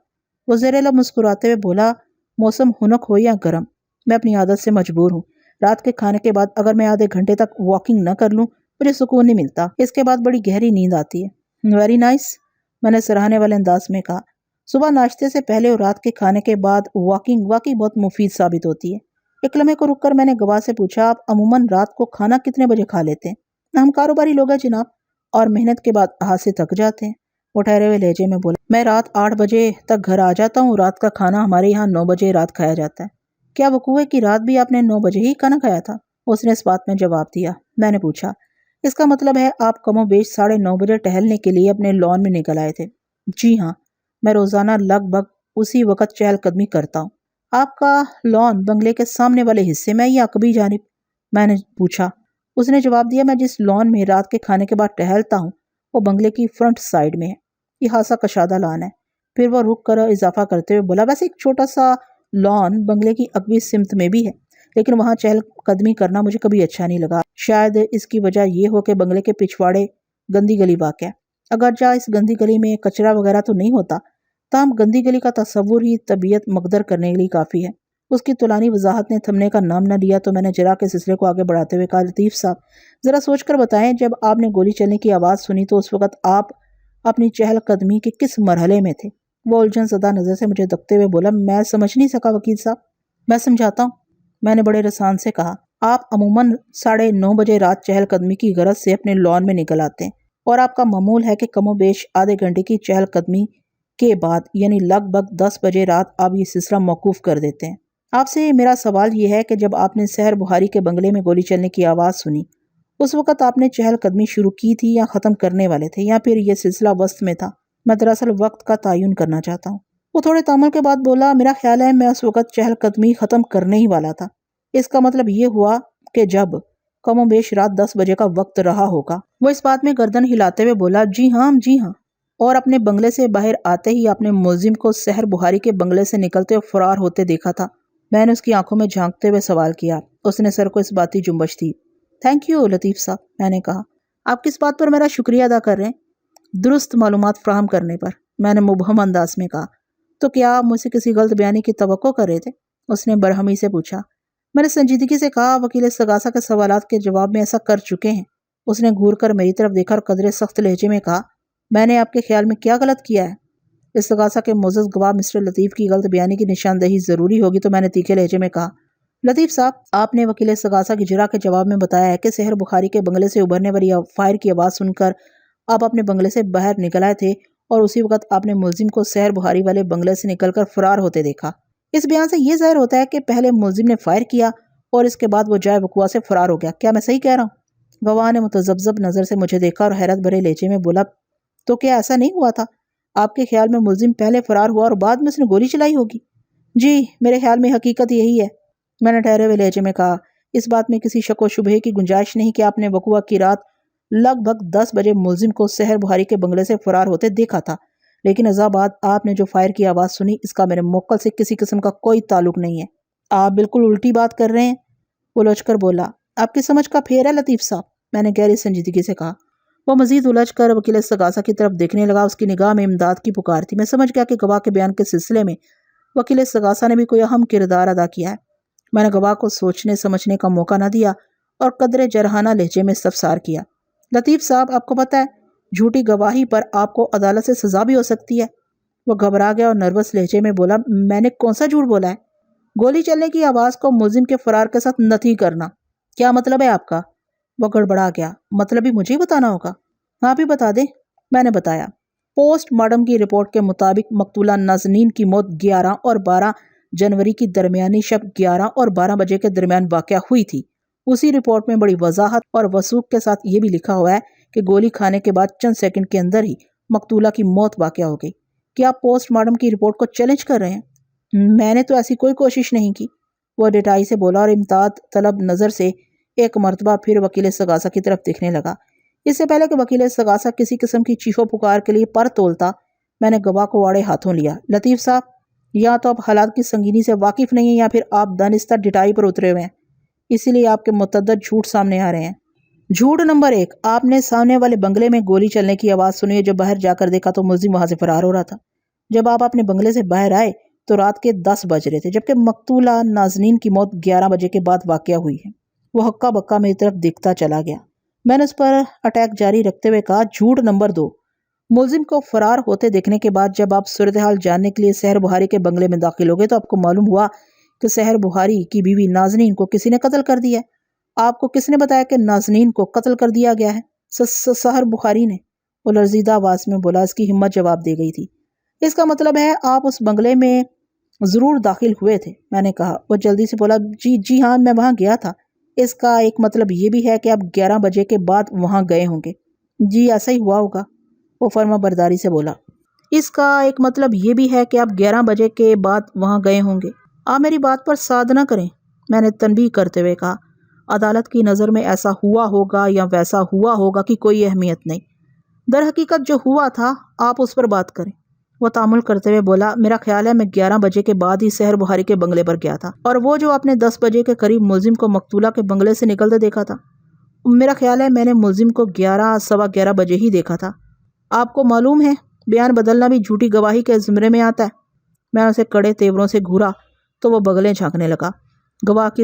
وہ زیر لب مسکراتے ہوئے بولا، موسم خنک ہو یا گرم، میں اپنی عادت سے مجبور ہوں۔ رات کے کھانے کے بعد اگر میں آدھے گھنٹے تک واکنگ نہ کر لوں مجھے سکون نہیں ملتا، اس کے بعد بڑی گہری نیند آتی ہے۔ ویری نائس، میں نے سراہنے والے انداز میں کہا۔ صبح ناشتے سے پہلے اور رات کے کھانے کے بعد واکنگ واقعی بہت مفید ثابت ہوتی ہے۔ ایک لمحے کو رک کر میں نے گواہ سے پوچھا، آپ عموماً رات کو کھانا کتنے بجے کھا لیتے ہیں؟ ہم کاروباری لوگ ہیں جناب، اور محنت کے بعد ہاتھ سے تھک جاتے ہیں۔ وہ ٹھہرے ہوئے لہجے میں بولا، میں رات 8 بجے تک گھر آ جاتا ہوں، رات کا کھانا ہمارے یہاں 9 بجے رات کھایا جاتا ہے۔ کیا وقوع کی رات بھی آپ نے 9 بجے ہی کھانا کھایا تھا؟ اس نے اس بات میں جواب دیا۔ میں نے پوچھا، اس کا مطلب ہے آپ کم و بیش 9:30 بجے ٹہلنے کے لیے اپنے لان میں نکل آئے تھے؟ جی ہاں، میں روزانہ لگ بھگ اسی وقت چہل قدمی کرتا ہوں۔ آپ کا لان بنگلے کے سامنے والے حصے میں یا عقبی جانب؟ میں نے پوچھا۔ اس نے جواب دیا، میں جس لان میں رات کے کھانے کے بعد ٹہلتا ہوں وہ بنگلے کی فرنٹ سائیڈ میں ہے، یہ خاصا کشادہ لان ہے۔ پھر وہ رک کر اضافہ کرتے ہوئے بولا، ویسے ایک چھوٹا سا لان بنگلے کی عقبی سمت میں بھی ہے، لیکن وہاں چہل قدمی کرنا مجھے کبھی اچھا نہیں لگا۔ شاید اس کی وجہ یہ ہو کہ بنگلے کے پچھواڑے گندی گلی واقع ہے، اگرچہ اس گندی گلی میں کچرا وغیرہ تو نہیں ہوتا، تاہم گندی گلی کا تصور ہی طبیعت مقدر کرنے کے لیے کافی ہے۔ اس کی طولانی وضاحت نے تھمنے کا نام نہ لیا تو میں نے جرا کے سلسلے کو آگے بڑھاتے ہوئے کہا، لطیف صاحب ذرا سوچ کر بتائیں، جب آپ نے گولی چلنے کی آواز سنی تو اس وقت آپ اپنی چہل قدمی کے کس مرحلے میں تھے؟ وہ الجھن زدہ نظر سے مجھے دیکھتے ہوئے بولا، میں سمجھ نہیں سکا وکیل صاحب۔ میں سمجھاتا ہوں، میں نے بڑے رسان سے کہا۔ آپ عموماً 9:30 بجے رات چہل قدمی کی غرض سے اپنے لان میں نکل آتے ہیں، اور آپ کا معمول ہے کہ کم و بیش آدھے گھنٹے کی چہل قدمی کے بعد یعنی لگ بھگ 10 بجے رات آپ یہ سلسلہ موقوف کر دیتے ہیں۔ آپ سے میرا سوال یہ ہے کہ جب آپ نے سحر بخاری کے بنگلے میں گولی چلنے کی آواز سنی اس وقت آپ نے چہل قدمی شروع کی تھی یا ختم کرنے والے تھے، یا پھر یہ سلسلہ وسط میں تھا؟ میں دراصل وقت کا تعین کرنا چاہتا ہوں۔ وہ تھوڑے تامل کے بعد بولا، میرا خیال ہے میں اس وقت چہل قدمی ختم کرنے ہی والا تھا۔ اس کا مطلب یہ ہوا کہ جب کم و بیش رات 10 بجے کا وقت رہا ہوگا۔ وہ اس بات میں گردن ہلاتے ہوئے بولا، جی ہاں جی ہاں، اور اپنے بنگلے سے باہر آتے ہی آپ نے ملزم کو سحر بخاری کے بنگلے سے نکلتے اور فرار ہوتے دیکھا تھا؟ میں نے اس کی آنکھوں میں جھانکتے ہوئے سوال کیا۔ اس نے سر کو اس باتی جنبش دی۔ تھینک یو لطیف صاحب، میں نے کہا۔ آپ کس بات پر میرا شکریہ ادا کر رہے ہیں؟ درست معلومات فراہم کرنے پر، میں نے مبہم انداز میں کہا۔ تو کیا آپ مجھ سے کسی غلط بیانی کی توقع کر رہے تھے؟ اس نے برہمی سے پوچھا۔ میں نے سنجیدگی سے کہا، وکیل استغاثہ کے سوالات کے جواب میں ایسا کر چکے ہیں۔ اس نے گھور کر میری طرف دیکھا اور قدرے سخت لہجے میں کہا، میں نے آپ کے خیال میں کیا غلط کیا ہے؟ استغاثہ کے معزز گواہ مسٹر لطیف کی غلط بیانی کی نشاندہی ضروری ہوگی تو میں نے تیکھے لہجے میں کہا، لطیف صاحب آپ نے وکیل استغاثہ کی جرا کے جواب میں بتایا ہے کہ سحر بخاری کے بنگلے سے ابھرنے والی فائر کی آواز سن کر آپ اپنے بنگلے سے باہر نکل آئے تھے اور اسی وقت آپ نے ملزم کو سحر بخاری والے بنگلے سے نکل کر فرار ہوتے دیکھا۔ اس بیان سے یہ ظاہر ہوتا ہے کہ پہلے ملزم نے فائر کیا اور اس کے بعد وہ جائے وقوع سے فرار ہو گیا، کیا میں صحیح کہہ رہا ہوں؟ گواہ نے متذبذب نظر سے مجھے دیکھا اور حیرت بھرے لہجے میں بولا، تو کیا ایسا نہیں ہوا تھا؟ آپ کے خیال میں ملزم پہلے فرار ہوا اور بعد میں اس نے گولی چلائی ہوگی؟ جی، میرے خیال میں حقیقت یہی ہے، میں نے ٹھہرے ہوئے لہجے میں کہا۔ اس بات میں کسی شک و شبہے کی گنجائش نہیں کہ آپ نے وقوع کی رات لگ بھگ 10 بجے ملزم کو سحر بخاری کے بنگلے سے فرار ہوتے دیکھا تھا، لیکن ازاں بعد آپ نے جو فائر کی آواز سنی اس کا میرے موکل سے کسی قسم کا کوئی تعلق نہیں ہے۔ آپ بالکل الٹی بات کر رہے ہیں، وہ لچ کر بولا۔ آپ کی سمجھ کا پھیر ہے لطیف صاحب، میں نے گہری سنجیدگی سے کہا۔ وہ مزید الجھ کر وکیل استغاثہ کی طرف دیکھنے لگا، اس کی نگاہ میں امداد کی پکار تھی۔ میں سمجھ گیا کہ گواہ کے بیان کے سلسلے میں وکیل استغاثہ نے بھی کوئی اہم کردار ادا کیا ہے۔ میں نے گواہ کو سوچنے سمجھنے کا موقع نہ دیا اور قدرے جرحانہ لہجے میں استفسار کیا، لطیف صاحب آپ کو پتہ ہے جھوٹی گواہی پر آپ کو عدالت سے سزا بھی ہو سکتی ہے؟ وہ گھبرا گیا اور نروس لہجے میں بولا، میں نے کون سا جھوٹ بولا ہے؟ گولی چلنے کی آواز کو ملزم کے فرار کے ساتھ نتھی کرنا، کیا مطلب ہے آپ کا؟ وہ گڑبڑا گیا، مطلب بھی مجھے ہی بتانا ہوگا؟ ہاں بھی بتا دیں۔ میں نے بتایا، پوسٹ مارٹم کی رپورٹ کے مطابق مقتولہ نازنین کی موت 11 اور 12 جنوری کی درمیانی شب 11 اور 12 بجے کے درمیان واقع ہوئی تھی۔ اسی رپورٹ میں بڑی وضاحت اور وثوق کے ساتھ یہ بھی لکھا ہوا ہے کہ گولی کھانے کے بعد چند سیکنڈ کے اندر ہی مقتولہ کی موت واقع ہو گئی۔ کیا آپ پوسٹ مارٹم کی رپورٹ کو چیلنج کر رہے ہیں؟ میں نے تو ایسی کوئی کوشش نہیں کی، وہ ڈٹائی سے بولا اور امداد طلب نظر سے ایک مرتبہ پھر وکیل استغاثہ کی طرف دیکھنے لگا۔ اس سے پہلے کہ وکیل استغاثہ کسی قسم کی چیخو پکار کے لیے پر تولتا، میں نے گواہ کو واڑے ہاتھوں لیا۔ لطیف صاحب، یا تو آپ حالات کی سنگینی سے واقف نہیں ہیں یا پھر آپ دانستہ ڈٹائی پر اترے ہوئے ہیں، اسی لیے آپ کے متعدد جھوٹ سامنے آ رہے ہیں۔ جھوٹ نمبر 1، آپ نے سامنے والے بنگلے میں گولی چلنے کی آواز سنی ہے۔ جب باہر جا کر دیکھا تو ملزم وہاں سے فرار ہو رہا تھا۔ جب آپ اپنے بنگلے سے باہر آئے تو رات کے 10 بج رہے تھے، جبکہ مقتولہ نازنین کی موت 11 بجے کے بعد واقع ہوئی ہے۔ وہ ہکا بکا میری طرف دیکھتا چلا گیا۔ میں نے اس پر اٹیک جاری رکھتے ہوئے کہا، جھوٹ نمبر 2، ملزم کو فرار ہوتے دیکھنے کے بعد جب آپ صورتحال جاننے کے لیے سحر بہاری کے بنگلے میں داخل ہو گئے تو آپ کو معلوم ہوا کہ سحر بہاری کی بیوی نازنین کو کسی نے قتل کر دیا ہے۔ آپ کو کس نے بتایا کہ نازنین کو قتل کر دیا گیا ہے؟ سحر بخاری نے، وہ لرزیدہ آواز میں بولا۔ اس کی ہمت جواب دے گئی تھی۔ اس کا مطلب ہے آپ اس بنگلے میں ضرور داخل ہوئے تھے، میں نے کہا۔ وہ جلدی سے بولا، جی ہاں، میں وہاں گیا تھا۔ اس کا ایک مطلب یہ بھی ہے کہ آپ 11 بجے کے بعد وہاں گئے ہوں گے۔ جی ایسا ہی ہوا ہوگا، وہ فرما برداری سے بولا۔ اس کا ایک مطلب یہ بھی ہے کہ آپ 11 بجے کے بعد وہاں گئے ہوں گے۔ آپ میری بات پر ساد نہ کریں، میں نے تنبیہ کرتے ہوئے کہا۔ عدالت کی نظر میں ایسا ہوا ہوگا یا ویسا ہوا ہوگا کہ کوئی اہمیت نہیں۔ در حقیقت جو ہوا تھا آپ اس پر بات کریں، وہ تامل کرتے ہوئے بولا۔ میرا خیال ہے میں 11 بجے کے بعد ہی سحر بہاری کے بنگلے پر گیا تھا، اور وہ جو آپ نے 10 بجے کے قریب ملزم کو مقتولہ کے بنگلے سے نکلتے دیکھا تھا، میرا خیال ہے میں نے ملزم کو 11 سوا 11 بجے ہی دیکھا تھا۔ آپ کو معلوم ہے بیان بدلنا بھی جھوٹی گواہی کے زمرے میں آتا ہے۔ میں اسے کڑے تیوروں سے گھورا تو وہ بغلیں جھانکنے لگا۔ گواہ کی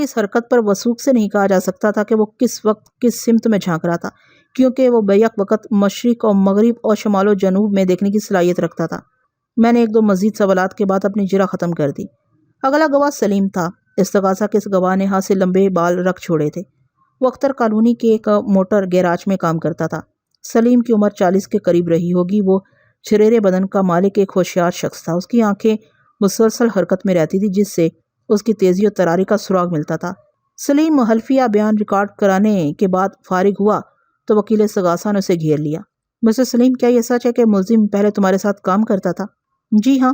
اس حرکت پر وثوق سے نہیں کہا جا سکتا تھا کہ وہ کس وقت کس سمت میں جھانک رہا تھا، کیونکہ وہ بیک وقت مشرق اور مغرب اور شمال و جنوب میں دیکھنے کی صلاحیت رکھتا تھا۔ میں نے 1-2 مزید سوالات کے بعد اپنی جرح ختم کر دی۔ اگلا گواہ سلیم تھا۔ استغاثہ کے اس گواہ نے ہاتھ سے لمبے بال رکھ چھوڑے تھے۔ وہ اختر کالونی کے ایک موٹر گیراج میں کام کرتا تھا۔ سلیم کی عمر 40 کے قریب رہی ہوگی۔ وہ چھریرے بدن کا مالک ایک ہوشیار شخص تھا۔ اس کی آنکھیں مسلسل حرکت میں رہتی تھی، جس سے اس کی تیزی اور تراری کا سراغ ملتا تھا۔ سلیم حلفیہ بیان ریکارڈ کرانے کے بعد فارغ ہوا تو وکیل استغاثہ نے اسے گھیر لیا۔ مسٹر سلیم، کیا یہ سچ ہے کہ ملزم پہلے تمہارے ساتھ کام کرتا تھا؟ جی ہاں،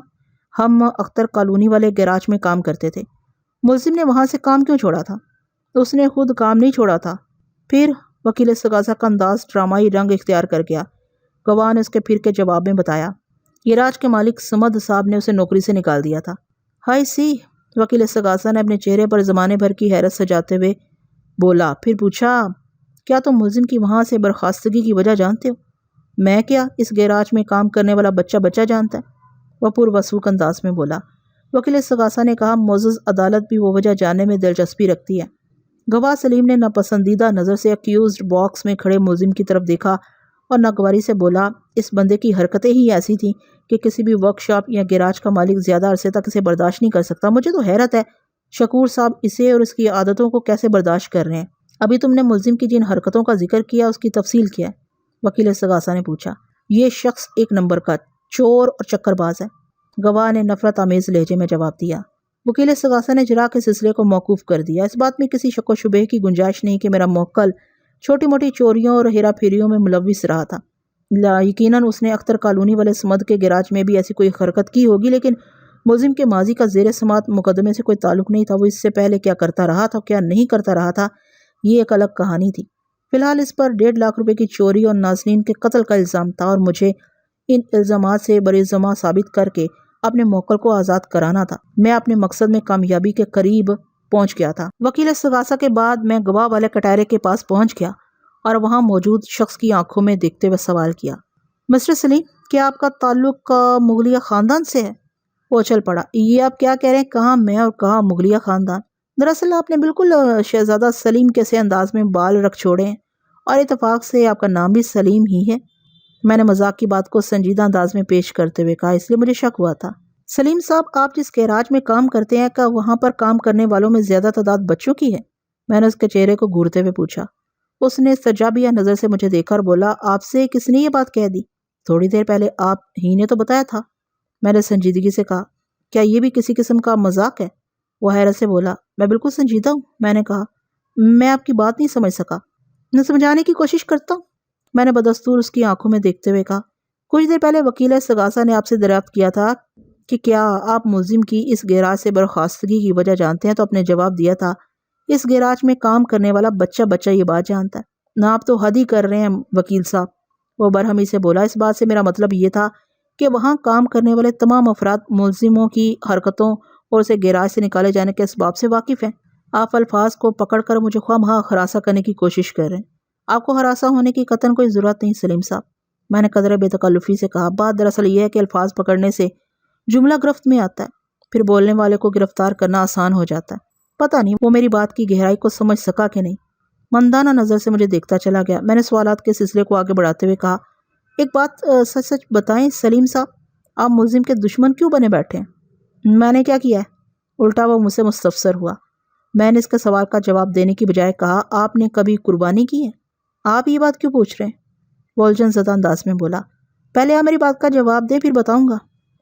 ہم اختر کالونی والے گیراج میں کام کرتے تھے۔ ملزم نے وہاں سے کام کیوں چھوڑا تھا؟ اس نے خود کام نہیں چھوڑا تھا۔ پھر؟ وکیل استغاثہ کا انداز ڈرامائی رنگ اختیار کر گیا۔ گواہ نے اس کے پھر کے جواب میں بتایا، گیراج کے مالک سمد صاحب نے اسے نوکری سے نکال دیا تھا۔ ہائی سی، وکیل استغاثہ نے اپنے چہرے پر زمانے بھر کی حیرت سجاتے ہوئے بولا۔ پھر پوچھا، کیا تم ملزم کی وہاں سے برخاستگی کی وجہ جانتے ہو؟ میں کیا، اس گیراج میں کام کرنے والا بچہ جانتا ہے، وہ پروثوق انداز میں بولا۔ وکیل استغاثہ نے کہا، معزز عدالت بھی وہ وجہ جاننے میں دلچسپی رکھتی ہے۔ گواہ سلیم نے ناپسندیدہ نظر سے ایکیوزڈ باکس میں کھڑے ملزم کی طرف دیکھا اور ناگواری سے بولا، اس بندے کی حرکتیں ہی ایسی تھیں کہ کسی بھی ورک شاپ یا گیراج کا مالک زیادہ عرصے تک اسے برداشت نہیں کر سکتا۔ مجھے تو حیرت ہے شکور صاحب اسے اور اس کی عادتوں کو کیسے برداشت کر رہے ہیں۔ ابھی تم نے ملزم کی جن حرکتوں کا ذکر کیا اس کی تفصیل کیا ہے؟ وکیل استغاثہ نے پوچھا۔ یہ شخص 1 نمبر کا چور اور چکر باز ہے، گواہ نے نفرت آمیز لہجے میں جواب دیا۔ وکیل استغاثہ نے جرح کے سلسلے کو موقوف کر دیا۔ اس بات میں کسی شک و شبہ کی گنجائش نہیں کہ میرا موکل چھوٹی موٹی چوریوں اور ہیرا پھیریوں میں ملوث رہا تھا۔ یقیناً اس نے اختر کالونی والے سمد کے گیراج میں بھی ایسی کوئی حرکت کی ہوگی، لیکن ملزم کے ماضی کا زیر سماعت مقدمے سے کوئی تعلق نہیں تھا۔ وہ اس سے پہلے کیا کرتا رہا تھا، کیا نہیں کرتا رہا تھا، یہ ایک الگ کہانی تھی۔ فی الحال اس پر 1.5 لاکھ روپے کی چوری اور نازنین کے قتل کا الزام تھا، اور مجھے ان الزامات سے بری ذمہ ثابت کر کے اپنے موکل کو آزاد کرانا تھا۔ میں اپنے مقصد میں کامیابی کے قریب پہنچ گیا تھا۔ وکیل استغاثہ کے بعد میں گواہ والے کٹہرے کے پاس پہنچ گیا اور وہاں موجود شخص کی آنکھوں میں دیکھتے ہوئے سوال کیا، مسٹر سلیم، کیا آپ کا تعلق مغلیہ خاندان سے ہے؟ وہ چل پڑا۔ یہ آپ کیا کہہ رہے ہیں؟ کہاں میں اور کہاں مغلیہ خاندان؟ دراصل آپ نے بالکل شہزادہ سلیم کے سے انداز میں بال رکھ چھوڑے ہیں، اور اتفاق سے آپ کا نام بھی سلیم ہی ہے۔ میں نے مذاق کی بات کو سنجیدہ انداز میں پیش کرتے ہوئے کہا، اس لیے مجھے شک ہوا تھا۔ سلیم صاحب، آپ جس گیراج میں کام کرتے ہیں، کیا وہاں پر کام کرنے والوں میں زیادہ تعداد بچوں کی ہے؟ میں نے اس کے چہرے کو گھورتے ہوئے پوچھا۔ اس نے استجابیہ نظر سے مجھے دیکھا اور بولا، آپ سے کس نے یہ بات کہہ دی؟ تھوڑی دیر پہلے آپ ہی نے تو بتایا تھا۔ میں نے سنجیدگی سے کہا، کیا یہ بھی کسی قسم کا مذاق ہے؟ وہ حیرت سے بولا، میں بالکل سنجیدہ ہوں۔ میں نے کہا، میں آپ کی بات نہیں سمجھ سکا۔ میں سمجھانے کی کوشش کرتا ہوں، میں نے بدستور اس کی آنکھوں میں دیکھتے ہوئے کہا۔ کچھ دیر پہلے وکیل استغاثہ نے آپ سے دریافت کیا تھا کہ کیا آپ ملزم کی اس گیراج سے برخاستگی کی وجہ جانتے ہیں، تو آپ نے جواب دیا تھا، اس گیراج میں کام کرنے والا بچہ یہ بات جانتا ہے۔ نہ آپ تو حد ہی کر رہے ہیں وکیل صاحب، وہ برہمی سے بولا، اس بات سے میرا مطلب یہ تھا کہ وہاں کام کرنے والے تمام افراد ملزموں کی حرکتوں اور اسے گیراج سے نکالے جانے کے اسباب سے واقف ہیں۔ آپ الفاظ کو پکڑ کر مجھے خواہ مخواہ ہراسہ کرنے کی کوشش کر رہے ہیں۔ آپ کو ہراساں ہونے کی قطعاً کوئی ضرورت نہیں سلیم صاحب، میں نے قدرے بے تکلفی سے کہا۔ بات دراصل یہ ہے کہ الفاظ پکڑنے سے جملہ گرفت میں آتا ہے، پھر بولنے والے کو گرفتار کرنا آسان ہو جاتا ہے۔ پتہ نہیں وہ میری بات کی گہرائی کو سمجھ سکا کہ نہیں، مندانہ نظر سے مجھے دیکھتا چلا گیا۔ میں نے سوالات کے سلسلے کو آگے بڑھاتے ہوئے کہا، ایک بات سچ سچ بتائیں سلیم صاحب، آپ ملزم کے دشمن کیوں بنے بیٹھے ہیں؟ میں نے کیا کیا ہے؟ الٹا وہ مجھ سے مستفسر ہوا۔ میں نے اس کے سوال کا جواب دینے کی بجائے کہا، آپ نے کبھی قربانی کی ہے؟ آپ یہ بات کیوں پوچھ رہے ہیں؟ وہ الجھن زدہ انداز میں بولا، پہلے آپ میری بات کا جواب دے پھر بتاؤں گا۔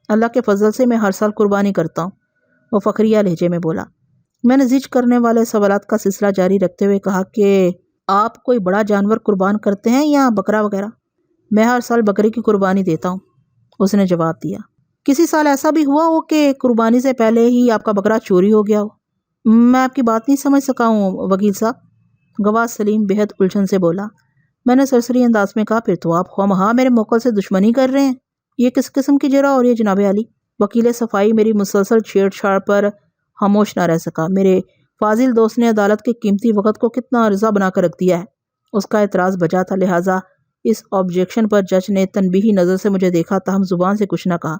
اللہ کے فضل سے میں ہر سال قربانی کرتا ہوں، وہ فخریہ لہجے میں بولا۔ میں نے زج کرنے والے سوالات کا سلسلہ جاری رکھتے ہوئے کہا کہ آپ کوئی بڑا جانور قربان کرتے ہیں یا بکرا وغیرہ؟ میں ہر سال بکری کی قربانی دیتا ہوں، اس نے جواب دیا۔ کسی سال ایسا بھی ہوا ہو کہ قربانی سے پہلے ہی آپ کا بکرا چوری ہو گیا ہو؟ میں آپ کی بات نہیں سمجھ سکا ہوں وکیل صاحب، گواہ سلیم بہت الجھن سے بولا۔ میں نے سرسری انداز میں کہا، پھر تو آپ خواہ مخواہ میرے موکل سے دشمنی کر رہے ہیں، یہ کس قسم کی جرأت ہو رہی ہے جناب عالی؟ وکیل صفائی میری مسلسل چھیڑ چھاڑ پر خاموش نہ رہ سکا۔ میرے فاضل دوست نے عدالت کے قیمتی وقت کو کتنا عرضہ بنا کر رکھ دیا ہے، اس کا اعتراض بجا تھا، لہٰذا اس آبجیکشن پر جج نے تنبیہی نظر سے مجھے دیکھا تاہم زبان سے کچھ نہ کہا۔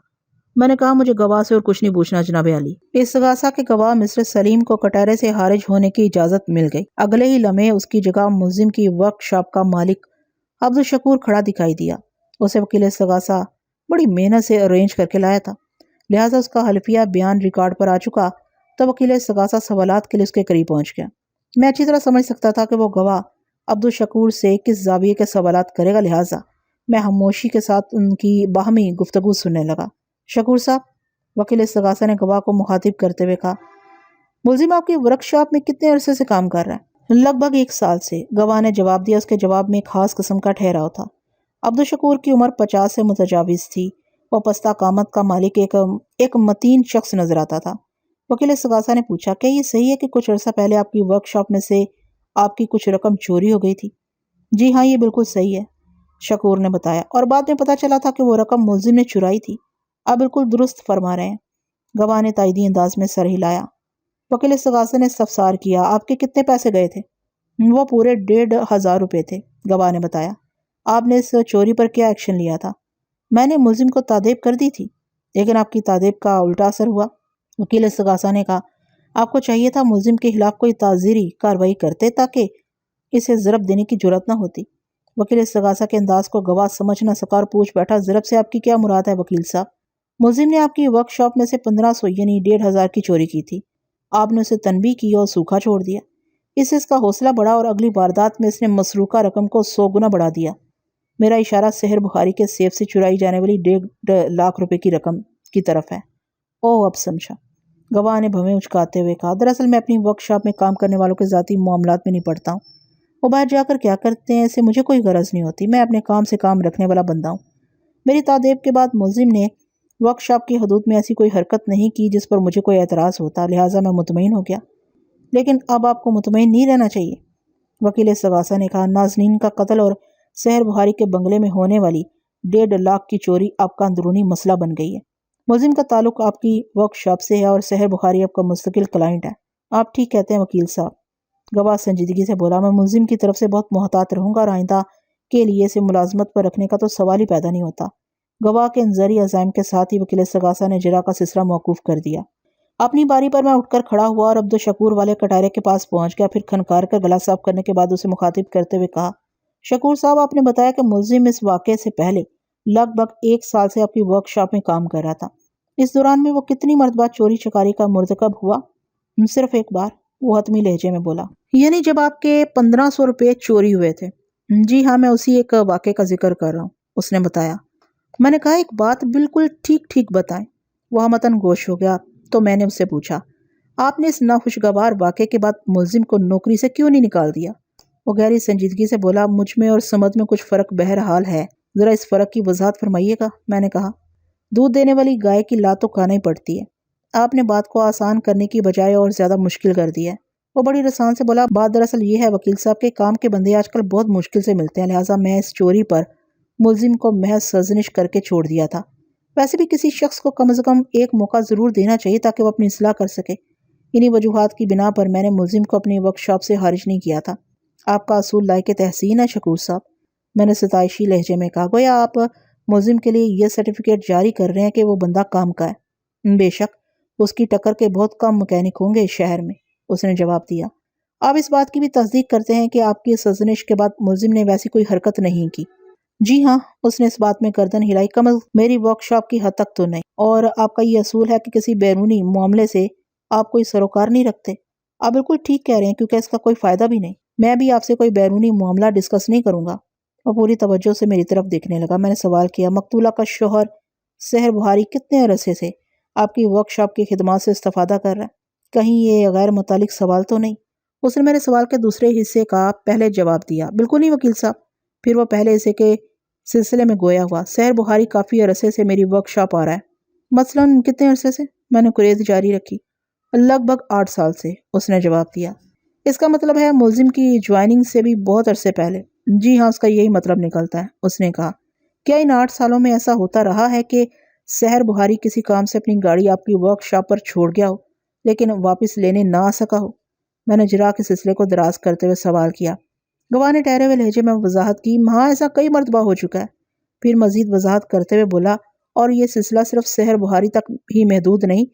میں نے کہا، مجھے گواہ سے اور کچھ نہیں پوچھنا جناب عالی۔ استغاثہ کے گواہ مسٹر سلیم کو کٹہرے سے خارج ہونے کی اجازت مل گئی۔ اگلے ہی لمحے اس کی جگہ ملزم کی ورک شاپ کا مالک عبدالشکور کھڑا دکھائی دیا۔ اسے وکیل استغاثہ بڑی محنت سے ارینج کر کے لایا تھا، لہٰذا اس کا حلفیہ بیان ریکارڈ پر آ چکا تو وکیل استغاثہ سوالات کے لیے اس کے قریب پہنچ گیا۔ میں اچھی طرح سمجھ سکتا تھا کہ وہ گواہ عبدالشکور سے کس زاویے کے سوالات کرے گا، لہٰذا میں خاموشی کے ساتھ ان کی باہمی گفتگو سننے لگا۔ شکور صاحب، وکیل استغاثہ نے گواہ کو مخاطب کرتے ہوئے کہا، ملزم آپ کی ورک شاپ میں کتنے عرصے سے کام کر رہا ہے؟ لگ بھگ 1 سال سے، گواہ نے جواب دیا۔ اس کے جواب میں خاص قسم کا ٹھہراؤ تھا۔ عبدالشکور کی عمر 50 سے متجاوز تھی، وہ پستہ قامت کا مالک ایک متین شخص نظر آتا تھا۔ وکیل استغاثہ نے پوچھا، کیا یہ صحیح ہے کہ کچھ عرصہ پہلے آپ کی ورک شاپ میں سے آپ کی کچھ رقم چوری ہو گئی تھی؟ جی ہاں، یہ بالکل صحیح ہے، شکور نے بتایا، اور بعد میں پتہ چلا تھا کہ وہ رقم ملزم نے چرائی تھی۔ آپ بالکل درست فرما رہے ہیں، گواہ نے تائیدی انداز میں سر ہلایا۔ وکیل استغاثہ نے استفسار کیا، آپ کے کتنے پیسے گئے تھے؟ وہ پورے 1500 روپے تھے، گواہ نے بتایا۔ آپ نے اس چوری پر کیا ایکشن لیا تھا؟ میں نے ملزم کو تادیب کر دی تھی، لیکن آپ کی تادیب کا الٹا اثر ہوا، وکیل استغاثہ نے کہا۔ آپ کو چاہیے تھا ملزم کے خلاف کوئی تعزیری کارروائی کرتے تاکہ اسے ضرب دینے کی جرأت نہ ہوتی۔ وکیل استغاثہ کے انداز کو گواہ سمجھ نہ سکا اور پوچھ بیٹھا، ضرب سے آپ کی کیا مراد ہے وکیل صاحب؟ ملزم نے آپ کی ورک شاپ میں سے 1500 یعنی 1500 کی چوری کی تھی، آپ نے اسے تنبیہ کی اور سوکھا چھوڑ دیا۔ اس سے اس کا حوصلہ بڑھا اور اگلی واردات میں اس نے مسروقہ رقم کو 100 گنا بڑھا دیا۔ میرا اشارہ سحر بخاری کے سیف سے چرائی جانے والی 1.5 لاکھ روپے کی رقم کی طرف ہے۔ اوہ، اب سمجھا، گواہ نے بھویں اچکاتے ہوئے کہا۔ دراصل میں اپنی ورک شاپ میں کام کرنے والوں کے ذاتی معاملات میں نہیں پڑتا ہوں، وہ باہر جا کر کیا کرتے ہیں اسے مجھے کوئی غرض نہیں ہوتی، میں اپنے کام سے کام رکھنے والا بندہ ہوں۔ میری تادیب کے بعد ملزم نے ورک شاپ کی حدود میں ایسی کوئی حرکت نہیں کی جس پر مجھے کوئی اعتراض ہوتا، لہٰذا میں مطمئن ہو گیا۔ لیکن اب آپ کو مطمئن نہیں رہنا چاہیے، وکیل استغاثہ نے کہا۔ نازنین کا قتل اور سحر بخاری کے بنگلے میں ہونے والی 1.5 لاکھ کی چوری آپ کا اندرونی مسئلہ بن گئی ہے۔ ملزم کا تعلق آپ کی ورک شاپ سے ہے اور سحر بخاری آپ کا مستقل کلائنٹ ہے۔ آپ ٹھیک کہتے ہیں وکیل صاحب، گواہ سنجیدگی سے بولا۔ میں ملزم کی طرف سے بہت محتاط رہوں گا اور آئندہ کے لیے اسے ملازمت پر رکھنے کا تو سوال ہی پیدا نہیں ہوتا۔ گواہ کے انظری عزائم کے ساتھ ہی وکیل استغاثہ نے جرا کا سلسلہ موقوف کر دیا۔ اپنی باری پر میں اٹھ کر کھڑا ہوا اور عبدالشکور والے کٹہرے کے پاس پہنچ گیا، پھر کھنکار کر گلا صاف کرنے کے بعد اسے مخاطب کرتے ہوئے کہا، شکور صاحب، آپ نے بتایا کہ ملزم اس واقعے سے پہلے لگ بھگ 1 سال سے آپ کی ورک شاپ میں کام کر رہا تھا۔ اس دوران میں وہ کتنی مرتبہ چوری چکاری کا مرتکب ہوا؟ صرف 1 بار، وہ حتمی لہجے میں بولا۔ یعنی جب آپ کے 1500 روپے چوری ہوئے تھے؟ جی ہاں، میں اسی ایک واقعے کا ذکر کر رہا ہوں، اس نے بتایا۔ میں نے کہا، ایک بات بالکل ٹھیک بتائیں۔ وہ ہمتاً گوش ہو گیا تو میں نے اس سے پوچھا، آپ نے اس ناخوشگوار واقعے کے بعد ملزم کو نوکری سے کیوں نہیں نکال دیا؟ وہ گہری سنجیدگی سے بولا، مجھ میں اور سمد میں کچھ فرق بہرحال ہے، ذرا اس فرق کی وضاحت فرمائیے گا۔ میں نے کہا، دودھ دینے والی گائے کی لات تو کھانا ہی پڑتی ہے۔ آپ نے بات کو آسان کرنے کی بجائے اور زیادہ مشکل کر دی ہے۔ وہ بڑی رسان سے بولا، بات دراصل یہ ہے وکیل صاحب کے کام کے بندے آج کل بہت مشکل سے ملتے ہیں، لہٰذا میں اس چوری پر ملزم کو محض سرزنش کر کے چھوڑ دیا تھا۔ ویسے بھی کسی شخص کو کم از کم ایک موقع ضرور دینا چاہیے تاکہ وہ اپنی اصلاح کر سکے۔ انہی وجوہات کی بنا پر میں نے ملزم کو اپنی ورک شاپ سے خارج نہیں کیا تھا۔ آپ کا اصول لائق تحسین ہے شکور صاحب، میں نے ستائشی لہجے میں کہا، گویا آپ ملزم کے لیے یہ سرٹیفکیٹ جاری کر رہے ہیں کہ وہ بندہ کام کا ہے۔ بے شک، اس کی ٹکر کے بہت کم مکینک ہوں گے اس شہر میں، اس نے جواب دیا۔ آپ اس بات کی بھی تصدیق کرتے ہیں کہ آپ کی سرزنش کے بعد ملزم نے ویسی کوئی حرکت نہیں کی؟ جی ہاں، اس نے اس بات میں گردن ہلائی، کم از میری ورک شاپ کی حد تک تو نہیں۔ اور آپ کا یہ اصول ہے کہ کسی بیرونی معاملے سے آپ کوئی سروکار نہیں رکھتے؟ آپ بالکل ٹھیک کہہ رہے ہیں، کیونکہ اس کا کوئی فائدہ بھی نہیں۔ میں بھی آپ سے کوئی بیرونی معاملہ ڈسکس نہیں کروں گا۔ وہ پوری توجہ سے میری طرف دیکھنے لگا۔ میں نے سوال کیا، مقتولہ کا شوہر سحر بہاری کتنے عرصے سے آپ کی ورک شاپ کی خدمات سے استفادہ کر رہا ہے؟ کہیں یہ غیر متعلق سوال تو نہیں؟ اس نے میرے سوال کے دوسرے حصے کا پہلے جواب دیا۔ بالکل نہیں وکیل صاحب۔ پھر وہ پہلے حصے کے سلسلے میں گویا ہوا۔ سحر بہاری کافی عرصے سے میری ورک شاپ آ رہا ہے۔ مثلاً کتنے عرصے سے؟ میں نے گریز جاری رکھی۔ لگ بھگ 8 سال سے، اس نے جواب دیا۔ اس کا مطلب ہے ملزم کی جوائننگ سے بھی بہت عرصے پہلے؟ جی ہاں، اس کا یہی مطلب نکلتا ہے، اس نے کہا۔ کیا ان 8 سالوں میں ایسا ہوتا رہا ہے کہ سحر بہاری کسی کام سے اپنی گاڑی آپ کی ورک شاپ پر چھوڑ گیا ہو لیکن واپس لینے نہ آ سکا ہو؟ میں نے جرا کے سلسلے کو دراز کرتے ہوئے سوال کیا۔ گواہ نے ٹھہرے ہوئے لہجے میں وضاحت کی، ہاں ایسا کئی مرتبہ ہو چکا ہے۔ پھر مزید وضاحت کرتے ہوئے بولا، اور یہ سلسلہ صرف سحر بہاری تک ہی محدود نہیں،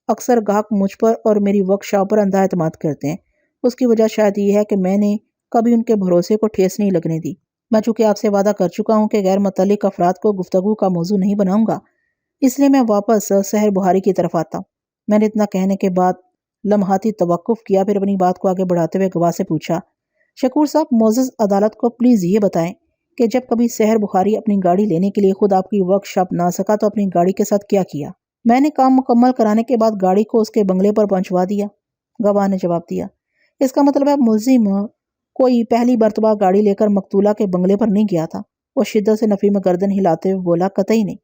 اکثر گاہک مجھ پر اور میری ورک شاپ پر اندھا اعتماد کرتے ہیں۔ اس کی وجہ شاید یہ ہے کہ میں نے کبھی ان کے بھروسے کو ٹھیس نہیں لگنے دی۔ میں چونکہ آپ سے وعدہ کر چکا ہوں کہ غیر متعلق افراد کو گفتگو کا موضوع نہیں بناؤں گا، اس لیے میں واپس سحر بہاری کی طرف آتا ہوں۔ میں نے اتنا کہنے کے بعد لمحاتی توقف کیا، پھر اپنی بات کو آگے بڑھاتے ہوئے گواہ سے پوچھا، شکور صاحب، معزز عدالت کو پلیز یہ بتائیں کہ جب کبھی سحر بخاری اپنی گاڑی لینے کے لیے خود آپ کی ورک شاپ نہ سکا تو اپنی گاڑی کے ساتھ کیا کیا؟ میں نے کام مکمل کرانے کے بعد گاڑی کو اس کے بنگلے پر پہنچوا دیا، گواہ نے جواب دیا۔ اس کا مطلب ہے ملزم کوئی پہلی مرتبہ گاڑی لے کر مقتولہ کے بنگلے پر نہیں گیا تھا؟ وہ شدت سے نفی میں گردن ہلاتے ہوئے بولا، قطعی نہیں۔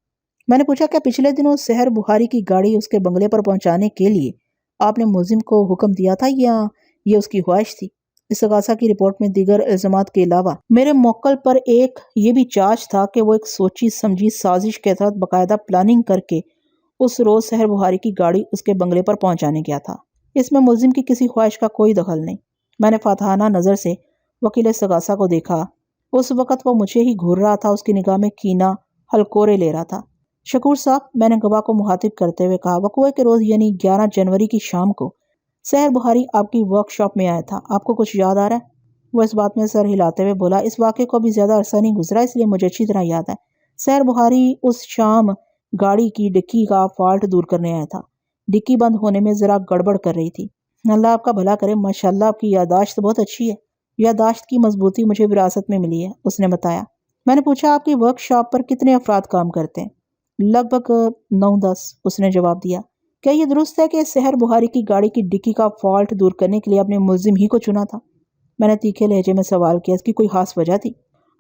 میں نے پوچھا، کیا پچھلے دنوں سحر بخاری کی گاڑی اس کے بنگلے پر پہنچانے کے لیے آپ نے ملزم کو حکم دیا تھا یا یہ اس کی خواہش تھی؟ استغاثہ کی رپورٹ میں دیگر الزامات کے علاوہ میرے موکل پر ایک یہ بھی چارج تھا کہ وہ ایک سوچی سمجھی سازش کے تحت باقاعدہ پلاننگ کر کے اس روز سحر بخاری کی گاڑی اس کے بنگلے پر پہنچانے گیا تھا۔ اس میں ملزم کی کسی خواہش کا کوئی دخل نہیں۔ میں نے فاتحانہ نظر سے وکیل استغاثہ کو دیکھا۔ اس وقت وہ مجھے ہی گھور رہا تھا، اس کی نگاہ میں کینہ ہلکورے لے رہا تھا۔ شکور صاحب، میں نے گواہ کو مخاطب کرتے ہوئے کہا، وقوع کے روز یعنی 11 جنوری کی شام کو سحر بخاری آپ کی ورک شاپ میں آیا تھا، آپ کو کچھ یاد آ رہا ہے؟ وہ اس بات میں سر ہلاتے ہوئے بولا، اس واقعے کو بھی زیادہ عرصہ نہیں گزرا، اس لیے مجھے اچھی طرح یاد ہے۔ سحر بخاری اس شام گاڑی کی ڈکی کا فالٹ دور کرنے آیا تھا۔ ڈکی بند ہونے میں ذرا گڑبڑ کر رہی تھی۔ اللہ آپ کا بھلا کرے، ماشاءاللہ آپ کی یادداشت بہت اچھی ہے۔ یادداشت کی مضبوطی مجھے وراثت میں ملی ہے، اس نے بتایا۔ میں نے پوچھا، آپ کی ورک شاپ پر کتنے افراد کام کرتے ہیں؟ لگ بھگ 9-10، اس نے جواب دیا۔ کیا یہ درست ہے کہ سحر بخاری کی گاڑی کی ڈکی کا فالٹ دور کرنے کے لیے آپ نے ملزم ہی کو چنا تھا؟ میں نے تیکھے لہجے میں سوال کیا، اس کی کوئی خاص وجہ تھی؟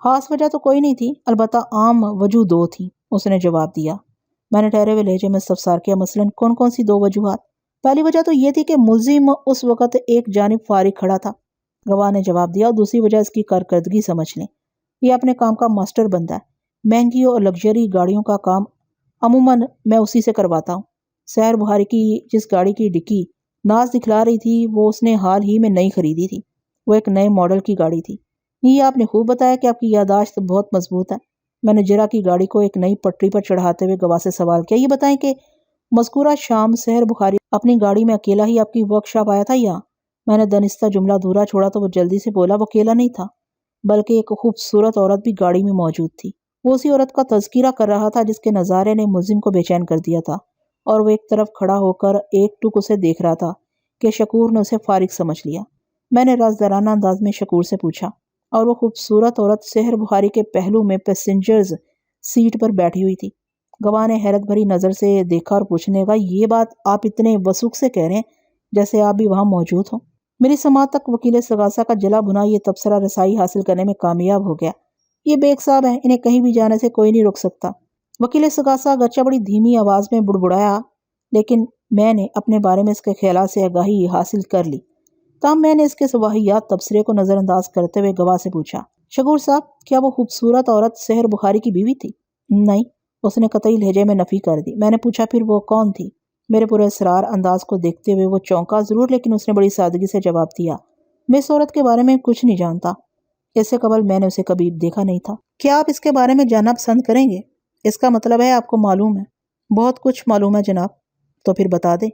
خاص وجہ تو کوئی نہیں تھی، البتہ عام وجہ 2 تھی، اس نے جواب دیا۔ میں نے ٹھہرے ہوئے لہجے میں استفسار کیا، مثلاً کون کون سی 2 وجوہات؟ پہلی وجہ تو یہ تھی کہ ملزم اس وقت ایک جانب فارغ کھڑا تھا، گواہ نے جواب دیا، اور دوسری وجہ اس کی کارکردگی سمجھ لیں۔ یہ اپنے کام کا ماسٹر بندہ ہے، مہنگی اور لگژری گاڑیوں کا کام عموماً میں اسی سے کرواتا ہوں۔ سحر بخاری کی جس گاڑی کی ڈکی ناز دکھلا رہی تھی وہ اس نے حال ہی میں نئی خریدی تھی، وہ ایک نئے ماڈل کی گاڑی تھی۔ یہ آپ نے خوب بتایا کہ آپ کی یادداشت بہت مضبوط ہے۔ میں نے جرا کی گاڑی کو ایک نئی پٹری پر چڑھاتے ہوئے گواہ سے سوال کیا، یہ بتائیں کہ مذکورہ شام سحر بخاری اپنی گاڑی میں اکیلا ہی آپ کی ورک شاپ آیا تھا یا؟ میں نے دنستہ جملہ دھورا چھوڑا تو وہ جلدی سے بولا، وہ اکیلا نہیں تھا بلکہ ایک خوبصورت عورت بھی گاڑی میں موجود تھی۔ وہ اسی عورت کا تذکرہ کر رہا تھا جس کے نظارے نے ملزم کو بے چین کر دیا تھا، اور وہ ایک طرف کھڑا ہو کر ایک ٹک اسے دیکھ رہا تھا کہ شکور نے اسے فارغ سمجھ لیا۔ میں نے رازدارانہ انداز میں شکور سے پوچھا، اور وہ خوبصورت عورت سحر بخاری کے پہلو میں پیسنجرز سیٹ پر بیٹھی ہوئی تھی؟ گواہ نے حیرت بھری نظر سے دیکھا اور پوچھنے لگا، یہ بات آپ اتنے وثوق سے کہہ رہے ہیں جیسے آپ بھی وہاں موجود ہوں؟ میری سماعت تک وکیل استغاثہ کا جلا بھنا یہ تبصرہ رسائی حاصل کرنے میں کامیاب ہو گیا۔ یہ بیگ صاحب ہیں، انہیں کہیں بھی جانے سے کوئی نہیں روک سکتا۔ وکیل استغاثہ اگرچہ بڑی دھیمی آواز میں بڑبڑایا، لیکن میں نے اپنے بارے میں اس کے خیالات سے آگاہی حاصل کر لی۔ تاہم میں نے اس کے واہیات تبصرے کو نظر انداز کرتے ہوئے گواہ سے پوچھا، شگور صاحب، کیا وہ خوبصورت عورت سحر بخاری کی بیوی تھی؟ نہیں، اس نے قطعی لہجے میں نفی کر دی۔ میں نے پوچھا پھر وہ کون تھی؟ میرے پورے اسرار انداز کو دیکھتے ہوئے وہ چونکا ضرور، لیکن اس نے بڑی سادگی سے جواب دیا، میں اس عورت کے بارے میں کچھ نہیں جانتا۔ اس سے قبل میں نے اسے کبھی دیکھا نہیں تھا۔ کیا آپ اس کے بارے میں جاننا پسند کریں گے؟ اس کا مطلب ہے آپ کو معلوم ہے؟ بہت کچھ معلوم ہے جناب۔ تو پھر بتا دیں۔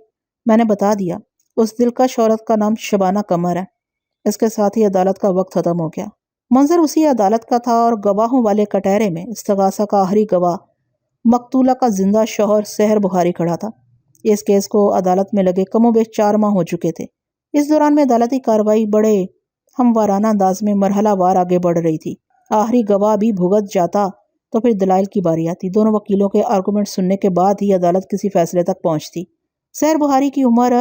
میں نے بتا دیا۔ اس دلکش عورت کا نام شبانہ قمر ہے۔ اس کے ساتھ ہی عدالت کا وقت ختم ہو گیا۔ منظر اسی عدالت کا تھا اور گواہوں والے کٹہرے میں استغاثہ کا آخری گواہ مقتولہ کا زندہ شوہر سحر بخاری کھڑا تھا۔ اس کیس کو عدالت میں لگے کم و بیش 4 ماہ ہو چکے تھے۔ اس دوران میں عدالتی کارروائی بڑے ہموارانہ انداز میں مرحلہ وار آگے بڑھ رہی تھی۔ آخری گواہ بھی بھگت جاتا تو پھر دلائل کی باری آتی۔ دونوں وکیلوں کے آرگومنٹ سننے کے بعد ہی عدالت کسی فیصلے تک پہنچتی۔ سحر بخاری کی عمر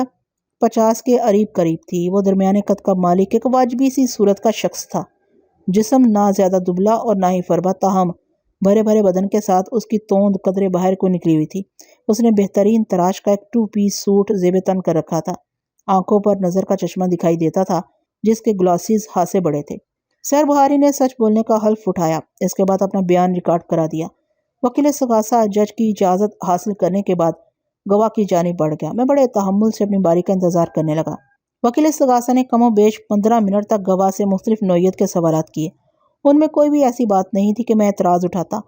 50 کے قریب تھی۔ وہ درمیانے قد کا مالک ایک واجبی سی صورت کا شخص تھا۔ جسم نہ زیادہ دبلا اور نہ ہی فربا، تاہم بھرے بھرے بدن کے ساتھ اس کی توند قدرے باہر کو نکلی ہوئی تھی۔ اس نے بہترین تراش کا ایک 2 پیس سوٹ زیب تن کر رکھا تھا۔ آنکھوں پر نظر کا چشمہ دکھائی دیتا تھا جس کے گلاسز خاصے بڑے تھے۔ سحر بخاری نے سچ بولنے کا حلف اٹھایا۔ اس کے بعد اپنا بیان ریکارڈ کرا دیا۔ وکیل استغاثہ جج کی اجازت حاصل کرنے کے بعد گواہ کی جانب بڑھ گیا۔ میں بڑے تحمل سے اپنی باری کا انتظار کرنے لگا۔ وکیل استغاثہ نے کم و بیش 15 منٹ تک گواہ سے مختلف نوعیت کے سوالات کیے۔ ان میں کوئی بھی ایسی بات نہیں تھی کہ میں اعتراض اٹھاتا۔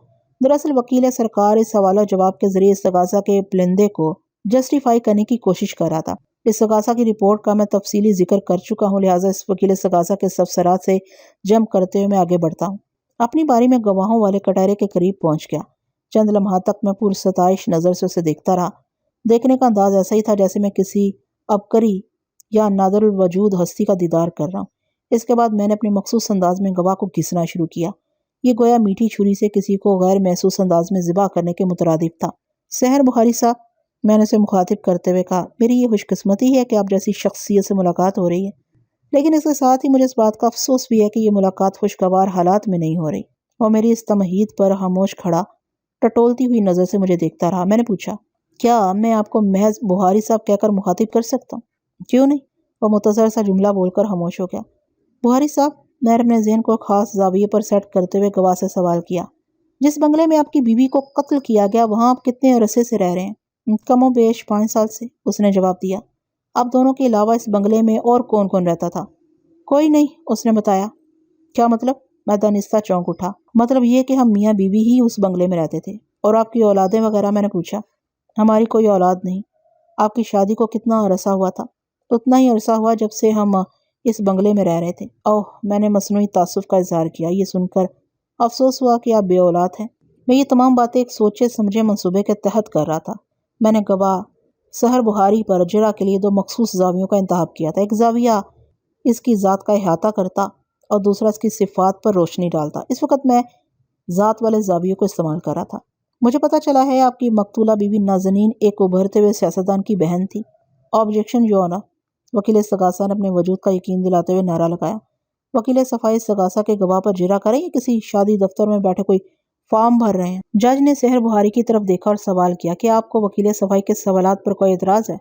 دراصل وکیل سرکار اس سوال و جواب کے ذریعے استغاثہ کے پلندے کو جسٹیفائی کرنے کی کوشش کر رہا تھا۔ استغاثہ کی رپورٹ کا میں تفصیلی ذکر کر چکا ہوں، لہٰذا اس وکیل استغاثہ کے تبصرات سے جم کرتے ہوئے میں آگے بڑھتا ہوں۔ اپنی باری میں گواہوں والے کٹہرے کے قریب پہنچ گیا۔ چند لمحات تک میں پرستائش نظر سے اسے دیکھتا رہا۔ دیکھنے کا انداز ایسا ہی تھا جیسے میں کسی عبقری یا نادر الوجود ہستی کا دیدار کر رہا ہوں۔ اس کے بعد میں نے اپنے مخصوص انداز میں گواہ کو گھسنا شروع کیا۔ یہ گویا میٹھی چھری سے کسی کو غیر محسوس انداز میں ذبح کرنے کے مترادف تھا۔ سحر بخاری صاحب، میں نے اسے مخاطب کرتے ہوئے کہا، میری یہ خوش قسمتی ہے کہ آپ جیسی شخصیت سے ملاقات ہو رہی ہے، لیکن اس کے ساتھ ہی مجھے اس بات کا افسوس بھی ہے کہ یہ ملاقات خوشگوار حالات میں نہیں ہو رہی۔ اور میری اس تمہید پر خاموش کھڑا ٹٹولتی ہوئی نظر سے مجھے دیکھتا رہا۔ میں نے پوچھا، کیا میں آپ کو محض بخاری صاحب کہہ کر مخاطب کر سکتا ہوں؟ کیوں نہیں؟ وہ مختصر سا جملہ بول کر خاموش ہو گیا۔ بخاری صاحب، میں نے اپنے ذہن کو خاص زاویے پر سیٹ کرتے ہوئے گواہ سے سوال کیا، جس بنگلے میں آپ کی بیوی کو قتل کیا گیا وہاں آپ کتنے عرصے سے رہ رہے ہیں؟ کم و بیش 5 سال سے، اس نے جواب دیا۔ آپ دونوں کے علاوہ اس بنگلے میں اور کون کون رہتا تھا؟ کوئی نہیں، اس نے بتایا۔ کیا مطلب؟ میں دانستہ چونک اٹھا۔ مطلب یہ کہ ہم میاں بیوی ہی اس بنگلے میں رہتے تھے۔ اور آپ کی اولادیں وغیرہ؟ میں نے پوچھا۔ ہماری کوئی اولاد نہیں۔ آپ کی شادی کو کتنا عرصہ ہوا تھا؟ اتنا ہی عرصہ ہوا جب سے ہم اس بنگلے میں رہ رہے تھے۔ اوہ، میں نے مصنوعی تعصب کا اظہار کیا۔ یہ سن کر افسوس ہوا کہ آپ بے اولاد ہیں۔ میں یہ تمام باتیں ایک سوچے سمجھے منصوبے کے تحت کر رہا تھا۔ میں نے گواہ سحر بخاری پر جرح کے لیے 2 مخصوص زاویوں کا انتخاب کیا تھا۔ ایک زاویہ اس کی ذات کا احاطہ کرتا اور دوسرا اس کی صفات پر روشنی ڈالتا۔ اس وقت میں ذات والے زاویے کو استعمال کر رہا تھا۔ مجھے پتہ چلا ہے آپ کی مقتولہ بیوی نازنین ایک ابھرتے ہوئے سیاستدان کی بہن تھی۔ آبجیکشن یور آنر، وکیل استغاثہ نے اپنے وجود کا یقین دلاتے ہوئے نعرہ لگایا۔ وکیل صفائی استغاثہ کے گواہ پر جرح کریں یا کسی شادی دفتر میں بیٹھے کوئی فارم بھر رہے ہیں؟ جج نے سحر بخاری کی طرف دیکھا اور سوال کیا کہ آپ کو وکیل صفائی کے سوالات پر کوئی اعتراض ہے؟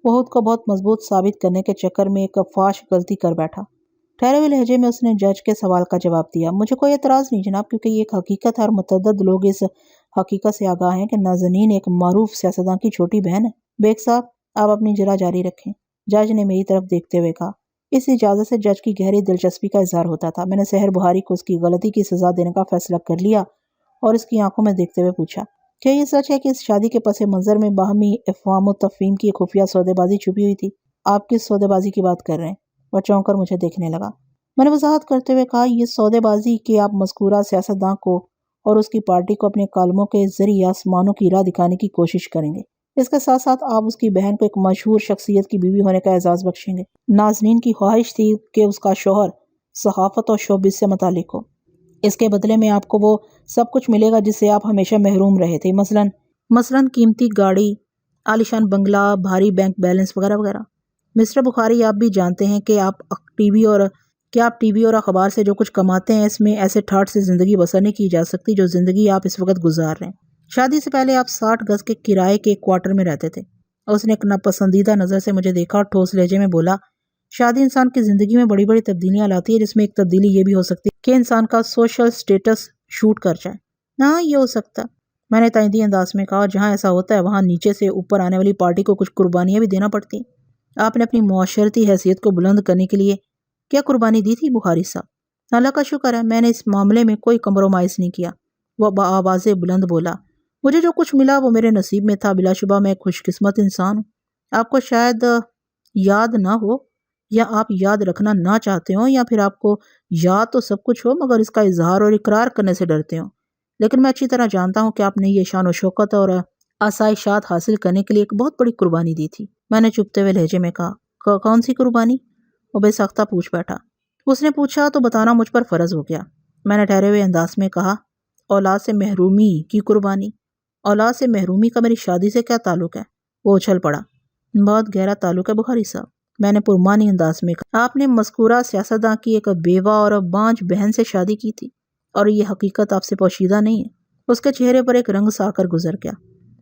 وہ خود کو بہت مضبوط ثابت کرنے کے چکر میں ایک فاش غلطی کر بیٹھا۔ ٹھہرے ہوئے لہجے میں اس نے جج کے سوال کا جواب دیا۔ مجھے کوئی اعتراض نہیں جناب، کیونکہ یہ ایک حقیقت ہے اور متعدد لوگ اس حقیقت سے آگاہ ہیں کہ نازنین ایک معروف سیاستدان کی چھوٹی بہن ہے۔ بیگ صاحب، آپ اپنی جرح جاری رکھیں، جج نے میری طرف دیکھتے ہوئے کہا۔ اس اجازت سے جج کی گہری دلچسپی کا اظہار ہوتا تھا۔ میں نے سحر بخاری کو اس کی غلطی کی سزا دینے کا فیصلہ کر لیا اور اس کی آنکھوں میں دیکھتے ہوئے پوچھا، کیا یہ سچ ہے کہ اس شادی کے پس منظر میں باہمی افہام و تفہیم کی ایک خفیہ سودے بازی چھپی ہوئی تھی؟ آپ کس سودے بازی کی بات کر رہے ہیں؟ وہ چونک کر مجھے دیکھنے لگا۔ میں نے وضاحت کرتے ہوئے کہا، یہ سودے بازی کہ آپ مذکورہ سیاستداں کو اور اس کی پارٹی کو اپنے کالموں کے ذریعے آسمانوں کی راہ دکھانے کی کوشش کریں گے۔ اس کے ساتھ ساتھ آپ اس کی بہن کو ایک مشہور شخصیت کی بیوی ہونے کا اعزاز بخشیں گے۔ نازنین کی خواہش تھی کہ اس کا شوہر صحافت اور شوبز سے متعلق ہو۔ اس کے بدلے میں آپ کو وہ سب کچھ ملے گا جس سے آپ ہمیشہ محروم رہے تھے، مثلاً قیمتی گاڑی، عالیشان بنگلہ، بھاری بینک بیلنس وغیرہ وغیرہ۔ مسٹر بخاری، آپ بھی جانتے ہیں کہ آپ ٹی وی اور اخبار سے جو کچھ کماتے ہیں، اس میں ایسے ٹھاٹ سے زندگی بسر نہیں کی جا سکتی جو زندگی آپ اس وقت گزار رہے ہیں۔ شادی سے پہلے آپ 60 گز کے کرائے کے کوارٹر میں رہتے تھے۔ اس نے ایک ناپسندیدہ نظر سے مجھے دیکھا اور ٹھوس لہجے میں بولا، شادی انسان کی زندگی میں بڑی بڑی تبدیلیاں لاتی ہے، جس میں ایک تبدیلی یہ بھی ہو سکتی ہے کہ انسان کا سوشل سٹیٹس شوٹ کر جائے۔ ہاں یہ ہو سکتا، میں نے تائیدی انداز میں کہا، اور جہاں ایسا ہوتا ہے وہاں نیچے سے اوپر آنے والی پارٹی کو کچھ قربانیاں بھی دینا پڑتی ہیں۔ آپ نے اپنی معاشرتی حیثیت کو بلند کرنے کے لیے کیا قربانی دی تھی بخاری صاحب؟ اللہ کا شکر ہے میں نے اس معاملے میں کوئی کمپرومائز نہیں کیا، وہ بآواز بلند بولا۔ مجھے جو کچھ ملا وہ میرے نصیب میں تھا، بلا شبہ میں ایک خوش قسمت انسان ہوں۔ آپ کو شاید یاد نہ ہو، یا آپ یاد رکھنا نہ چاہتے ہوں، یا پھر آپ کو یاد تو سب کچھ ہو مگر اس کا اظہار اور اقرار کرنے سے ڈرتے ہوں، لیکن میں اچھی طرح جانتا ہوں کہ آپ نے یہ شان و شوکت اور آسائشات حاصل کرنے کے لیے ایک بہت بڑی قربانی دی تھی۔ میں نے چپتے ہوئے لہجے میں کہا، کون سی قربانی؟ وہ بے ساختہ پوچھ بیٹھا۔ اس نے پوچھا تو بتانا مجھ پر فرض ہو گیا۔ میں نے ٹھہرے ہوئے انداز میں کہا، اولاد سے محرومی کی قربانی۔ اولاد سے محرومی کا میری شادی سے کیا تعلق ہے؟ وہ اچھل پڑا۔ بہت گہرا تعلق ہے بخاری صاحب، میں نے پرمانی انداز میں کہا۔ آپ نے مذکورہ سیاستداں کی ایک بیوہ اور بانجھ بہن سے شادی کی تھی، اور یہ حقیقت آپ سے پوشیدہ نہیں ہے۔ اس کے چہرے پر ایک رنگ سا آ کر گزر گیا۔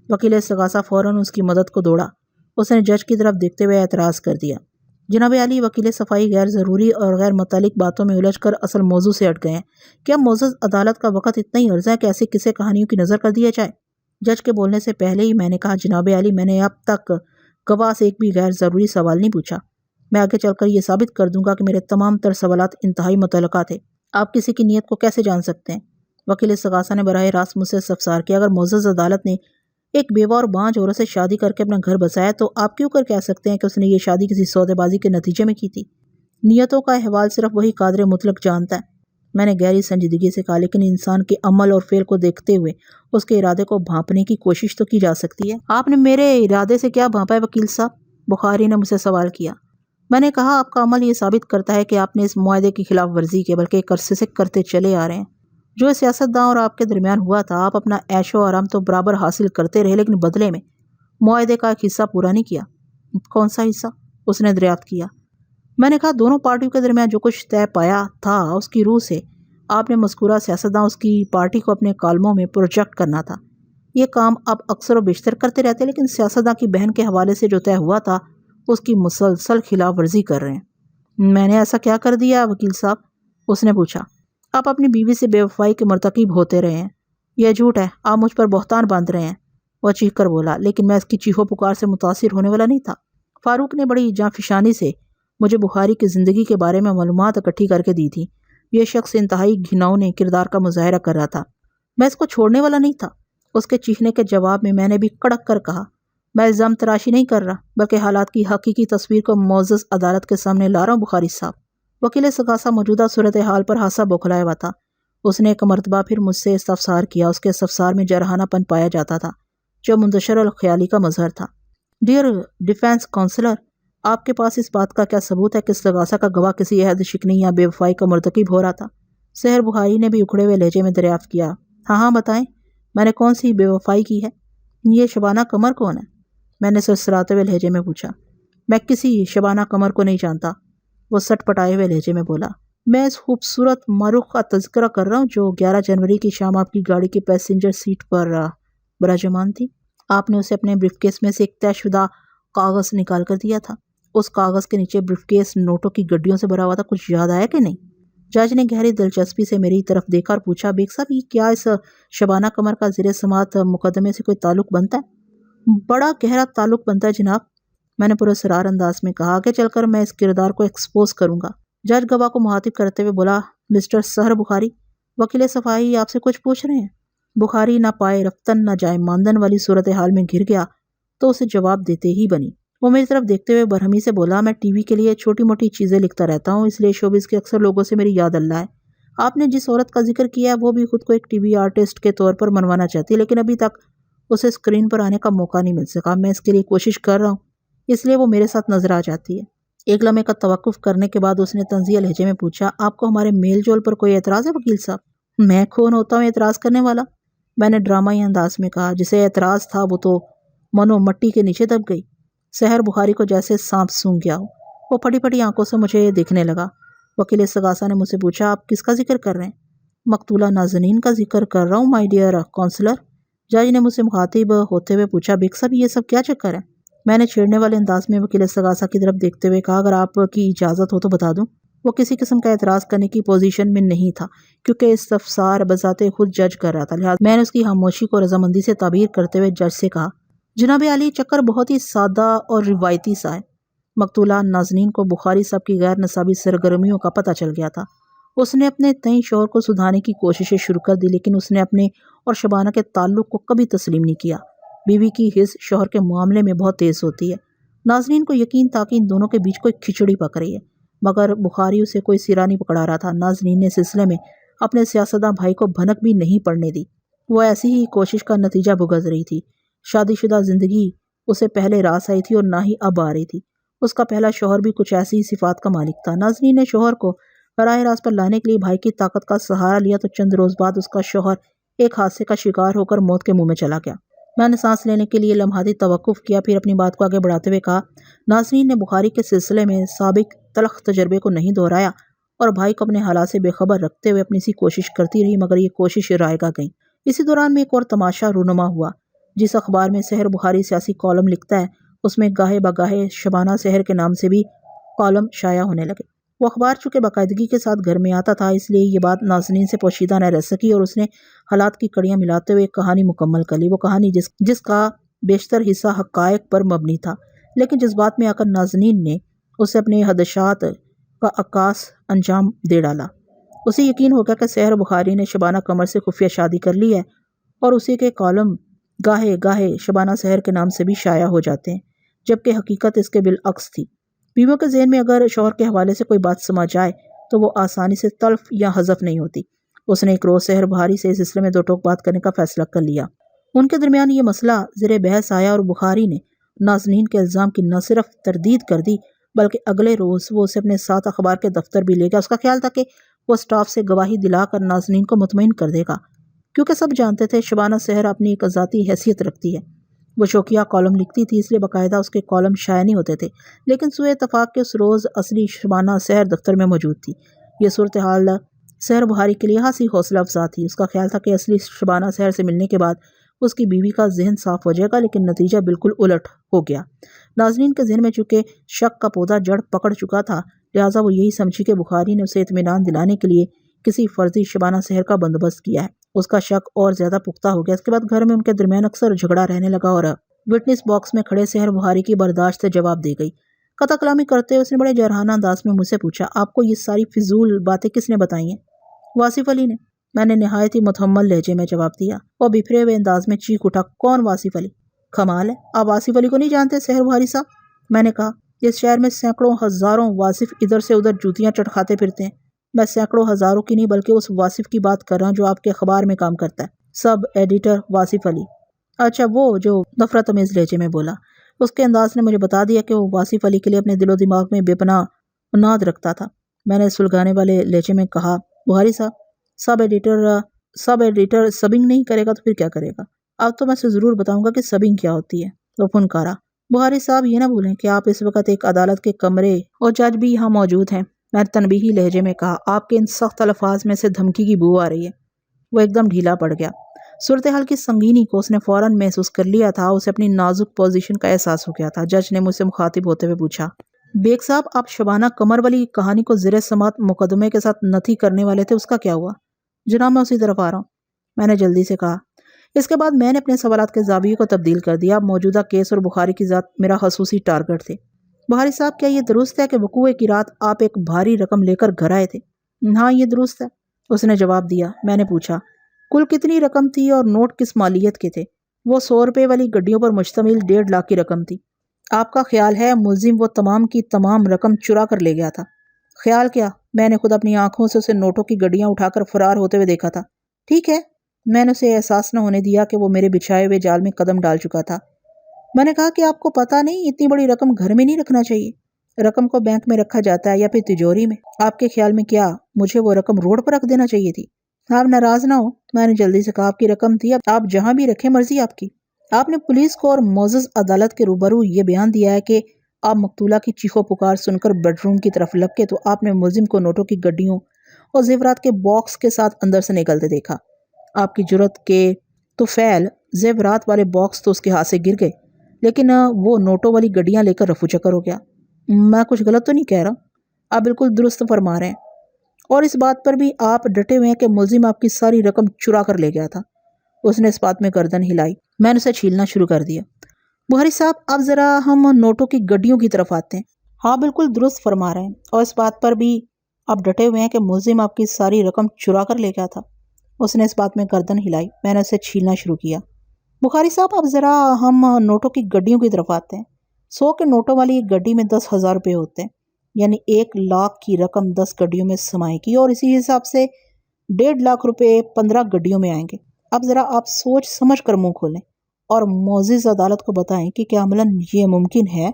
وکیل استغاثہ فوراً اس کی مدد کو دوڑا۔ اس نے جج کی طرف دیکھتے ہوئے اعتراض کر دیا، جناب عالی، وکیل صفائی غیر ضروری اور غیر متعلق باتوں میں الجھ کر اصل موضوع سے ہٹ گئے ہیں۔ کیا معزز عدالت کا وقت اتنا ہی عرضہ ہے کہ ایسے قصے کہانیوں کی نظر کر دیا جائے؟ جج کے بولنے سے پہلے ہی میں نے کہا، جناب عالی، میں نے اب تک گواہ سے ایک بھی غیر ضروری سوال نہیں پوچھا۔ میں آگے چل کر یہ ثابت کر دوں گا کہ میرے تمام تر سوالات انتہائی متعلقہ تھے۔ آپ کسی کی نیت کو کیسے جان سکتے ہیں؟ وکیل استغاثہ نے براہ راست مجھ سے استفسار کیا۔ اگر معزز عدالت نے ایک بیوہ اور بانجھ عورت سے شادی کر کے اپنا گھر بسایا تو آپ کیوں کر کہہ سکتے ہیں کہ اس نے یہ شادی کسی سودے بازی کے نتیجے میں کی تھی؟ نیتوں کا احوال صرف وہی قادر مطلق جانتا ہے، میں نے گہری سنجیدگی سے کہا، لیکن انسان کے عمل اور فعل کو دیکھتے ہوئے اس کے ارادے کو بھانپنے کی کوشش تو کی جا سکتی ہے۔ آپ نے میرے ارادے سے کیا بھانپا ہے وکیل صاحب؟ بخاری نے مجھ سے سوال کیا۔ میں نے کہا، آپ کا عمل یہ ثابت کرتا ہے کہ آپ نے اس معاہدے کی خلاف ورزی کے بلکہ ایک عرصے سے کرتے چلے آ رہے ہیں۔ جو سیاستداں اور آپ کے درمیان ہوا تھا، آپ اپنا عیش و آرام تو برابر حاصل کرتے رہے، لیکن بدلے میں معاہدے کا ایک حصہ پورا نہیں کیا۔ کون سا حصہ؟ اس نے دریافت کیا۔ میں نے کہا، دونوں پارٹیوں کے درمیان جو کچھ طے پایا تھا اس کی روح سے آپ نے مذکورہ سیاستداں اس کی پارٹی کو اپنے کالموں میں پروجیکٹ کرنا تھا۔ یہ کام آپ اکثر و بیشتر کرتے رہتے، لیکن سیاستداں کی بہن کے حوالے سے جو طے ہوا تھا اس کی مسلسل خلاف ورزی کر رہے ہیں۔ میں نے ایسا کیا کر دیا وکیل صاحب؟ اس نے پوچھا۔ آپ اپنی بیوی سے بے وفائی کے مرتکب ہوتے رہے ہیں۔ یہ جھوٹ ہے، آپ مجھ پر بہتان باندھ رہے ہیں، وہ چیخ کر بولا، لیکن میں اس کی چیخو پکار سے متاثر ہونے والا نہیں تھا۔ فاروق نے بڑی جانفشانی سے مجھے بخاری کی زندگی کے بارے میں معلومات اکٹھی کر کے دی تھی۔ یہ شخص انتہائی گھناؤنے کردار کا مظاہرہ کر رہا تھا۔ میں اس کو چھوڑنے والا نہیں تھا۔ اس کے چیخنے کے جواب میں نے بھی کڑک کر کہا، میں الزام تراشی نہیں کر رہا، بلکہ حالات کی حقیقی تصویر کو معزز عدالت کے سامنے لا رہا ہوں بخاری صاحب۔ وکیل استغاثہ موجودہ صورتحال پر ہاسا بوکھلائے ہوا تھا۔ اس نے ایک مرتبہ پھر مجھ سے استفسار کیا۔ اس کے استفسار میں جرحانہ پن پایا جاتا تھا جو منتشر الخیالی کا مظہر تھا۔ ڈیئر ڈیفینس کونسلر، آپ کے پاس اس بات کا کیا ثبوت ہے کہ استغاثہ کا گواہ کسی عہد شکنی یا بے وفائی کا مرتکب ہو رہا تھا؟ سحر بخاری نے بھی اکھڑے ہوئے لہجے میں دریافت کیا۔ ہاں بتائیں، میں نے کون سی بے وفائی کی ہے؟ یہ شبانہ قمر کون ہے؟ میں نے سرسراتے ہوئے لہجے میں پوچھا۔ میں کسی شبانہ قمر کو نہیں جانتا، وہ سٹ پٹائے ہوئے لہجے میں بولا۔ میں اس خوبصورت معروف کا تذکرہ کر رہا ہوں جو 11 جنوری کی شام آپ کی گاڑی کی پیسنجر سیٹ پر براجمان تھی۔ آپ نے اسے اپنے بریف کیس میں سے ایک طے شدہ کاغذ نکال کر دیا تھا۔ اس کاغذ کے نیچے بریف کیس نوٹوں کی گڈیوں سے بھرا ہوا تھا۔ کچھ یاد آیا کہ نہیں؟ جج نے گہری دلچسپی سے میری طرف دیکھا اور پوچھا، بیگ صاحب، یہ کیا اس شبانہ قمر کا زیر سماعت مقدمے سے کوئی تعلق بنتا ہے؟ بڑا گہرا تعلق بنتا ہے جناب، میں نے پراسرار انداز میں کہا۔ آگے چل کر میں اس کردار کو ایکسپوز کروں گا۔ جج گواہ کو مخاطب کرتے ہوئے بولا، مسٹر سحر بخاری، وکیل صفائی آپ سے کچھ پوچھ رہے ہیں۔ بخاری نہ پائے رفتن نہ جائے ماندن والی صورتحال میں گر گیا تو اسے جواب دیتے ہی بنی۔ وہ میری طرف دیکھتے ہوئے برہمی سے بولا، میں ٹی وی کے لیے چھوٹی موٹی چیزیں لکھتا رہتا ہوں، اس لیے شوبز کے اکثر لوگوں سے میری یاد اللہ ہے۔ آپ نے جس عورت کا ذکر کیا ہے وہ بھی خود کو ایک ٹی وی آرٹسٹ کے طور پر منوانا چاہتی ہے، لیکن ابھی تک اسے اسکرین پر آنے کا موقع نہیں مل سکا۔ میں اس کے لیے کوشش کر رہا ہوں، اس لیے وہ میرے ساتھ نظر آ جاتی ہے۔ ایک لمحے کا توقف کرنے کے بعد اس نے طنزیہ لہجے میں پوچھا، آپ کو ہمارے میل جول پر کوئی اعتراض ہے وکیل صاحب؟ میں کون ہوتا ہوں اعتراض کرنے والا؟ میں نے ڈرامائی انداز میں کہا۔ جسے اعتراض تھا وہ تو منو مٹی کے نیچے دب گئی۔ سحر بخاری کو جیسے سانپ سونگھ گیا ہو، وہ پھٹی پھٹی آنکھوں سے مجھے دیکھنے لگا۔ وکیل استغاثہ نے مجھ سے پوچھا، آپ کس کا ذکر کر رہے ہیں؟ مقتولہ نازنین کا ذکر کر رہا ہوں مائی ڈیئر کونسلر۔ جج نے مجھ سے مخاطب ہوتے ہوئے پوچھا، بیگ صاحب، یہ سب کیا چکر ہے؟ میں نے چھیڑنے والے انداز میں وکیل استغاثہ کی طرف دیکھتے ہوئے کہا، اگر آپ کی اجازت ہو تو بتا دوں۔ وہ کسی قسم کا اعتراض کرنے کی پوزیشن میں نہیں تھا کیونکہ استفسار بذات خود جج کر رہا تھا، لہٰذا میں نے اس کی خاموشی کو رضامندی سے تعبیر کرتے ہوئے جج سے کہا، جناب عالی، چکر بہت ہی سادہ اور روایتی سا ہے۔ مقتولہ نازنین کو بخاری صاحب کی غیر نصابی سرگرمیوں کا پتہ چل گیا تھا۔ اس نے اپنے تئیں شوہر کو سدھارنے کی کوششیں شروع کر دی، لیکن اس نے اپنے اور شبانہ کے تعلق کو کبھی تسلیم نہیں کیا۔ بیوی کی حس شوہر کے معاملے میں بہت تیز ہوتی ہے۔ نازنین کو یقین تھا کہ ان دونوں کے بیچ کوئی کھچڑی پک رہی ہے، مگر بخاری اسے کوئی سرا نہیں پکڑا رہا تھا۔ نازنین نے اس سلسلے میں اپنے سیاستداں بھائی کو بھنک بھی نہیں پڑنے دی۔ وہ ایسی ہی کوشش کا نتیجہ بھگت رہی تھی۔ شادی شدہ زندگی اسے پہلے راس آئی تھی اور نہ ہی اب آ رہی تھی۔ اس کا پہلا شوہر بھی کچھ ایسی ہی صفات کا مالک تھا۔ نازنین نے شوہر کو راہ راست پر لانے کے لیے بھائی کی طاقت کا سہارا لیا تو چند روز بعد اس کا شوہر ایک حادثے کا شکار ہو کر موت کے منہ میں چلا گیا۔ میں نے سانس لینے کے لیے لمحاتی توقف کیا، پھر اپنی بات کو آگے بڑھاتے ہوئے کہا، نازنین نے بخاری کے سلسلے میں سابق تلخ تجربے کو نہیں دہرایا اور بھائی کو اپنے حالات سے بے خبر رکھتے ہوئے اپنی سی کوشش کرتی رہی، مگر یہ کوشش رائے گاہ گئی۔ اسی دوران میں ایک اور تماشا رونما ہوا۔ جس اخبار میں سحر بخاری سیاسی کالم لکھتا ہے، اس میں گاہے بگاہے شبانہ سحر کے نام سے بھی کالم شائع ہونے لگے۔ وہ اخبار چونکہ باقاعدگی کے ساتھ گھر میں آتا تھا، اس لیے یہ بات نازنین سے پوشیدہ نہ رہ سکی اور اس نے حالات کی کڑیاں ملاتے ہوئے ایک کہانی مکمل کر لی۔ وہ کہانی جس کا بیشتر حصہ حقائق پر مبنی تھا، لیکن جس بات میں آ کر نازنین نے اسے اپنے خدشات کا عکاس انجام دے ڈالا۔ اسے یقین ہو گیا کہ سحر بخاری نے شبانہ قمر سے خفیہ شادی کر لی ہے اور اسی کے کالم گاہے گاہے شبانہ سحر کے نام سے بھی شائع ہو جاتے ہیں، جبکہ حقیقت اس کے بالعکس تھی۔ بیویوں کے ذہن میں اگر شوہر کے حوالے سے کوئی بات سما جائے تو وہ آسانی سے تلف یا حذف نہیں ہوتی۔ اس نے ایک روز سحر بخاری سے اس سلسلے میں دو ٹوک بات کرنے کا فیصلہ کر لیا۔ ان کے درمیان یہ مسئلہ زیر بحث آیا اور بخاری نے نازنین کے الزام کی نہ صرف تردید کر دی بلکہ اگلے روز وہ اسے اپنے ساتھ اخبار کے دفتر بھی لے گیا۔ اس کا خیال تھا کہ وہ اسٹاف سے گواہی دلا کر نازنین کو مطمئن کر دے گا، کیونکہ سب جانتے تھے شبانہ سحر اپنی ایک ذاتی حیثیت رکھتی ہے۔ وہ شوقیہ کالم لکھتی تھی، اس لیے باقاعدہ اس کے کالم شائع نہیں ہوتے تھے، لیکن سوء اتفاق کے اس روز اصلی شبانہ سحر دفتر میں موجود تھی۔ یہ صورتحال سحر بخاری کے لیے خاصی حوصلہ افزا تھی۔ اس کا خیال تھا کہ اصلی شبانہ سحر سے ملنے کے بعد اس کی بیوی کا ذہن صاف ہو جائے گا، لیکن نتیجہ بالکل الٹ ہو گیا۔ نازنین کے ذہن میں چونکہ شک کا پودا جڑ پکڑ چکا تھا، لہٰذا وہ یہی سمجھی کہ بخاری نے اسے اطمینان دلانے کے لیے کسی فرضی شبانہ سحر کا بندوبست کیا ہے۔ اس کا شک اور زیادہ پختہ ہو گیا۔ اس کے بعد گھر میں ان کے درمیان اکثر جھگڑا رہنے لگا اور وٹنس باکس میں کھڑے سحر بخاری کی برداشت سے جواب دی گئی۔ قطع کلامی کرتے ہوئے اس نے بڑے جرحانہ انداز میں مجھ سے پوچھا، آپ کو یہ ساری فضول باتیں کس نے بتائی ہیں؟ واصف علی نے، میں نے نہایت ہی متحمل لہجے میں جواب دیا۔ اور بفرے ہوئے انداز میں چیخ اٹھا، کون واصف علی؟ کمال ہے، آپ واصف علی کو نہیں جانتے سحر بخاری صاحب؟ میں نے کہا، اس شہر میں سینکڑوں ہزاروں واصف ادھر سے ادھر جوتیاں چٹکھاتے پھرتے ہیں۔ میں سینکڑوں ہزاروں کی نہیں بلکہ اس واصف کی بات کر رہا ہوں جو آپ کے اخبار میں کام کرتا ہے، سب ایڈیٹر واصف علی۔ اچھا، وہ جو نفرت آمیز لہجے میں بولا۔ اس کے انداز نے مجھے بتا دیا کہ وہ واصف علی کے لیے اپنے دل و دماغ میں بے پناہ مناد رکھتا تھا۔ میں نے سلگانے والے لہجے میں کہا، بخاری صاحب، سب ایڈیٹر سبنگ نہیں کرے گا تو پھر کیا کرے گا؟ اب تو میں اسے ضرور بتاؤں گا کہ سبنگ کیا ہوتی ہے۔ وہ فنکارا، بخاری صاحب یہ نہ بھولیں کہ آپ اس وقت ایک عدالت کے کمرے اور جج بھی یہاں موجود ہیں۔ میں نے تنبیہی لہجے میں کہا، آپ کے ان سخت الفاظ میں سے دھمکی کی بو آ رہی ہے۔ وہ ایک دم ڈھیلا پڑ گیا۔ صورتحال کی سنگینی کو اس نے فوراً محسوس کر لیا تھا۔ اسے اپنی نازک پوزیشن کا احساس ہو گیا تھا۔ جج نے مجھ سے مخاطب ہوتے ہوئے پوچھا، بیگ صاحب، آپ شبانہ قمر والی کہانی کو زیر سماعت مقدمے کے ساتھ نتھی کرنے والے تھے، اس کا کیا ہوا؟ جناب، میں اسی طرف آ رہا ہوں، میں نے جلدی سے کہا۔ اس کے بعد میں نے اپنے سوالات کے زاویے کو تبدیل کر دیا۔ اب موجودہ کیس اور بخاری کی ذات میرا خصوصی ٹارگٹ تھے۔ بخاری صاحب، کیا یہ درست ہے کہ وقوع کی رات آپ ایک بھاری رقم لے کر گھر آئے تھے؟ ہاں، یہ درست ہے، اس نے جواب دیا۔ میں نے پوچھا، کل کتنی رقم تھی اور نوٹ کس مالیت کے تھے؟ وہ 100 روپے والی گڈیوں پر مشتمل 1.5 لاکھ کی رقم تھی۔ آپ کا خیال ہے ملزم وہ تمام کی تمام رقم چرا کر لے گیا تھا؟ خیال کیا، میں نے خود اپنی آنکھوں سے اسے نوٹوں کی گڈیاں اٹھا کر فرار ہوتے ہوئے دیکھا تھا۔ ٹھیک ہے، میں نے اسے احساس نہ ہونے دیا کہ وہ میرے بچھائے ہوئے جال میں قدم ڈال چکا تھا۔ میں نے کہا کہ آپ کو پتہ نہیں اتنی بڑی رقم گھر میں نہیں رکھنا چاہیے، رقم کو بینک میں رکھا جاتا ہے یا پھر تجوری میں۔ آپ کے خیال میں کیا مجھے وہ رقم روڈ پر رکھ دینا چاہیے تھی؟ آپ ناراض نہ ہو، میں نے جلدی سے کہا، آپ کی رقم تھی، اب آپ جہاں بھی رکھیں، مرضی آپ کی۔ آپ نے پولیس کو اور معزز عدالت کے روبرو یہ بیان دیا ہے کہ آپ مقتولہ کی چیخو پکار سن کر بیڈ روم کی طرف لپکے تو آپ نے ملزم کو نوٹوں کی گڈیوں اور زیورات کے باکس کے ساتھ اندر سے نکلتے دیکھا۔ آپ کی جرت کے تو فعل، زیورات والے باکس تو اس کے ہاتھ سے گر گئے، لیکن وہ نوٹوں والی گڈیاں لے کر رفو چکر ہو گیا۔ میں کچھ غلط تو نہیں کہہ رہا؟ آپ بالکل درست فرما رہے ہیں، اور اس بات پر بھی آپ ڈٹے ہوئے ہیں کہ ملزم آپ کی ساری رقم چرا کر لے گیا تھا۔ اس نے اس بات میں گردن ہلائی۔ میں نے اسے چھیلنا شروع کر دیا۔ بخاری صاحب، اب ذرا ہم نوٹوں کی گڈیوں کی طرف آتے ہیں۔ ہاں بالکل درست فرما رہے ہیں، اور اس بات پر بھی آپ ڈٹے ہوئے ہیں کہ ملزم آپ کی ساری رقم چرا کر لے گیا تھا۔ اس نے اس بات میں گردن ہلائی۔ میں نے اسے چھیلنا شروع کیا۔ بخاری صاحب، اب ذرا ہم نوٹوں کی گڈیوں کی طرف آتے ہیں۔ 100 کے نوٹوں والی ایک گڈی میں 10,000 روپے ہوتے ہیں، یعنی 1,00,000 کی رقم 10 گڈیوں میں سمائے گی، اور اسی حساب سے 1,50,000 روپے 15 گڈیوں میں آئیں گے۔ اب ذرا آپ سوچ سمجھ کر منہ کھولیں اور معزز عدالت کو بتائیں کہ کیا عملاً یہ ممکن ہے؟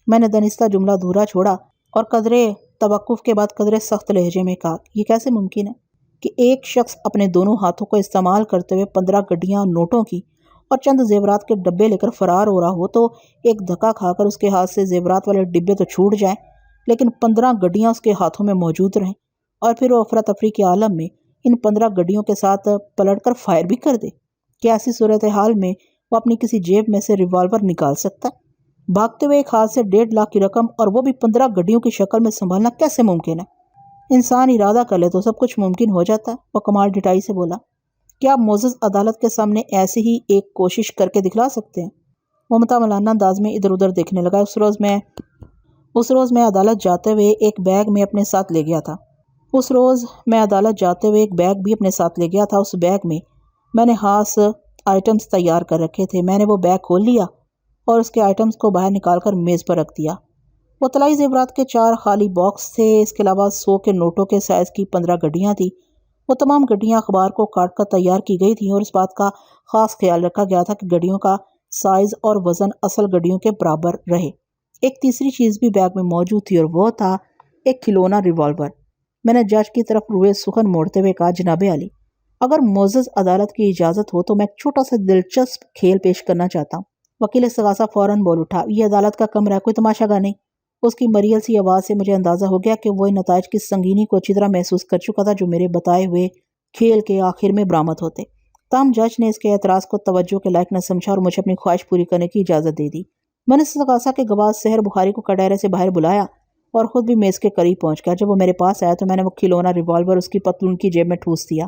میں نے دنستہ جملہ دھورا چھوڑا اور قدرے توقف کے بعد قدرے سخت لہجے میں کہا، یہ کیسے ممکن ہے کہ ایک شخص اپنے دونوں ہاتھوں کو استعمال کرتے ہوئے 15 گڈیاں نوٹوں کی اور چند زیورات کے ڈبے لے کر فرار ہو رہا ہو، تو ایک دھکا کھا کر اس کے ہاتھ سے زیورات والے ڈبے تو چھوٹ جائیں لیکن 15 گڈیاں اس کے ہاتھوں میں موجود رہیں، اور پھر وہ افراتفری کے عالم میں ان 15 گڈیوں کے ساتھ پلٹ کر فائر بھی کر دے؟ کیا ایسی صورتحال میں وہ اپنی کسی جیب میں سے ریوالور نکال سکتا؟ بھاگتے ہوئے ایک ہاتھ سے 1,50,000 کی رقم اور وہ بھی 15 گڈیوں کی شکل میں سنبھالنا کیسے ممکن ہے؟ انسان ارادہ کر لے تو سب کچھ ممکن ہو جاتا ہے، وہ کمال ڈٹائی سے بولا۔ کیا آپ معزز عدالت کے سامنے ایسی ہی ایک کوشش کر کے دکھلا سکتے ہیں؟ وہ متملانہ انداز میں ادھر ادھر دیکھنے لگا۔ اس روز میں عدالت جاتے ہوئے ایک بیگ بھی اپنے ساتھ لے گیا تھا۔ اس بیگ میں نے خاص آئٹمز تیار کر رکھے تھے۔ میں نے وہ بیگ کھول لیا اور اس کے آئٹمز کو باہر نکال کر میز پر رکھ دیا۔ وہ طلائی زیورات کے 4 خالی باکس تھے، اس کے علاوہ 100 کے نوٹوں کے سائز کی 15 گڈیاں تھیں۔ وہ تمام گڈیاں اخبار کو کاٹ کر تیار کی گئی تھیں، اور اس بات کا خاص خیال رکھا گیا تھا کہ گڈیوں کا سائز اور وزن اصل گڈیوں کے برابر رہے۔ ایک تیسری چیز بھی بیگ میں موجود تھی، اور وہ تھا ایک کھلونا ریوالور۔ میں نے جج کی طرف روئے سخن موڑتے ہوئے کہا، جناب عالی، اگر معزز عدالت کی اجازت ہو تو میں ایک چھوٹا سا دلچسپ کھیل پیش کرنا چاہتا ہوں۔ وکیل استغاثہ فوراً بول اٹھا، یہ عدالت کا کمرہ ہے، کوئی تماشا گاہ نہیں۔ اس کی مریل سی آواز سے مجھے اندازہ ہو گیا کہ وہ ان نتائج کی سنگینی کو اچھی طرح محسوس کر چکا تھا جو میرے بتائے ہوئے کھیل کے آخر میں برآمد ہوتے۔ تاہم جج نے اس کے اعتراض کو توجہ کے لائق نہ سمجھا اور مجھے اپنی خواہش پوری کرنے کی اجازت دے دی۔ میں نے استغاثہ کے گواہ سحر بخاری کو کٹہرے سے باہر بلایا اور خود بھی میز کے قریب پہنچ گیا۔ جب وہ میرے پاس آیا تو میں نے وہ کھلونا ریوالور اس کی پتلون کی جیب میں ٹھوس دیا،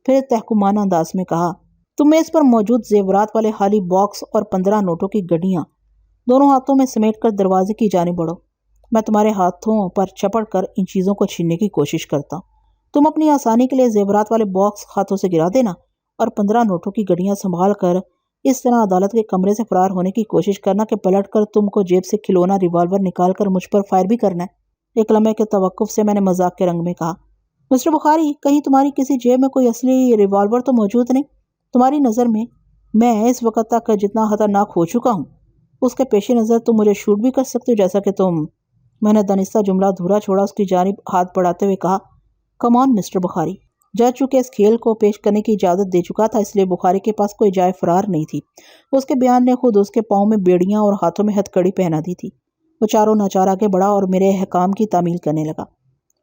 پھر تحکمانہ انداز میں کہا، تم میز پر موجود زیورات والے خالی باکس اور 15 نوٹوں کی گڈیاں دونوں ہاتھوں میں سمیٹ کر دروازے کی جانب بڑھو۔ میں تمہارے ہاتھوں پر چپڑ کر ان چیزوں کو چھیننے کی کوشش کرتا ہوں۔ تم اپنی آسانی کے لیے زیورات والے باکس ہاتھوں سے گرا دینا اور 15 نوٹوں کی گڈیاں سنبھال کر اس طرح عدالت کے کمرے سے فرار ہونے کی کوشش کرنا کہ پلٹ کر تم کو جیب سے کھلونا ریوالور نکال کر مجھ پر فائر بھی کرنا ہے۔ ایک لمحے کے توقف سے میں نے مذاق کے رنگ میں کہا، مسٹر بخاری، کہیں تمہاری کسی جیب میں کوئی اصلی ریوالور تو موجود نہیں؟ تمہاری نظر میں اس وقت تک جتنا خطرناک ہو چکا ہوں اس کے پیش نظر تم مجھے شوٹ بھی کر سکتے ہو، جیسا کہ تم… میں نے دانستہ جملہ دھورا چھوڑا، اس کی جانب ہاتھ بڑھاتے ہوئے کہا، کم آن مسٹر بخاری۔ جج چونکہ اس کھیل کو پیش کرنے کی اجازت دے چکا تھا، اس لیے بخاری کے پاس کوئی جائے فرار نہیں تھی۔ اس کے بیان نے خود اس کے پاؤں میں بیڑیاں اور ہاتھوں میں ہتھ کڑی پہنا دی تھی۔ وہ چاروں ناچار آگے بڑھا اور میرے احکام کی تعمیل کرنے لگا۔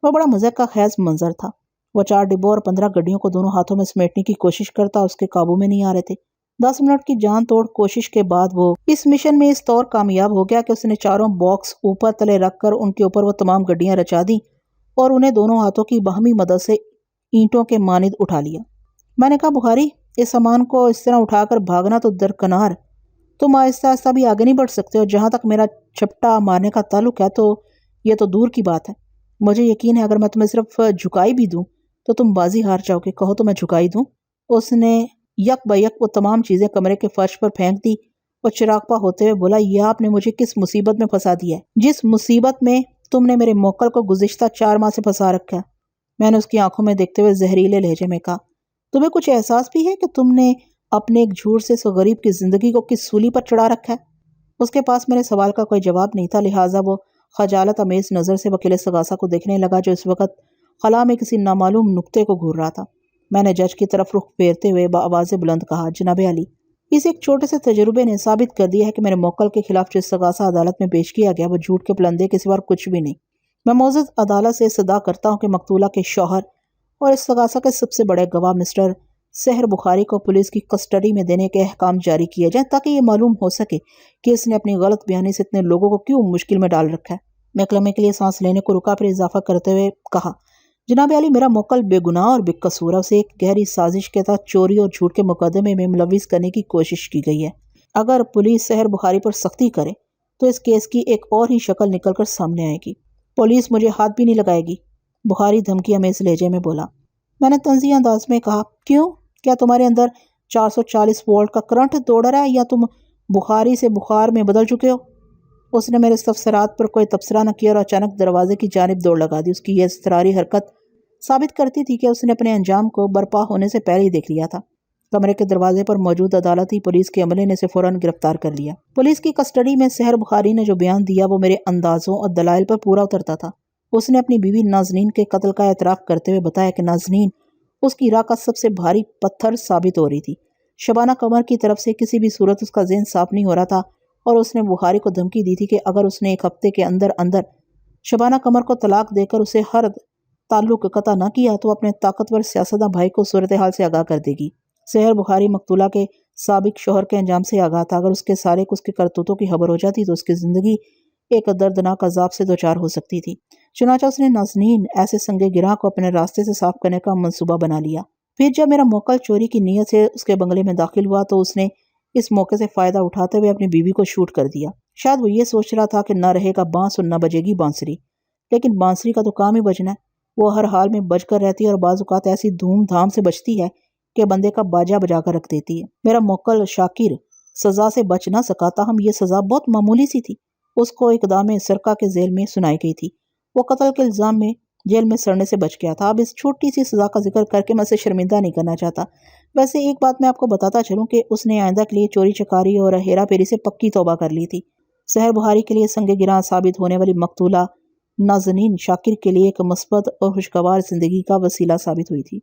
وہ بڑا مزے کا خیز منظر تھا۔ وہ 4 ڈبوں اور 15 گڈیوں کو دونوں ہاتھوں میں سمیٹنے کی کوشش کرتا، اس کے قابو میں نہیں آ رہے تھے۔ 10 منٹ کی جان توڑ کوشش کے بعد وہ اس مشن میں اس طور کامیاب ہو گیا کہ اس نے چاروں باکس اوپر تلے رکھ کر ان کے اوپر وہ تمام گڈیاں رچا دیں اور انہیں دونوں ہاتھوں کی باہمی مدد سے اینٹوں کے مانند اٹھا لیا۔ میں نے کہا، بخاری، اس سامان کو اس طرح اٹھا کر بھاگنا تو درکنار، تم آہستہ آہستہ بھی آگے نہیں بڑھ سکتے، اور جہاں تک میرا چھپٹا مارنے کا تعلق ہے تو یہ تو دور کی بات ہے۔ مجھے یقین ہے اگر میں تمہیں صرف جھکائی بھی دوں تو تم بازی ہار جاؤ گے۔ کہو تو میں جھکائی دوں؟ اس نے یک بیک وہ تمام چیزیں کمرے کے فرش پر پھینک دی اور چراغپا ہوتے ہوئے بولا، یہ آپ نے مجھے کس مصیبت میں پھنسا دیا ہے، جس مصیبت میں تم نے میرے موکل کو گزشتہ 4 ماہ سے پھنسا رکھا ہے۔ میں نے اس کی آنکھوں میں دیکھتے ہوئے زہریلے لہجے میں کہا، تمہیں کچھ احساس بھی ہے کہ تم نے اپنے ایک جھوٹ سے اس غریب کی زندگی کو کس سولی پر چڑھا رکھا ہے؟ اس کے پاس میرے سوال کا کوئی جواب نہیں تھا، لہٰذا وہ خجالت امیز نظر سے وکیل استغاثہ کو دیکھنے لگا جو اس وقت خلا میں کسی نامعلوم نقطے کو گھور رہا تھا۔ میں نے جج کی طرف رخ پھیرتے ہوئے بآواز بلند کہا، جناب عالی، اس ایک چھوٹے سے تجربے نے ثابت کر دیا ہے کہ میرے موکل کے خلاف جو استغاثہ عدالت میں پیش کیا گیا وہ جھوٹ کے پلندے کے سوا کچھ بھی نہیں۔ میں معزز عدالت سے استدعا کرتا ہوں کہ مقتولہ کے شوہر اور استغاثہ کے سب سے بڑے گواہ مسٹر سحر بخاری کو پولیس کی کسٹڈی میں دینے کے احکام جاری کیے جائیں تاکہ یہ معلوم ہو سکے کہ اس نے اپنی غلط بیانی سے اتنے لوگوں کو کیوں مشکل میں ڈال رکھا ہے۔ محکمے کے لیے سانس لینے کو رکا، پھر اضافہ کرتے ہوئے کہا، جناب عالی، میرا موکل بے گناہ اور بے قصور ہے، اسے ایک گہری سازش کے تحت چوری اور جھوٹ کے مقدمے میں ملوث کرنے کی کوشش کی گئی ہے۔ اگر پولیس سحر بخاری پر سختی کرے تو اس کیس کی ایک اور ہی شکل نکل کر سامنے آئے گی۔ پولیس مجھے ہاتھ بھی نہیں لگائے گی، بخاری دھمکی امیز لہجے میں بولا۔ میں نے طنزیہ انداز میں کہا، کیوں؟ کیا تمہارے اندر 440 وولٹ کا کرنٹ دوڑ رہا ہے یا تم بخاری سے بخار میں بدل چکے ہو؟ اس نے میرے استفسارات پر کوئی تبصرہ نہ کیا اور اچانک دروازے کی جانب دوڑ لگا دی۔ اس کی یہ اضطراری حرکت ثابت کرتی تھی کہ اس نے اپنے انجام کو برپا ہونے سے پہلے ہی دیکھ لیا تھا۔ کمرے کے دروازے پر موجود عدالتی پولیس کے عملے نے اسے فوراً گرفتار کر لیا۔ پولیس کی کسٹڈی میں سحر بخاری نے جو بیان دیا وہ میرے اندازوں اور دلائل پر پورا اترتا تھا۔ اس نے اپنی بیوی نازنین کے قتل کا اعتراف کرتے ہوئے بتایا کہ نازنین اس کی راہ کا سب سے بھاری پتھر ثابت ہو رہی تھی۔ شبانہ قمر کی طرف سے کسی بھی صورت اس کا ذہن صاف نہیں ہو رہا تھا اور اس نے بخاری کو دھمکی دی تھی کہ اگر اس نے ایک ہفتے کے اندر شبانہ قمر کو طلاق دے کر اسے ہر تعلق قطع نہ کیا تو اپنے طاقتور سیاستداں بھائی کو صورتحال سے آگاہ کر دے گی۔ سحر بخاری مقتولہ کے سابق شوہر کے انجام سے آگاہ تھا۔ اگر اس کے سارے اس کے کرتوتوں کی خبر ہو جاتی تو اس کی زندگی ایک دردناک عذاب سے دوچار ہو سکتی تھی۔ چنانچہ اس نے نازنین ایسے سنگ گراں کو اپنے راستے سے صاف کرنے کا منصوبہ بنا لیا۔ پھر جب میرا موکل چوری کی نیت سے اس کے بنگلے میں داخل ہوا تو اس نے اس موقع سے فائدہ اٹھاتے ہوئے اپنی بیوی کو شوٹ کر دیا۔ شاید وہ یہ سوچ رہا تھا کہ نہ رہے گا بانس اور نہ بجے گی بانسری، لیکن بانسری کا تو کام ہی بجنا ہے، وہ ہر حال میں بج کر رہتی ہے اور بعض اوقات ایسی دھوم دھام سے بجتی ہے کہ بندے کا باجا بجا کر رکھ دیتی ہے۔ میرا موکل شاکر سزا سے بچ نہ سکا، تاہم یہ سزا بہت معمولی سی تھی۔ اس کو اقدام سرقہ کے ذیل میں سنائی گئی تھی۔ وہ قتل کے الزام میں جیل میں سڑنے سے بچ گیا تھا۔ اب اس چھوٹی سی سزا کا ذکر کر کے میں اسے شرمندہ نہیں کرنا چاہتا۔ ویسے ایک بات میں آپ کو بتاتا چلوں کہ اس نے آئندہ کے لیے چوری چکاری اور ہیرا پھیری سے پکی توبہ کر لی تھی۔ سحر بخاری کے لیے سنگ گراں ثابت ہونے والی مقتولہ نازنین شاکر کے لیے ایک مثبت اور خوشگوار زندگی کا وسیلہ ثابت ہوئی تھی۔